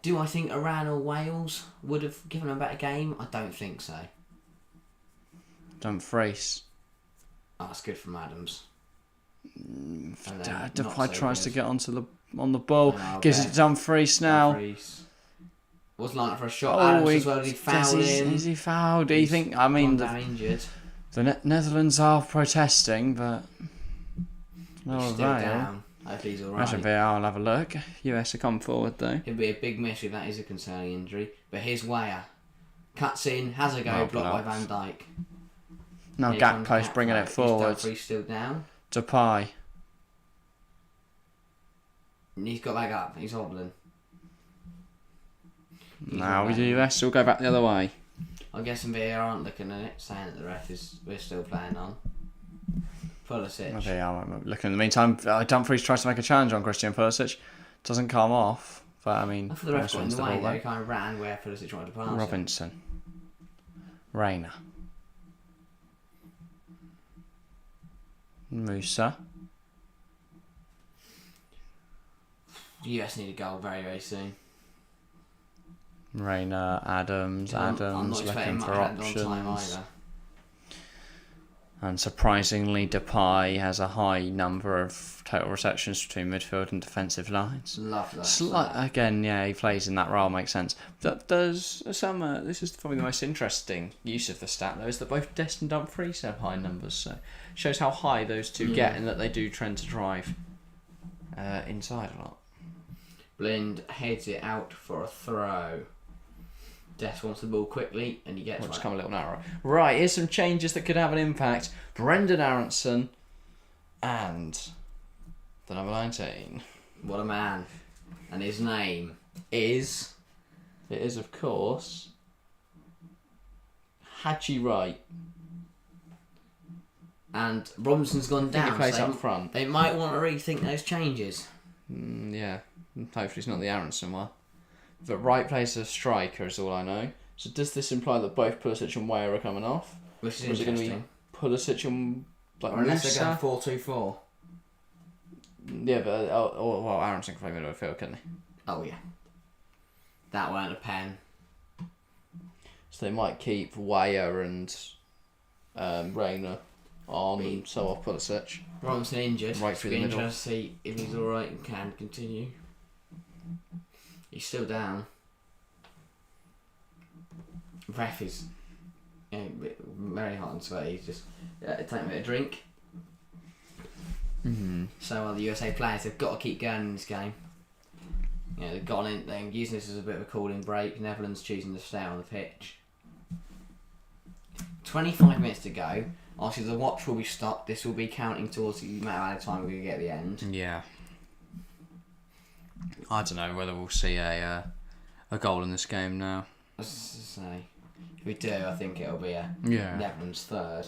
Do I think Iran or Wales would have given them a better game? I don't think so. Dumfries. Oh, that's good from Adams. Depay tries to get on the ball. Oh, Gives it to Dumfries now. Dumfries. Wasn't like for a shot. Adams as well. Did he foul him? Is he fouled? Do you think? I mean, injured. The Netherlands are protesting, but no He's still avail. down. Hopefully he's alright. Imagine VAR will have a look. US will come forward though. It'll be a big miss if that is a concerning injury. But here's Weyer. Cuts in, has a go, blocked by Van Dijk. Now Gakpo's bringing it forward. Dumfries still down. Depay. And he's got back up. He's hobbling. Now the US will go back the other way. I'm guessing VAR aren't looking at it, saying that the ref is we're still playing on. Pulisic. Okay, I'm looking in the meantime. Dumfries tries to make a challenge on Christian Pulisic. Doesn't come off. But I mean, I thought the ref got in the way though. He kind of ran where Pulisic wanted to pass. Robinson. Reina. Musa. The US need a goal very, very soon. Reina, Adams, I'm not looking for options. On time either. And surprisingly, Depay has a high number of total receptions between midfield and defensive lines. Love that. Again, yeah, he plays in that role, makes sense. There's some. This is probably the most interesting use of the stat, though, is that both Dest and Dumfries have high numbers. So shows how high those two get, and that they do trend to drive inside a lot. Blind heads it out for a throw. Des wants the ball quickly, and he gets Just come a little narrow. Right, here's some changes that could have an impact. Brendan Aronson and the number 19. What a man. And his name is... It is, of course, Haji Wright. And Robinson's gone down. He plays up front. They might want to rethink those changes. Yeah, hopefully it's not the Aronson one. But Wright plays as a striker is all I know. So does this imply that both Pulisic and Weyer are coming off? Which is or is it interesting. going to be Pulisic and or unless they're going 4-2-4. Yeah, but well, Aronson can play middle of the field, couldn't he? Oh yeah. That weren't a pen. So they might keep Weyer and Reina on and so off Pulisic. Robinson injured. Right through the middle. Interesting to see if he's alright and can continue. He's still down. Ref is very hot and sweaty. He's just taking a bit of drink. Mm-hmm. So the USA players have got to keep going in this game. You know, they've gone in, they're using this as a bit of a cooling break. Netherlands choosing to stay on the pitch. 25 minutes to go. Obviously the watch will be stopped. This will be counting towards the amount of time we're going to get at the end. Yeah. I don't know whether we'll see a goal in this game now. I was just to say, if we do, I think it'll be a Netherlands third.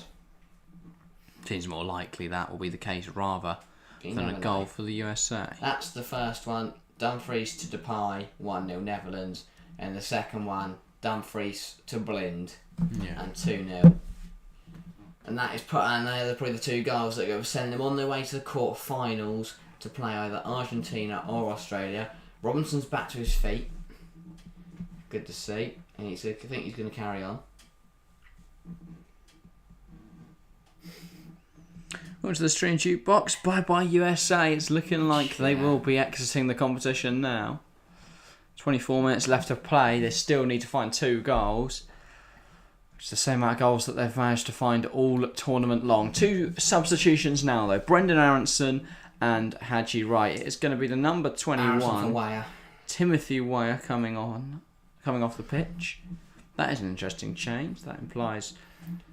Seems more likely that will be the case rather than a goal for the USA. That's the first one. Dumfries to Depay, 1-0 Netherlands. And the second one, Dumfries to Blind, and 2-0. And that is they're probably the two goals that will send them on their way to the quarter-finals to play either Argentina or Australia. Robinson's back to his feet. Good to see. And I think he's going to carry on. Welcome to the Stream Jukebox. Bye-bye USA. It's looking like they will be exiting the competition now. 24 minutes left to play. They still need to find 2 goals. It's the same amount of goals that they've managed to find all tournament long. 2 substitutions now, though. Brendan Aronson and Haji Wright. It's going to be the number 21. Timothy Weyer coming off the pitch. That is an interesting change. That implies...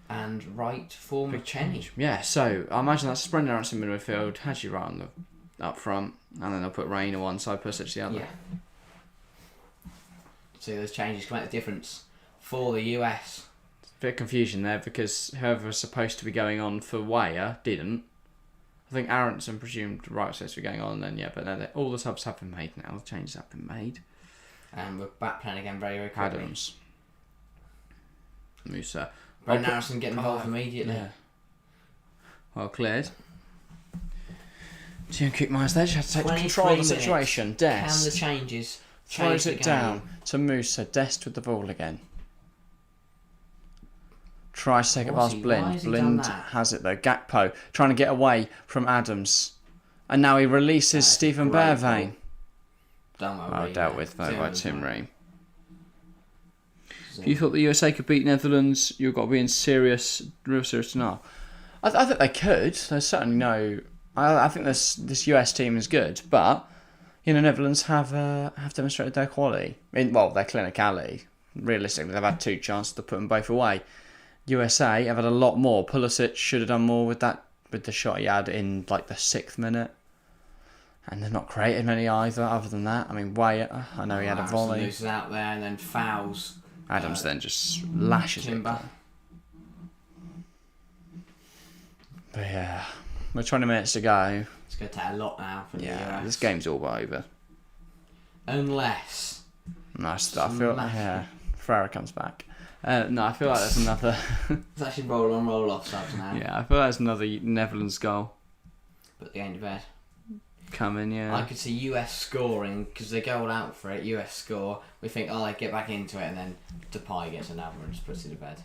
And Wright for McKennie. Yeah, so I imagine that's Brendan Aronson middle midfield, Haji Wright on the up front, and then they'll put Reina one side, Pulisic the other. Yeah. So those changes can make the difference for the US. Bit of confusion there because whoever was supposed to be going on for Weyer didn't. I think Aronson presumed Wright was supposed to be going on then, but no, all the subs have been made now. The changes have been made. And we're back playing again very, very quickly. Adams. Musa. Brendan Aronson getting involved immediately. Yeah. Well cleared. Team Cookmeyer's there. Just had to take control of the situation. Dest. Can the changes throws it down to Musa. Dest with the ball again. Tries to take it What's past he- why Blind. has he done Blind that? has it though. Gakpo trying to get away from Adams. And now he releases That's a Stephen great Bergwijn. goal. Done well, Oh, Ream dealt there. with though by Tim Ream. Zim. If you thought the USA could beat Netherlands, you've got to be in real serious now. I think they could. There's certainly no. I think this US team is good, but Netherlands have demonstrated their quality. Their clinicality. Realistically, they've had 2 chances to put them both away. USA have had a lot more. Pulisic should have done more with the shot he had in like the 6th minute. And they've not created many either, other than that. I mean, Wyatt, I know he had a volley. Loses out there and then fouls. Adams then just lashes Timber. it. But yeah, we're 20 minutes to go. It's going to take a lot now for the US. This game's all over. Unless... Nice. I feel Ferreira comes back. No, I feel like there's another. It's actually roll on, roll off subs now. Yeah, I feel like there's another Netherlands goal Put the game to bed. coming. Yeah. I could see US scoring because they go all out for it. US score. We think, they get back into it, and then Depay gets another and just puts it to bed.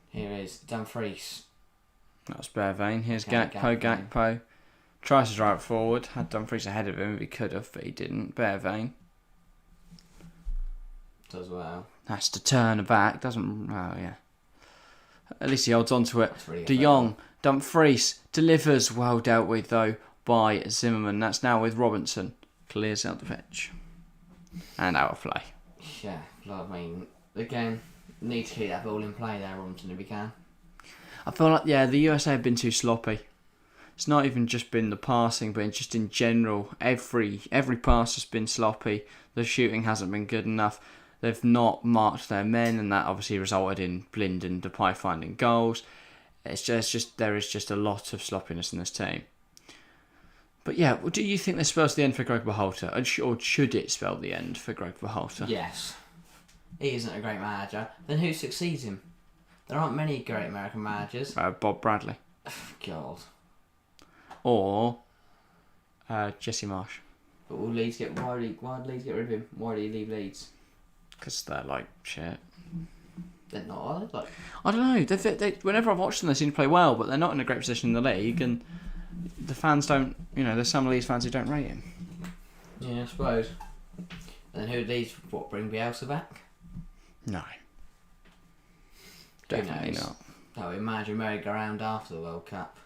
Here is Dumfries. That's Bergwijn. Here's Okay, Gakpo. Tries to drive it forward. Had Dumfries ahead of him if he could have, but he didn't. Bergwijn Does well. has to turn back. Doesn't. Oh yeah. At least he holds on to it. Really De Jong. Dumfries delivers. Well dealt with though by Zimmerman. That's now with Robinson. Clears out the pitch. And out of play. Yeah, I mean, again, need to keep that ball in play there, Robinson, if you can. I feel like the USA have been too sloppy. It's not even just been the passing, but just in general, every pass has been sloppy. The shooting hasn't been good enough. They've not marked their men, and that obviously resulted in Blind and Depay finding goals. It's just there is just a lot of sloppiness in this team. But yeah, do you think this spells the end for Greg Berhalter, or should it spell the end for Greg Berhalter? Yes. He isn't a great manager. Then who succeeds him? There aren't many great American managers. Bob Bradley. God. Or Jesse Marsh. But will Leeds get... Why did Leeds get rid of him? Why did he leave Leeds? Because they're like shit. They're not, are they? I don't know. They whenever I've watched them, they seem to play well, but they're not in a great position in the league, and the fans don't. There's some Leeds fans who don't rate him. Yeah, I suppose. And then who Leeds... bring Bielsa back? No. Definitely not. Oh, imagine merry-go-round after the World Cup.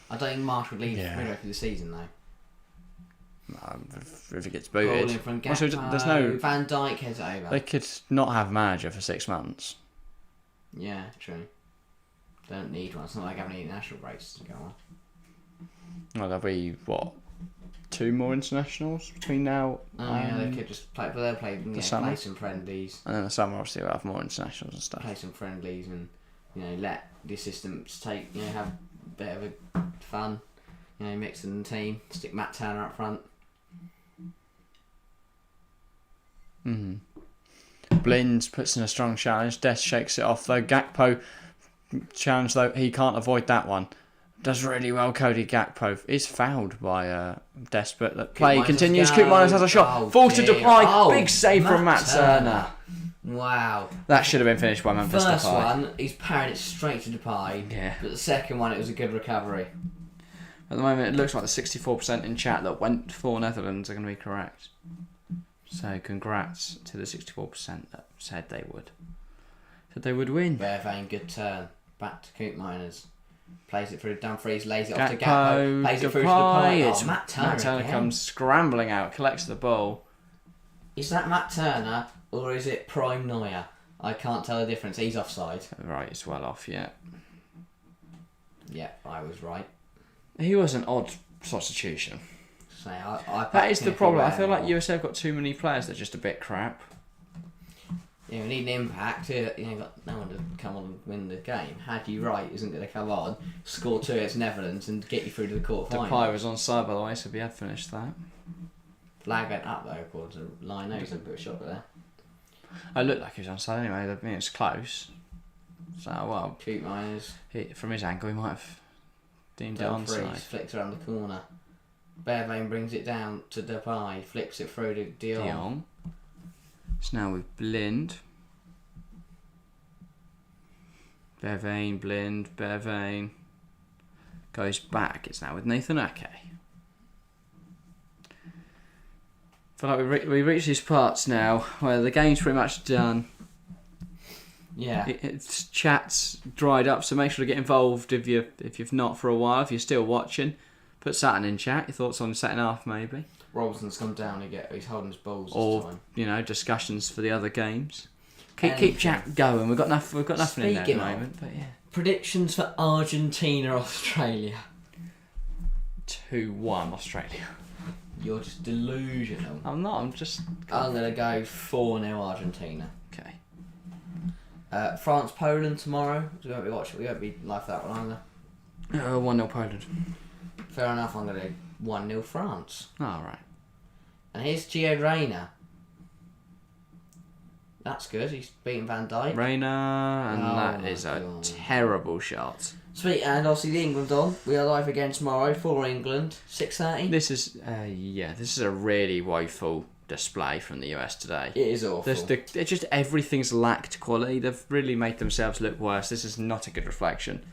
I don't think Marsh would leave midway through the season, though. If it gets booted. Rolling from Gakpo, Also, there's no. Van Dijk heads it over. They could not have a manager for 6 months. Yeah, true. Don't need one. It's not like having any national breaks to go on. Well, there'll be, 2 more internationals between now Yeah, they could just play, but they'll play some friendlies. and then the summer obviously we'll have more internationals and stuff. Play some friendlies and, let the assistants take, have a bit of a fun, mixing the team, stick Matt Turner up front. Blind puts in a strong challenge. Des shakes it off though. Gakpo challenge though, he can't avoid that one. Does really well. Cody Gakpo is fouled by Des, but the play continues. Koopmeiners has a shot. Falls to Depay. Big save from Matt Turner. Wow. That should have been finished by Memphis Depay. First one, he's parried it straight to Depay. Yeah. But the second one, it was a good recovery. At the moment, it looks like the 64% in chat that went for Netherlands are going to be correct. So, congrats to the 64% that said they would. Said they would win. Bergwijn, good turn. Back to Koopmeiners. Plays it through to Dumfries, lays it off to Gakpo. Plays it through to Depay. Matt Turner comes scrambling out, collects the ball. Is that Matt Turner or is it Prime Neuer? I can't tell the difference. He's offside. Right, it's well off, yeah. Yeah, I was right. He was an odd substitution. So that is the problem. I feel like USA have got too many players that are just a bit crap. Yeah, we need an impact. You've got no one to come on and win the game. Hadi Wright isn't going to come on, score 2 against Netherlands and get you through to the quarter-final. Depay was on side, by the way, so he had finished that. Flag went up, though, according to Lino. He's a bit of a shot there. I looked like he was on side anyway. I mean, it's close. So, well, Koopmeiners. From his angle, he might have deemed it onside. Flicks around the corner. Bergwijn brings it down to Depay, flicks it through to De Jong. It's now with Blind. Bervane, Blind, Bervane. Goes back. It's now with Nathan Ake. I feel like we reached these parts now where the game's pretty much done. Yeah. It's chat's dried up, so make sure to get involved if you've not for a while. If you're still watching, put Saturn in chat. Your thoughts on the second half, maybe. Robinson's come down again. He's holding his balls Or, this time. you know, discussions for the other games. Keep chat going. We've got nothing in there at the moment, but yeah. Predictions for Argentina, Australia. 2-1 Australia. You're just delusional. I'm not. I'm going to go 4-0 Argentina. Okay. France, Poland tomorrow. We won't be live for that one either. 1-0 Poland. Fair enough, I'm going to do 1-0 France. Right. And here's Gio Reyna. That's good. He's beaten Van Dijk. Reyna, and that is a terrible shot. Sweet, and obviously the England on. We are live again tomorrow for England, 6:30. This is a really woeful display from the US today. It is awful. It's just everything's lacked quality. They've really made themselves look worse. This is not a good reflection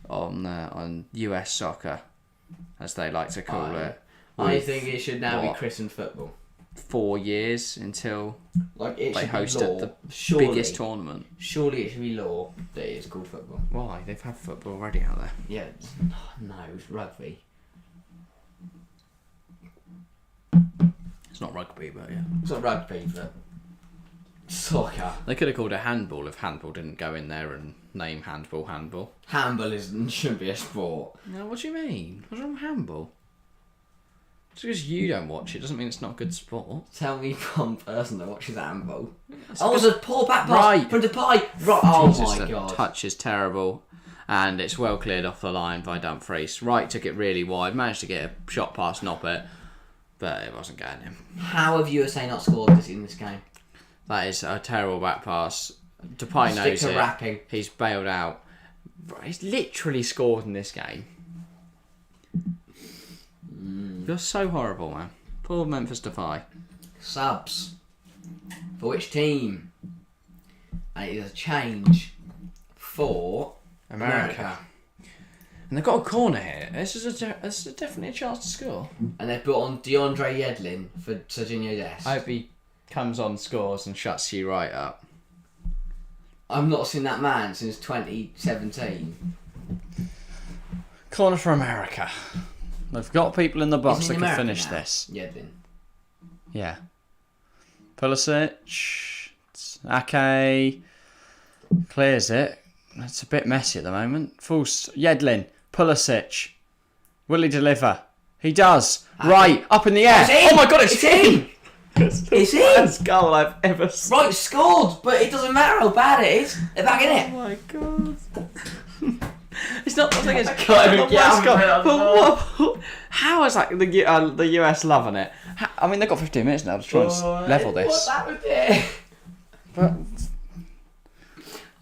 on US soccer, as they like to call it. I think it should now be christened football. 4 years until they hosted the biggest tournament. Surely it should be law that it is called football. Why? They've had football already out there. Yeah, no, it's rugby. It's not rugby, but yeah. It's not rugby, but soccer. They could have called it handball if handball didn't go in there and name handball. Handball shouldn't be a sport. No, what do you mean? What's wrong with handball? Just because you don't watch it doesn't mean it's not good sport. Tell me one person that watches handball. It's a poor back pass right. from Depay. Right. Oh Jesus, my god. The touch is terrible. And it's well cleared off the line by Dumfries. Wright took it really wide, managed to get a shot past Noppert, but it wasn't going in. How have USA not scored in this game? That is a terrible back pass. Depay knows it. Rapping. He's bailed out. He's literally scored in this game. You're so horrible, man. Poor Memphis Depay. Subs. For which team? And it is a change for America. And they've got a corner here. This is definitely a chance to score. And they've put on DeAndre Yedlin for Serginho Dest. I hope he comes on, scores, and shuts you right up. I've not seen that man since 2017. Corner for America. They've got people in the box that can finish now? this. Yedlin. Yeah. Pulisic. Ake. Clears it. It's a bit messy at the moment. Yedlin. Pulisic. Will he deliver? He does. Ake. Right. Up in the air. Oh my god, it's in! It's the best goal I've ever seen. Right, scored, but it doesn't matter how bad it is. They're back in it. Oh my god. It's not the thing. It's how is like the US loving it? I mean, they've got 15 minutes now to try and level this. What's that with it? But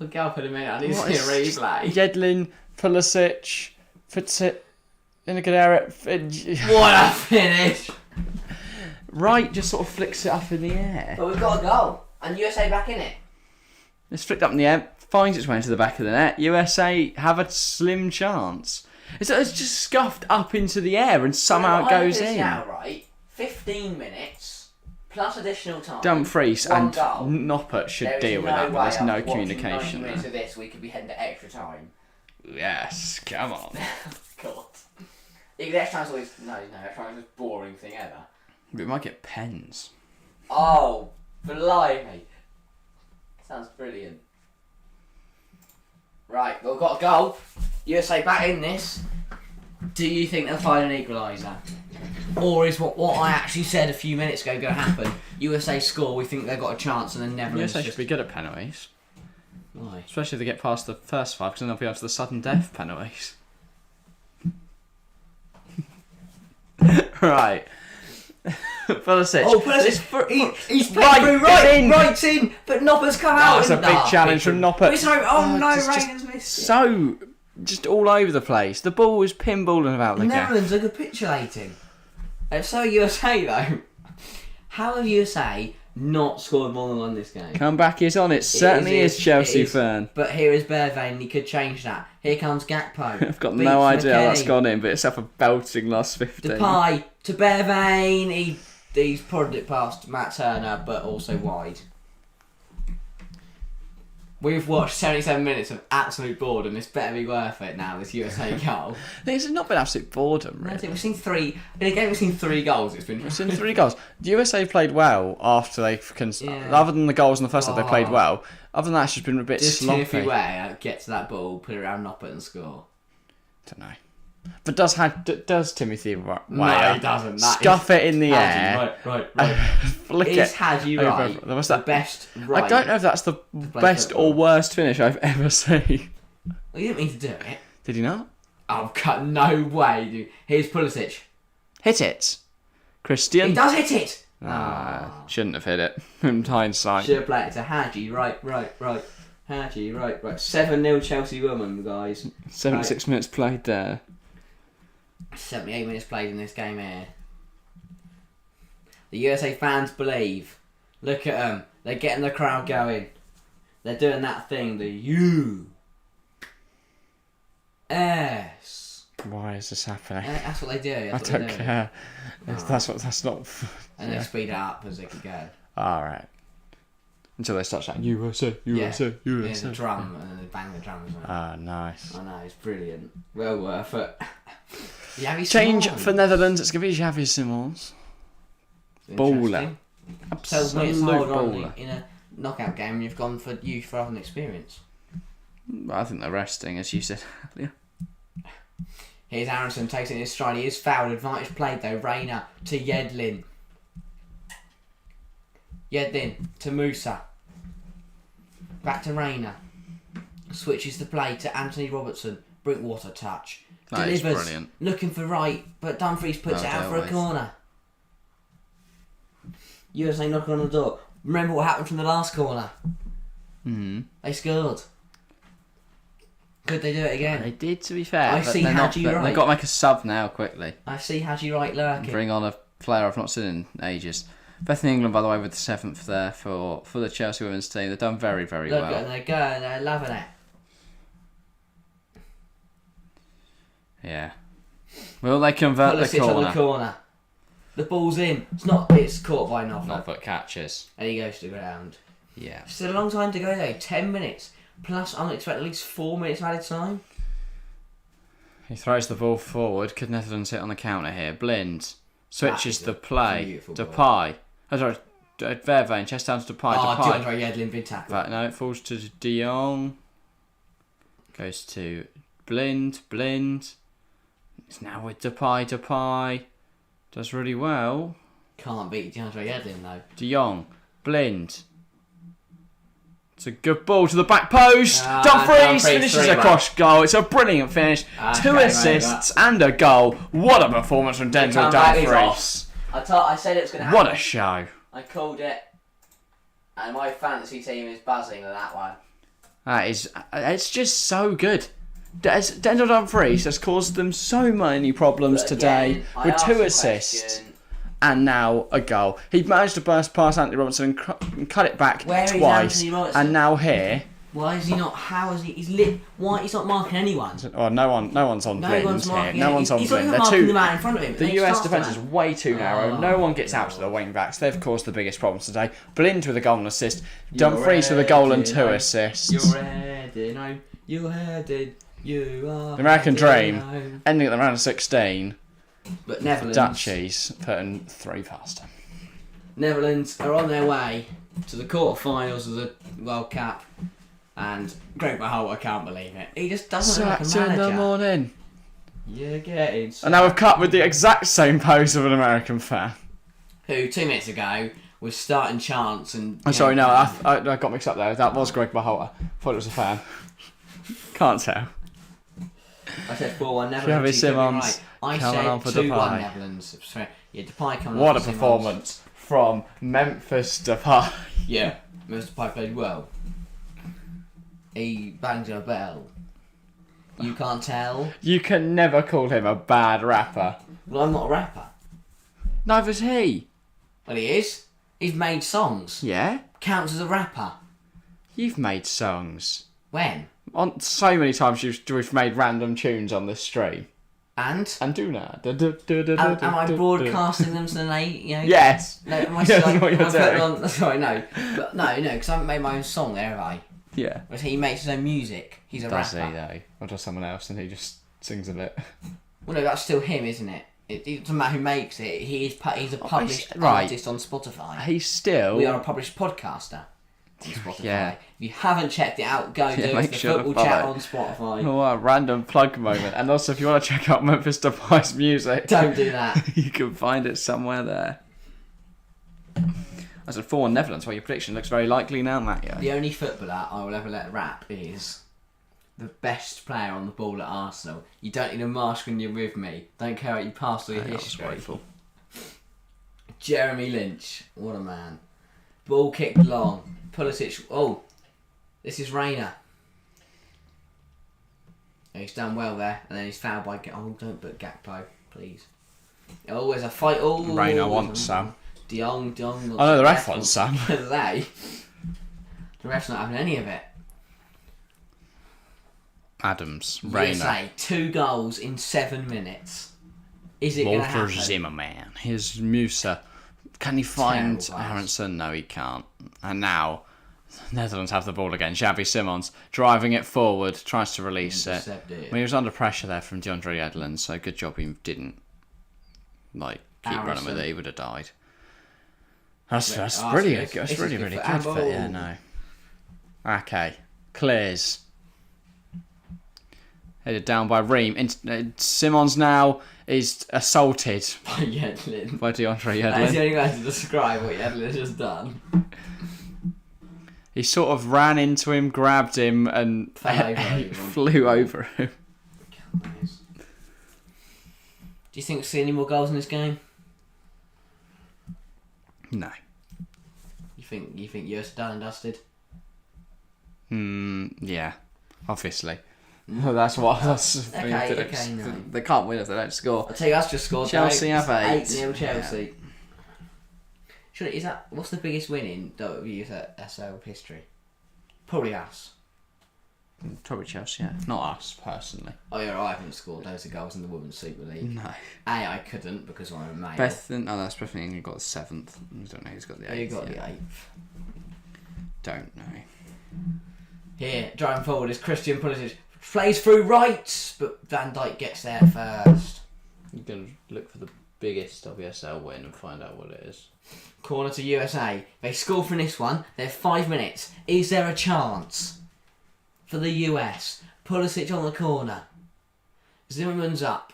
I'll go up in a minute. I need to see a replay. Yedlin, Pulisic, fits it in a good area. What a finish! Right, just sort of flicks it up in the air. But we've got a goal, and USA back in it. It's flicked up in the air, finds its way into the back of the net. USA have a slim chance. It's just scuffed up into the air and somehow it goes in. Now, right? 15 minutes plus additional time. Dumfries and goal. Noppert should deal with that, but there's no communication there. Minutes of this, we could be heading to extra time. Yes, come on. God. Extra time's always extra time's the most boring thing ever. We might get pens. Oh, blimey. Sounds brilliant. Right, we've got a goal. USA back in this. Do you think they'll find an equaliser? Or is what I actually said a few minutes ago going to happen? USA score, we think they've got a chance, and then Netherlands USA should be good at penalties. Why? Especially if they get past the first 5, because then they'll be able to the sudden death penalties. Right. Pulisic. Oh, Pulisic! He's played through right's in, but Nopper's come out. That's a big challenge from Noppert. Reyna's missed it. So, just all over the place. The ball was pinballing about the Netherlands are capitulating. And so USA though. How have USA not scored more than one this game. Comeback is on. It certainly is, Chelsea fan. But here is Bergwijn, he could change that. Here comes Gakpo. I've got no idea how that's gone in, but it's up a belting last 15. Depay to Bergwijn. He's prodded it past Matt Turner, but also wide. We've watched 77 minutes of absolute boredom. This better be worth it now, this USA goal. This has not been absolute boredom, really. I think we've seen three... In a game we've seen 3 goals. We've seen 3 goals. The USA played well after they... Other than the goals in the first half, they played well. Other than that, it's just been a bit sloppy. Just Timothy Weah get to that ball, put it around Noppert and score. Don't know. But does Timothy Weah... No, he doesn't. Scuff it in the air. Right. Flick Is Haji Wright the best right? I don't know if that's the best or worst finish I've ever seen. Well, you didn't mean to do it. Did he not? Oh, no way, dude. Here's Pulisic. Hit it. Christian. He does hit it! Shouldn't have hit it. In hindsight. Should have played it to Haji. Right. Haji, right. 7-0 Chelsea woman, guys. 76 minutes played there. 78 minutes played in this game here. The USA fans believe. Look at them. They're getting the crowd going. They're doing that thing. The U.S. Why is this happening? That's what they do. I don't care. That's not... And they speed it up as they keep going. Alright. Until they start shouting, USA, USA, USA. There's a drum, and then they bang the drum as well. Ah, nice. I know, it's brilliant. Well worth it. Change for Netherlands, it's going to be Xavi Simons. Baller. Absolute baller. In a knockout game, you've gone for youth rather than experience. I think they're resting, as you said earlier. Here's Aronson, takes it in his stride. He is fouled. Advantage played though. Reina to Yedlin. Yedlin to Musa. Back to Reina. Switches the play to Anthony Robertson. Brinkwater touch. That Delivers. is brilliant. Looking for Wright, but Dumfries puts it out for a corner. USA knock on the door. Remember what happened from the last corner? They scored. Could they do it again? They did, to be fair. I see Haji Wright. They've got to make a sub now, quickly. I see Haji Wright lurking. Bring on a player I've not seen in ages. Beth in England, by the way, with the 7th there for the Chelsea women's team. They've done very, very well. Look at them, they're going, they're loving it. Yeah. Will they convert the corner? On the corner. The ball's in. It's caught by Noffert. Noffert catches. And he goes to the ground. Yeah. Still a long time to go though. 10 minutes. Plus, I'm expecting at least 4 minutes of added time. He throws the ball forward. Could Netherlands hit on the counter here? Blind switches the play. Depay. Oh, sorry. Vervain. Chest down to Depay. Depay. Yedlin been tackled. But no, it falls to De Jong. Goes to Blind. It's now with Depay. Does really well. Can't beat DeAndre Yedlin though. De Jong. Blind. It's a good ball to the back post. Dumfries finishes across goal. It's a brilliant finish. 2 assists and a goal. What a performance from Denzel Dumfries. I said it was going to happen. What a show. I called it. And my fantasy team is buzzing with that one. It's just so good. Denzel Dumfries has caused them so many problems today with 2 assists and now a goal. He managed to burst past Anthony Robertson and cut it back twice. And now here. Why is he not? How is he? He's lit. Why he's not marking anyone? Oh, no one's on Blind here. No one's on Blind. He's not even marking the man in front of him. The US defence is way too narrow. No one gets out to the wing backs. They've caused the biggest problems today. Blind with a goal and assist. Dumfries with a goal and 2 assists. You're heading. You're headed. You are. The American dream, ending at the round of 16. But Netherlands. Dutchies putting 3 past them. Netherlands are on their way to the quarterfinals of the World Cup, and Greg Berhalter can't believe it. He just doesn't look like a manager. In the morning. You're getting. And now we've cut with the exact same pose of an American fan, who 2 minutes ago was starting chants and. I'm sorry, no, I got mixed up there. That was Greg Berhalter. Thought it was a fan. Can't tell. I said 4-1 Netherlands. Xavi Simons. I said 2-1 Netherlands. Sorry. Yeah, Depay coming What a performance from Memphis Depay. Yeah, Memphis Depay played well. He bangs a bell. You can't tell. You can never call him a bad rapper. Well, I'm not a rapper. Neither's he. Well, he is. He's made songs. Yeah? Counts as a rapper. You've made songs. When? On so many times we've made random tunes on this stream. And do not. am I broadcasting them so they, Yes. No, am I That's what you're doing. Sorry, no. But no, because I haven't made my own song there, have I? Yeah. Whereas he makes his own music. He's a Does rapper. he though? Or does someone else and he just sings a bit? Well, no, that's still him, isn't it? It doesn't matter who makes it. He's a published right. artist on Spotify. He's still... We are a published podcaster on Spotify. Yeah. If you haven't checked it out, go do it. make It's sure the to Football Chat follow. on Spotify. Oh, what a random plug moment. And also, if you want to check out Memphis Depay's music... Don't do that. You can find it somewhere there. I said 4-1 Netherlands. Well, your prediction looks very likely now, Matt. The only footballer I will ever let rap is the best player on the ball at Arsenal. You don't need a mask when you're with me. Don't care what you pass or your history. Jeremy Lynch. What a man. Ball kicked long. Pulisic. Oh, this is Reina. He's done well there. And then he's fouled by... Oh, don't put Gakpo, please. Oh, there's a fight. Oh, Reina wants some. De Jong. Oh no, the ref wants some. The ref's not having any of it. Adams, Reina. USA, 2 goals in 7 minutes. Is it going to happen? Walter Zimmerman. Here's Musa. Can he find Terrible pass. Aronson? No, he can't. And now, Netherlands have the ball again. Xavi Simons driving it forward, tries to release it. He was under pressure there from DeAndre Edlin, so good job he didn't keep running with it. He would have died. That's brilliant. That's really good. But yeah, no. Okay, clears. Headed down by Ream. Simons now is assaulted By Yedlin. by DeAndre That's the Edlin. only way to describe what Yedlin has just done. He sort of ran into him, grabbed him, and flew over him. Do you think we'll see any more goals in this game? No. You think you're done and dusted? Yeah. Obviously. That's what. Okay, no. They can't win if they don't score. I'll tell you, that's just scored. Chelsea have 8. 8-0 Chelsea. Yeah. Surely, what's the biggest win in WSL history? Probably us. Probably Chelsea, yeah. Not us, personally. Oh yeah, I haven't scored loads of goals in the Women's Super League. No. I couldn't because I'm a male. That's Beth England got the 7th. I don't know who's got the 8th. Who got the 8th? Don't know. Here, driving forward is Christian Pulisic. Plays through right, but Van Dijk gets there first. You can look for the biggest WSL win and find out what it is. Corner to USA. They score from this one. They have 5 minutes. Is there a chance for the US? Pulisic on the corner. Zimmerman's up.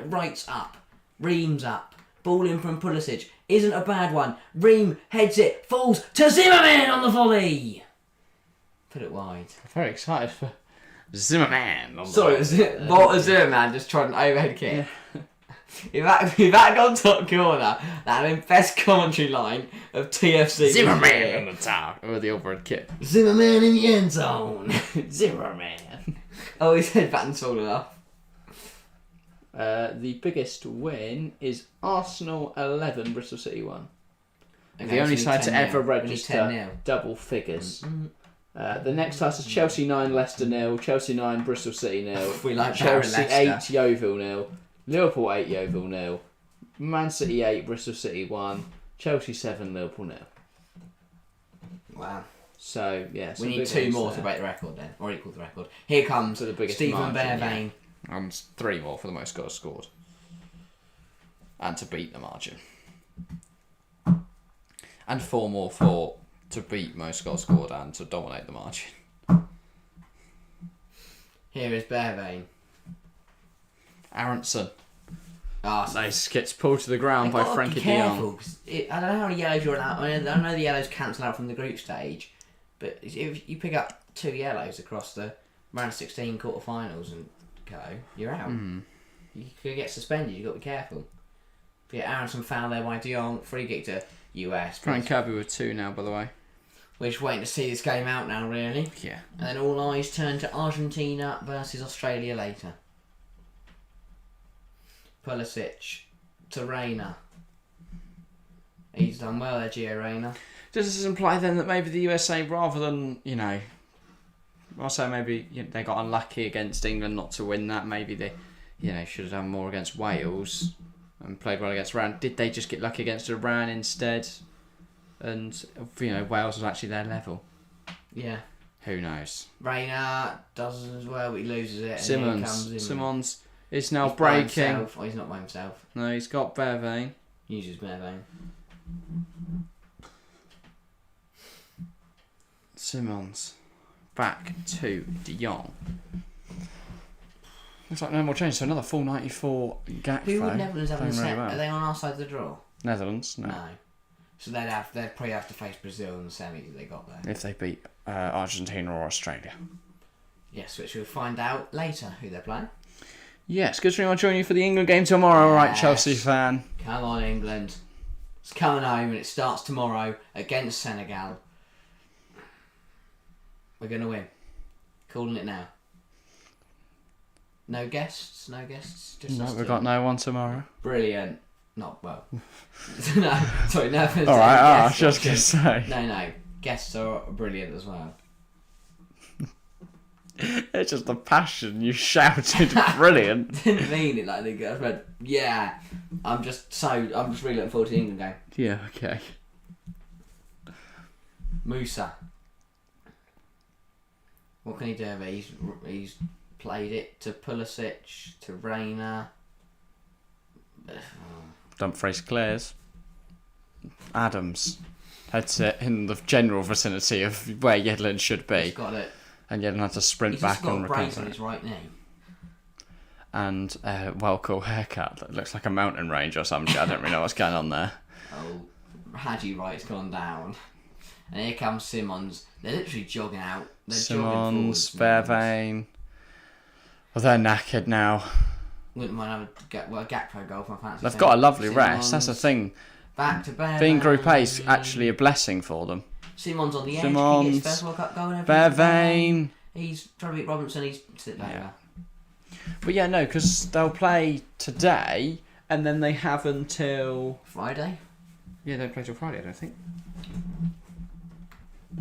Wright's up. Ream's up. Ball in from Pulisic. Isn't a bad one. Ream heads it. Falls to Zimmerman on the volley. Put it wide. I'm very excited for Zimmerman. Sorry, Walter Zimmerman just tried an overhead kick. Yeah. If that gone top corner, that'd been best commentary line of TFC. Zimmerman on the top with the overhead kick. Zimmerman in the end zone. Zimmerman. Oh, his headband's fallen off. The biggest win is Arsenal 11, Bristol City 1. Okay, The only side to ever 10-0. register double figures. The next task is Chelsea 9, Leicester 0, Chelsea 9, Bristol City 0, We like Chelsea Leicester. 8, Yeovil 0, Liverpool 8, Yeovil 0, Man City 8, Bristol City 1, Chelsea 7, Liverpool 0. Wow. So, yeah. We need 2 more to break the record then, or equal the record. Here comes the biggest Stephen margin, Bearvane. And 3 more for the most goals scored. And to beat the margin. And 4 more to beat most goals scored and to dominate the margin. Here is Bearvane. Aronson. Oh, Nice. Gets pulled to the ground by Frankie de Jong. I don't know how many yellows you're allowed. I know the yellows cancel out from the group stage, but if you pick up 2 yellows across the round of 16 quarterfinals and go, you're out. You could get suspended. You've got to be careful. Yeah, Aronson found there by de Jong. Free kick to US. Frank Kirby with 2 now, by the way. We're just waiting to see this game out now, really. Yeah. And then all eyes turn to Argentina versus Australia later. Pulisic to Reina. He's done well there, Gio Reyna. Does this imply then that maybe the USA, rather than, also maybe they got unlucky against England not to win that, maybe they, should have done more against Wales and played well against Iran. Did they just get lucky against Iran instead? And, Wales was actually their level. Yeah. Who knows? Reyna does as well, but he loses it. Simmons is now breaking. He's not by himself. No, he's got Bervane. Uses Bervane. Simmons back to De Jong. Looks like no more change. So another full 94 Gakpo. Who would Netherlands have in the set? well. Are they on our side of the draw? Netherlands, no. No. So they'd probably have to face Brazil in the semis if they got there. If they beat Argentina or Australia. Yes, which we'll find out later who they're playing. Yes, good stream. I'll join you for the England game tomorrow. All right, Chelsea fan. Come on, England. It's coming home and it starts tomorrow against Senegal. We're going to win. Calling it now. No guests? Just us We've two. got no one tomorrow. Brilliant. Not well. No, sorry, no offense. All right, I was just going to say. No. Guests are brilliant as well. It's just the passion you shouted. Brilliant. Didn't mean it like the guys went, yeah. I'm just really looking forward to the England game. Yeah, okay. Musa. What can he do? He's played it to Pulisic, to Reyna. Dumfries clears. Adams heads it in the general vicinity of where Yedlin should be. He's got it. And Yedlin had to sprint He's back got and a brace recover on it. his right knee. And a well-cool haircut that looks like a mountain range or something. I don't really know what's going on there. Oh, Haji Wright's gone down. And here comes Simmons. They're literally jogging out. They're Simmons, jogging forward. Bervane. Well, they're knackered now. Wouldn't mind having a Gakpo goal from fancy. They've got a lovely rest. That's the thing. Back to Bervane. Being Group A is actually a blessing for them. Simmons on the edge. He gets his first World Cup goal and everything. Bervane. He's trying to beat Robinson. He's slipped over. Yeah. But yeah, no, because they'll play today and then they have until Friday? Yeah, they play till Friday, I don't think.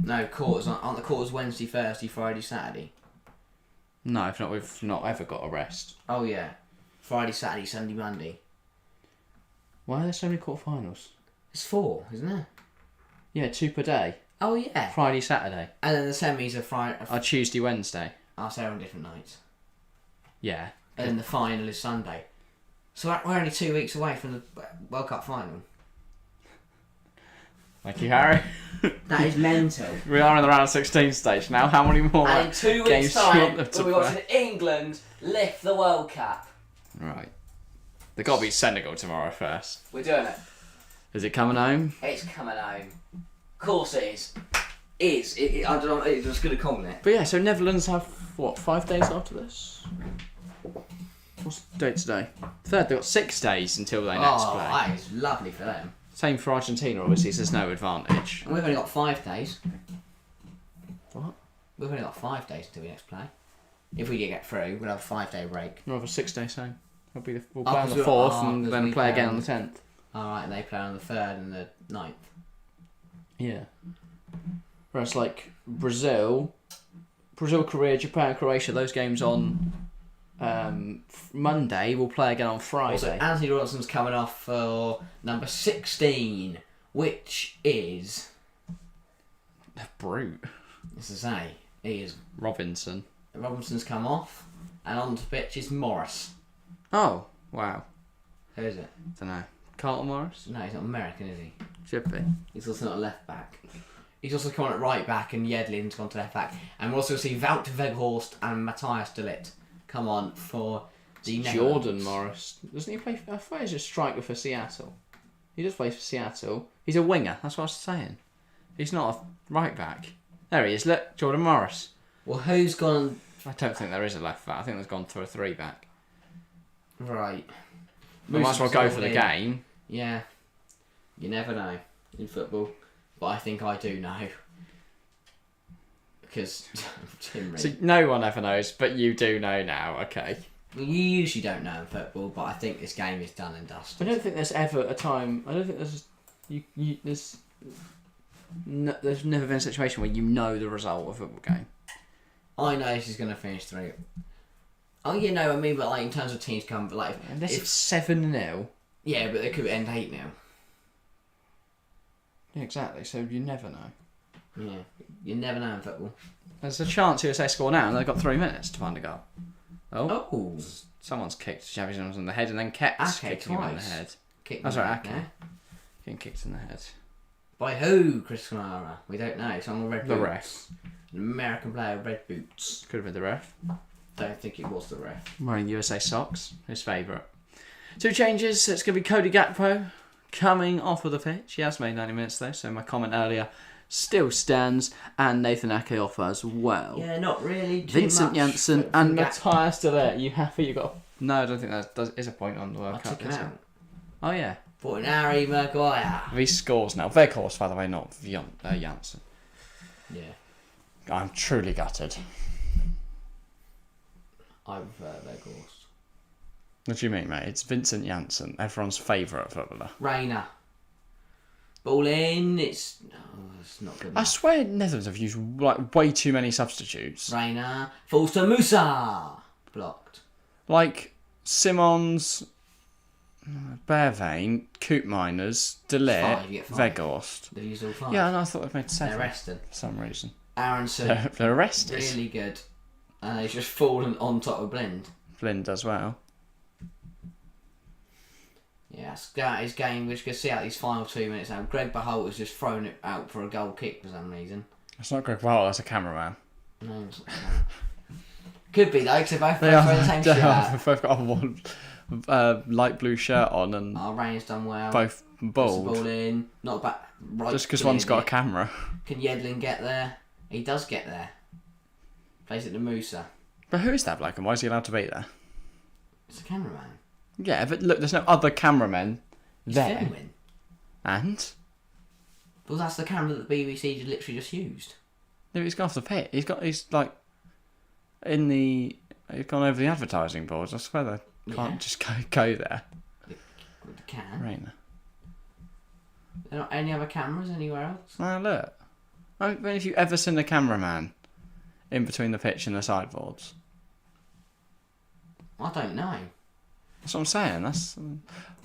No, quarters aren't the quarters Wednesday, Thursday, Friday, Saturday? No, if not, we've not ever got a rest. Oh yeah. Friday, Saturday, Sunday, Monday. Why are there so many quarterfinals? It's 4, isn't it? Yeah, 2 per day. Oh yeah. Friday, Saturday. And then the semis are Friday. Tuesday, Wednesday. Oh, so they're on different nights. Yeah. And then the final is Sunday. So we're only 2 weeks away from the World Cup final. Thank you, Harry. That is mental. We are in the round of 16 stage now. How many more And in 2 games weeks' do you want time, them to we're watching play? England lift the World Cup. Right. They've got to beat Senegal tomorrow first. We're doing it. Is it coming home? It's coming home. Of course it is. I don't know, I'm just going to call it. But yeah, so Netherlands have, 5 days after this? What's the date today? Third, they've got 6 days until they next play. That is lovely for them. Same for Argentina, obviously, so there's no advantage. And we've only got 5 days. What? We've only got 5 days until we next play. If we get through, we'll have a 5-day break. We'll have a 6-day same. We'll play on 'cause the we're- 4th and 'cause then we play play again on- on the 10th. Alright, and they play on the 3rd and the 9th. Yeah. Whereas, like, Brazil, Korea, Japan, Croatia, those games on Monday, we'll play again on Also, Friday. Anthony Robertson's coming off for number 16, which is... Brute. As I say, he is... Robinson. Robinson's come off, and on the pitch is Morris. Oh, wow. Who is it? Don't know. Carlton Morris? No, he's not American, is he? Should be. He's also not a left back. He's also come on at right back, and Yedlin's gone to left back. And we'll also see Wout Weghorst and Matthias de Ligt come on for the Jordan Netherlands. Morris. Doesn't he play... I thought he's a striker for Seattle. He just plays for Seattle. He's a winger. That's what I was saying. He's not a right back. There he is. Look, Jordan Morris. Well, who's gone... I don't think there is a left back. I think there's gone to a 3 back. Right. We might as well go for the game. Yeah. You never know in football. But I think I do know. Because Tim Reed. So no one ever knows, but you do know now. Okay. Well, you usually don't know in football, but I think this game is done and I dusted. don't think there's ever a time. I don't think there's There's never been a situation where you know the result of a football game. I know this is going to finish 3. Oh, you know what I mean, but like in terms of teams come, but like Unless it's 7-0. Yeah, but it could end 8 now. Yeah, exactly. So you never know. Yeah, you never know in football. There's a chance USA score now, and they've got 3 minutes to find a goal. Oh. Someone's kicked Xavi Simons in the head and then kept kicking him in the head. That's right, Ake. Getting kicked in the head. By who, Chris Kamara? We don't know. Someone with red boots. The ref. An American player with red boots. Could have been the ref. Don't think it was the ref. Wearing USA socks. His favourite. 2 changes. It's going to be Cody Gakpo coming off of the pitch. He has made 90 minutes though, so my comment earlier still stands. And Nathan Ake off as well. Yeah, not really too Vincent much Janssen and Matthias de Ligt. You happy you got... No, I don't think that is a point on the World Cup. Took him out. Oh yeah. For Harry Maguire. He scores now. Weghorst, by the way, not Janssen. Yeah. I'm truly gutted. I prefer Weghorst. What do you mean, mate? It's Vincent Janssen, everyone's favourite footballer. Rayner. Ball in. It's not good enough. I swear Netherlands have used like way too many substitutes. Rayner. Falls to Musa. Blocked. Like Simons, Bervane, Koopmeiners, De Ligt, Weghorst. They've used all 5. Yeah, and I thought they've made 7. They're resting. For some reason. Aronson. They're arrested. Really good. And he's just fallen on top of Blind. Blind as well. Yeah, that is game. We're just going to see out these final 2 minutes now. Greg Berhalter has just thrown it out for a goal kick for some reason. It's not Greg Berhalter, that's a cameraman. No, it's not. Could be though, because they're both wearing the same shirt. They've both got one light blue shirt on and Rain's done well. both bald. Ball in, not back right. Just because one's got a camera. Can Yedlin get there? He does get there. Plays it to Musa. But who is that bloke and why is he allowed to be there? It's a cameraman. Yeah, but look, there's no other cameramen there. He's filming. And? Well, that's the camera that the BBC literally just used. No, he's gone off the pit. He's gone over the advertising boards. I swear they can't just go there. They can. Rainer. There not any other cameras anywhere else? Oh, look. I mean, if you ever seen a cameraman in between the pitch and the sideboards? I don't know. That's what I'm saying. That's.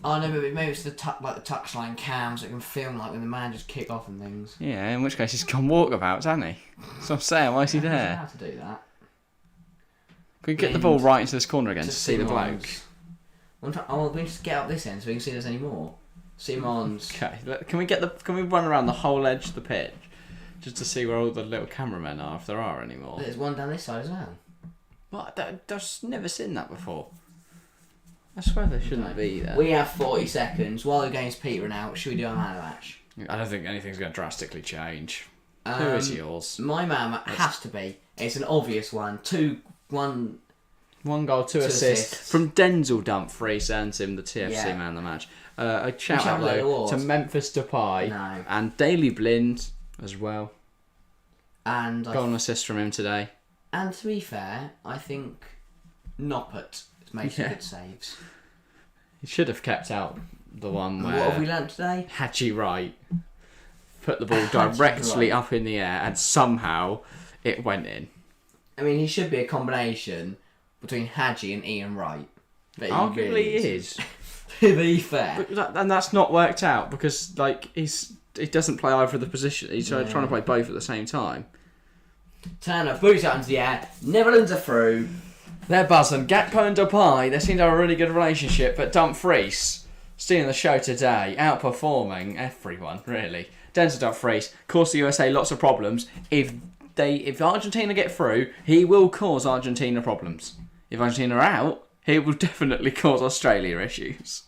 Oh no, but maybe it's the touchline cams that can film like when the man just kick off and things. Yeah, in which case he's gone walkabouts, hasn't he? That's what I'm saying. Why is he there? How to do that? Can we get the ball right into this corner again to see the bloke? We just get up this end so we can see there's any more. Simons. Okay, can we run around the whole edge of the pitch just to see where all the little cameramen are, if there are any more? There's one down this side as well. What? I've just never seen that before. I swear there shouldn't be there. We have 40 seconds while the game's petering out. Should we do a man match? I don't think anything's going to drastically change. Who is yours? My man has to be. It's an obvious one. 1 goal, 2 assists from Denzel Dumfries, earns him the TFC man of the match. A shout out though to Memphis Depay and Daley Blind as well. And goal and assist from him today. And to be fair, I think Noppert has made some good saves. He should have kept out the one where... What have we learnt today? Haji Wright put the ball directly up in the air and somehow it went in. I mean, he should be a combination between Haji and Ian Wright. Arguably he is. To be fair. And that's not worked out because he doesn't play either of the position. He's trying to play both at the same time. Turner boots out into the air. Netherlands are through. They're buzzing. Gakpo and Depay, they seem to have a really good relationship, but Dumfries, stealing the show today, outperforming everyone, really. Denzel Dumfries caused the USA lots of problems. If Argentina get through, he will cause Argentina problems. If Argentina are out, he will definitely cause Australia issues.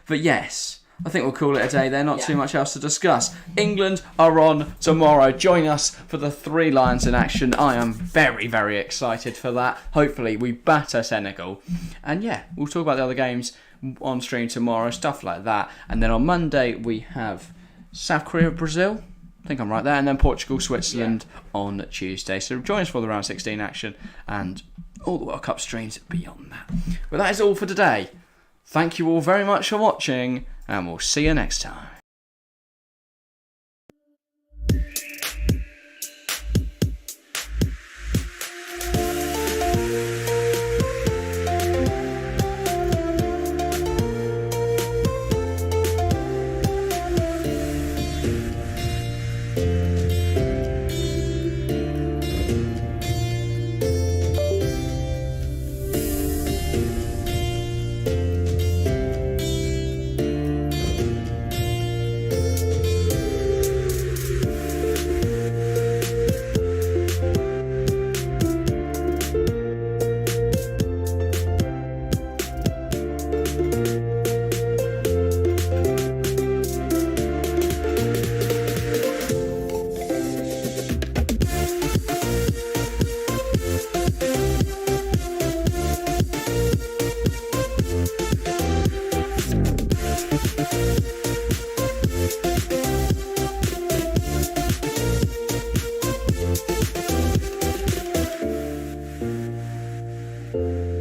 But yes, I think we'll call it a day there. Not too much else to discuss. England are on tomorrow. Join us for the 3 Lions in action. I am very, very excited for that. Hopefully we batter Senegal. And we'll talk about the other games on stream tomorrow, stuff like that. And then on Monday we have South Korea, Brazil. I think I'm right there. And then Portugal, Switzerland on Tuesday. So join us for the round 16 action and all the World Cup streams beyond that. Well, that is all for today. Thank you all very much for watching, and we'll see you next time. Bye.